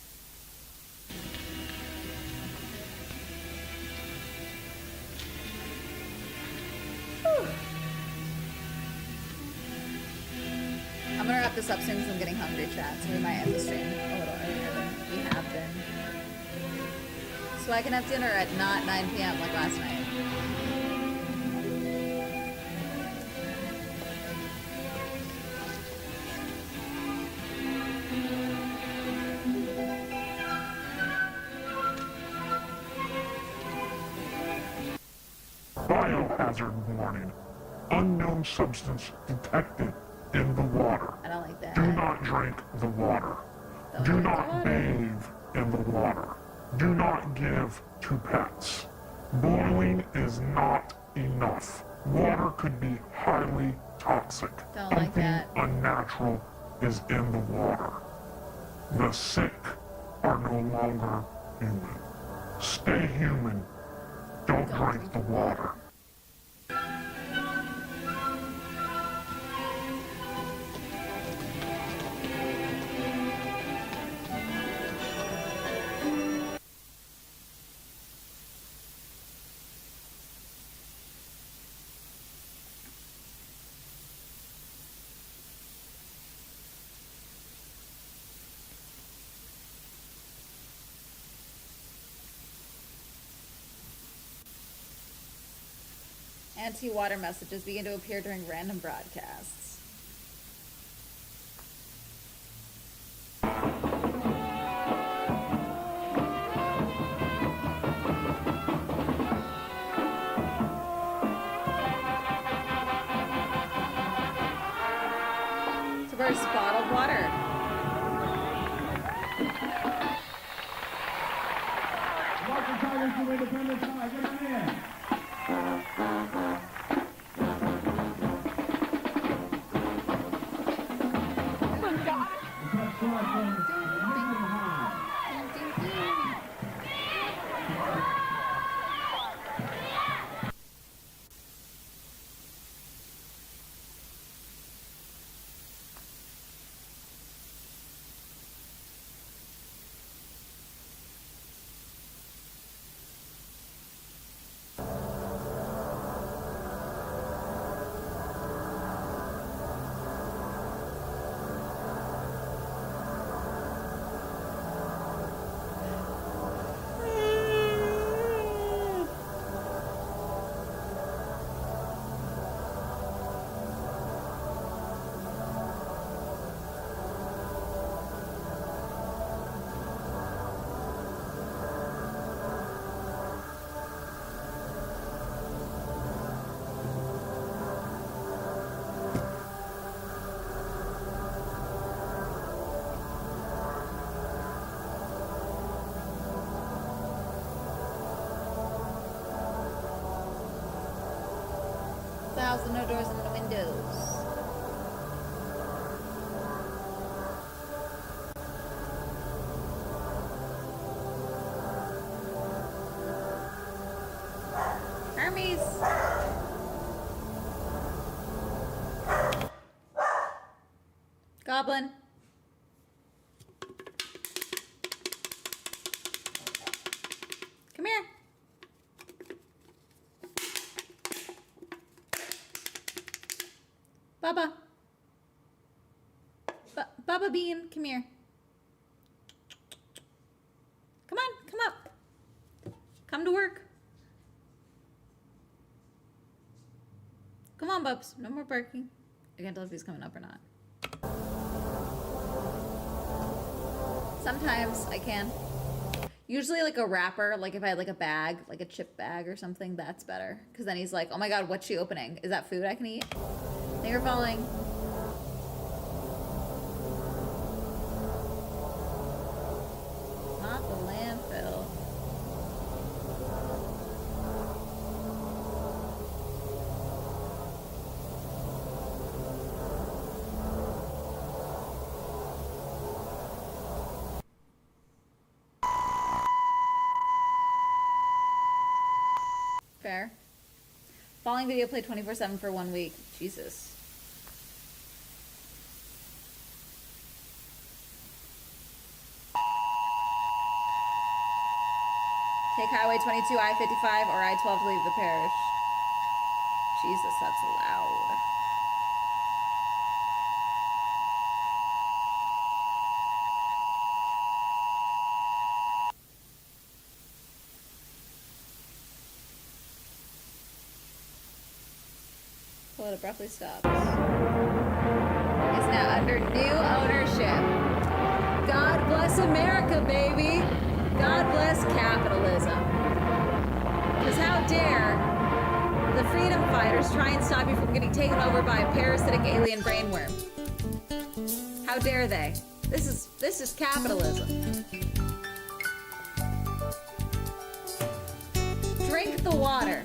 A: Whew. I'm gonna wrap this up soon because I'm getting hungry, chat, so we might end the stream a little earlier than we have been. So I can have dinner at not 9 p.m. like last night.
I: Biohazard warning. Unknown substance detected in the water.
A: I don't like that.
I: Do not drink the water. Do not bathe in the water. Do not give to pets. Boiling is not enough.
Q: water could be highly toxic.
A: Don't like that.
Q: Unnatural is in the water. The sick are no longer human. Stay human. Don't drink the water.
A: Anti-water messages begin to appear during random broadcasts. So where's bottled water? No doors and no windows. Hermes. Goblin. Come here. Baba. Baba Bean, come here. Come on, come up. Come to work. Come on, Bubs. No more barking. I can't tell if he's coming up or not. Sometimes I can. Usually like a wrapper, like if I had like a bag, like a chip bag or something, that's better. Because then he's like, oh my god, what's she opening? Is that food I can eat? Thank you for following. Not the landfill. Fair. Following video played 24/7 for 1 week. Jesus. Take Highway 22, I-55, or I-12 to leave the parish. Jesus, that's loud. Well, it abruptly stops. It's now under new ownership. God bless America, baby! God bless capitalism. Because how dare the freedom fighters try and stop you from getting taken over by a parasitic alien brainworm? How dare they? This is capitalism. Drink the water.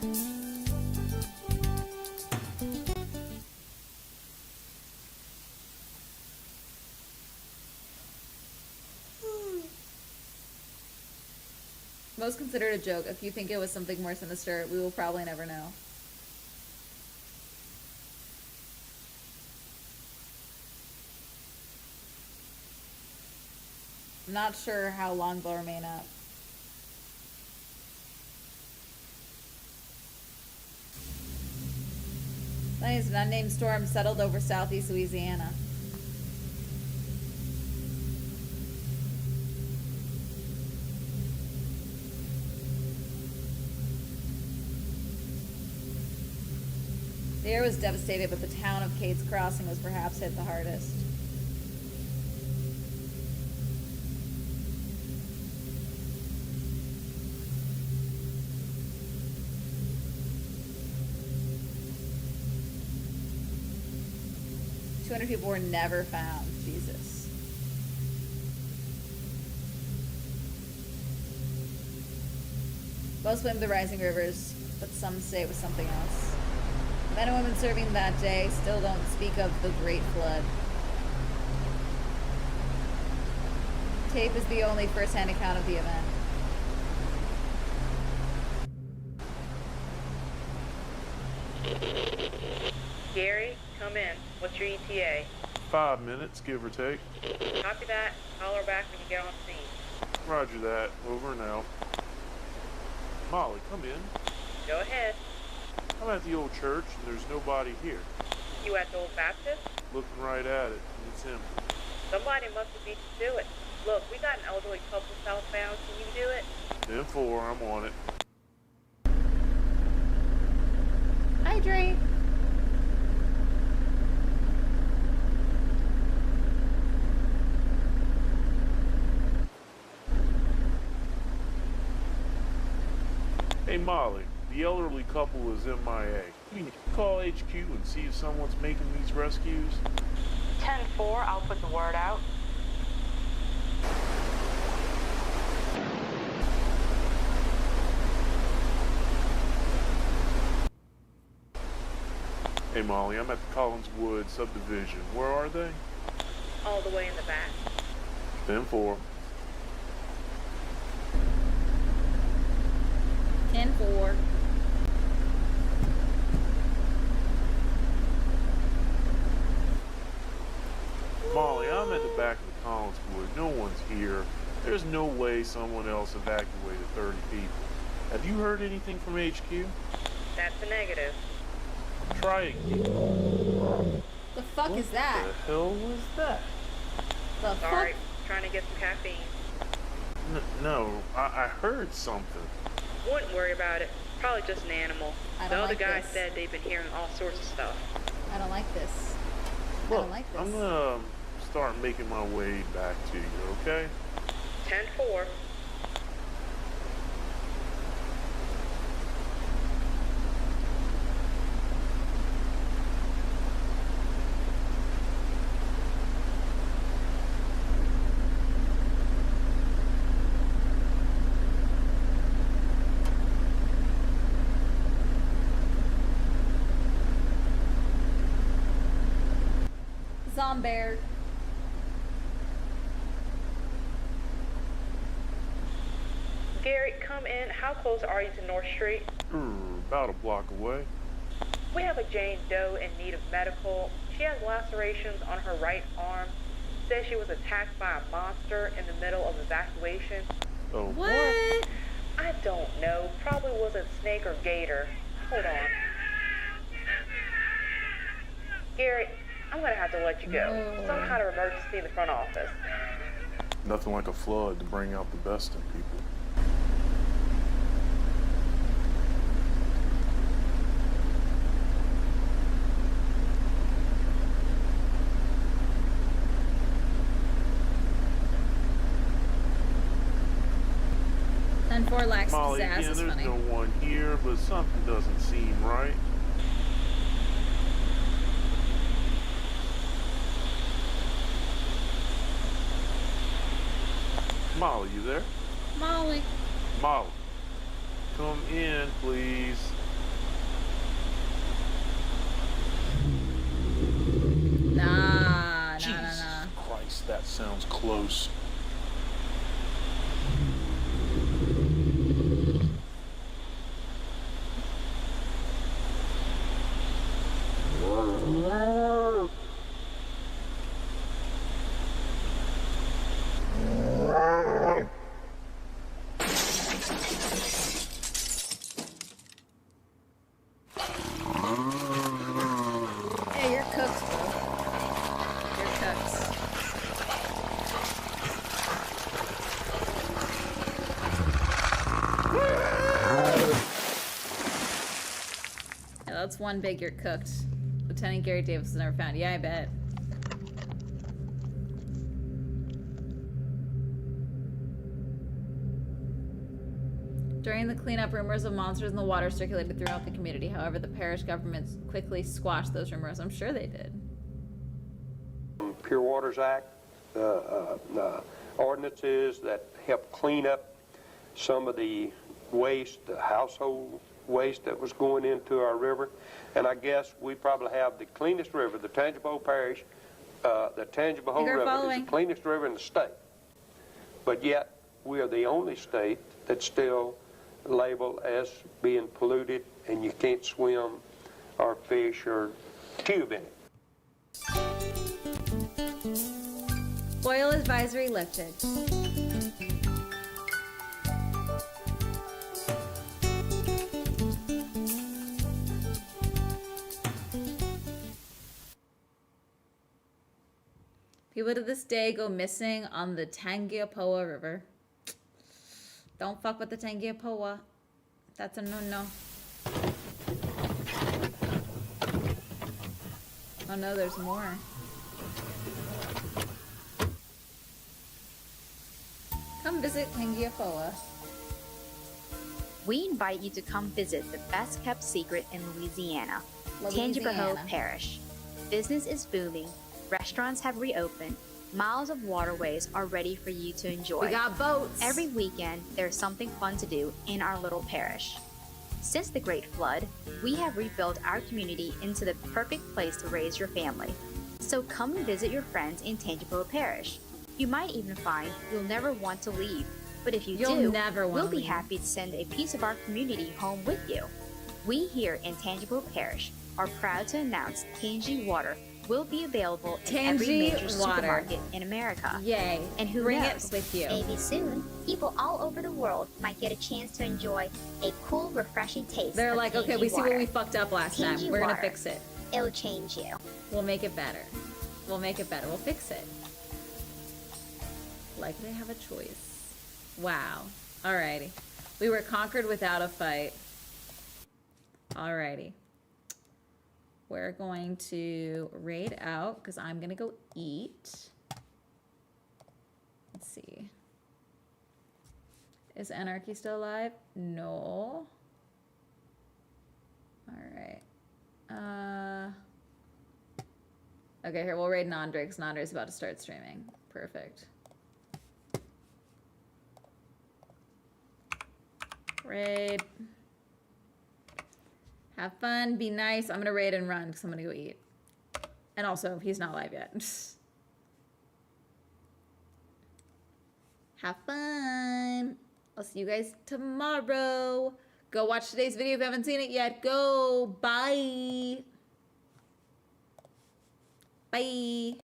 A: Most considered a joke. If you think it was something more sinister, we will probably never know. I'm not sure how long they'll remain up. An unnamed storm settled over southeast Louisiana. The area was devastated, but the town of Cade's Crossing was perhaps hit the hardest. People were never found. Jesus. Most blame the rising rivers, but some say it was something else. Men and women serving that day still don't speak of the Great Flood. Tape is the only first-hand account of the event.
R: Gary, come in. What's your ETA?
S: 5 minutes, give or take.
R: Copy that. Holler back when you get on scene.
S: Roger that. Over and out. Molly, come in.
R: Go ahead.
S: I'm at the old church, and there's nobody here.
R: You at the Old Baptist?
S: Looking right at it, and it's empty.
R: Somebody must have beat you to it. Look, we got an elderly couple southbound. Can you do it?
S: 10-4, I'm on it.
A: Hydrate.
S: Hey Molly, the elderly couple is MIA. Can you call HQ and see if someone's making these rescues?
R: 10-4, I'll put the word out.
S: Hey Molly, I'm at the Collinswood subdivision. Where are they?
R: All the way in the back.
S: 10-4.
A: 10-4.
S: Molly, I'm at the back of the Collinswood. No one's here. There's no way someone else evacuated 30 people. Have you heard anything from HQ?
R: That's a negative.
S: Try again.
A: The fuck is that?
S: What the hell was that?
A: The
R: Sorry,
A: fuck?
R: trying to get some caffeine.
S: No, I heard something.
R: Wouldn't worry about it. Probably just an animal.
A: I don't
R: The other
A: like
R: guy
A: this.
R: said they've been hearing all sorts of stuff.
A: I don't like this. I
S: Look,
A: don't like this.
S: I'm gonna start making my way back to you, okay?
R: 10-4.
A: Zombear.
R: Gary, come in. How close are you to North Street?
S: About a block away.
R: We have a Jane Doe in need of medical. She has lacerations on her right arm. Says she was attacked by a monster in the middle of evacuation.
S: Oh,
A: What?
R: I don't know. Probably was a snake or gator. Hold on. Gary, I'm gonna have to let you go. Some kind of emergency in the front office.
S: Nothing like a flood to bring out the best in people.
A: And 4 lacks
S: Molly,
A: pizzazz
S: again,
A: is
S: there's
A: funny.
S: no one here, but something doesn't seem right. Molly, you there?
A: Molly.
S: Molly, come in, please.
A: Nah,
S: Jesus
A: nah.
S: Christ, that sounds close.
A: Hey, you're cooked, bro. You're cooked. Yeah, that's one big you're cooked. Lieutenant Gary Davis was never found. Yeah, I bet. During the cleanup, rumors of monsters in the water circulated throughout the community. However, the parish government quickly squashed those rumors. I'm sure they did.
N: Pure Waters Act, ordinances that help clean up some of the waste, the household waste that was going into our river. And I guess we probably have the cleanest river, the Tangipahoa Parish. The Tangipahoa River is the cleanest river in the state. But yet, we are the only state that's still labeled as being polluted, and you can't swim or fish or tube in it.
A: Oil advisory lifted. People to this day go missing on the Tangipahoa River. Don't fuck with the Tangipahoa. That's a no-no. Oh no, there's more. Come visit Tangipahoa.
T: We invite you to come visit the best kept secret in Louisiana, Tangipahoa Parish. Business is booming, restaurants have reopened, miles of waterways are ready for you to enjoy.
A: We got boats.
T: Every weekend, there's something fun to do in our little parish. Since the Great Flood, we have rebuilt our community into the perfect place to raise your family. So come and visit your friends in Tangipahoa Parish. You might even find you'll never want to leave. But if you'll do, we'll be happy to send a piece of our community home with you. We here in Tangipahoa Parish are proud to announce Tangi Water will be available in every major supermarket in America.
A: Yay.
T: And who
A: Bring
T: knows?
A: it with you.
U: Maybe soon, people all over the world might get a chance to enjoy a cool, refreshing taste.
A: They're
U: of
A: like, okay,
U: Tangi
A: we see
U: water.
A: what we fucked up last time.
U: Tangi
A: We're gonna
U: water.
A: fix it.
U: It'll change you.
A: We'll make it better. We'll make it better. We'll fix it. Like they have a choice. Wow. Alrighty. We were conquered without a fight. Alrighty. We're going to raid out because I'm going to go eat. Let's see. Is Anarchy still alive? No. Alright. Okay, here, we'll raid Nandre because Nandre's about to start streaming. Perfect. Raid. Have fun, be nice. I'm gonna raid and run because I'm gonna go eat. And also, he's not live yet. Have fun. I'll see you guys tomorrow. Go watch today's video if you haven't seen it yet. Go. Bye. Bye.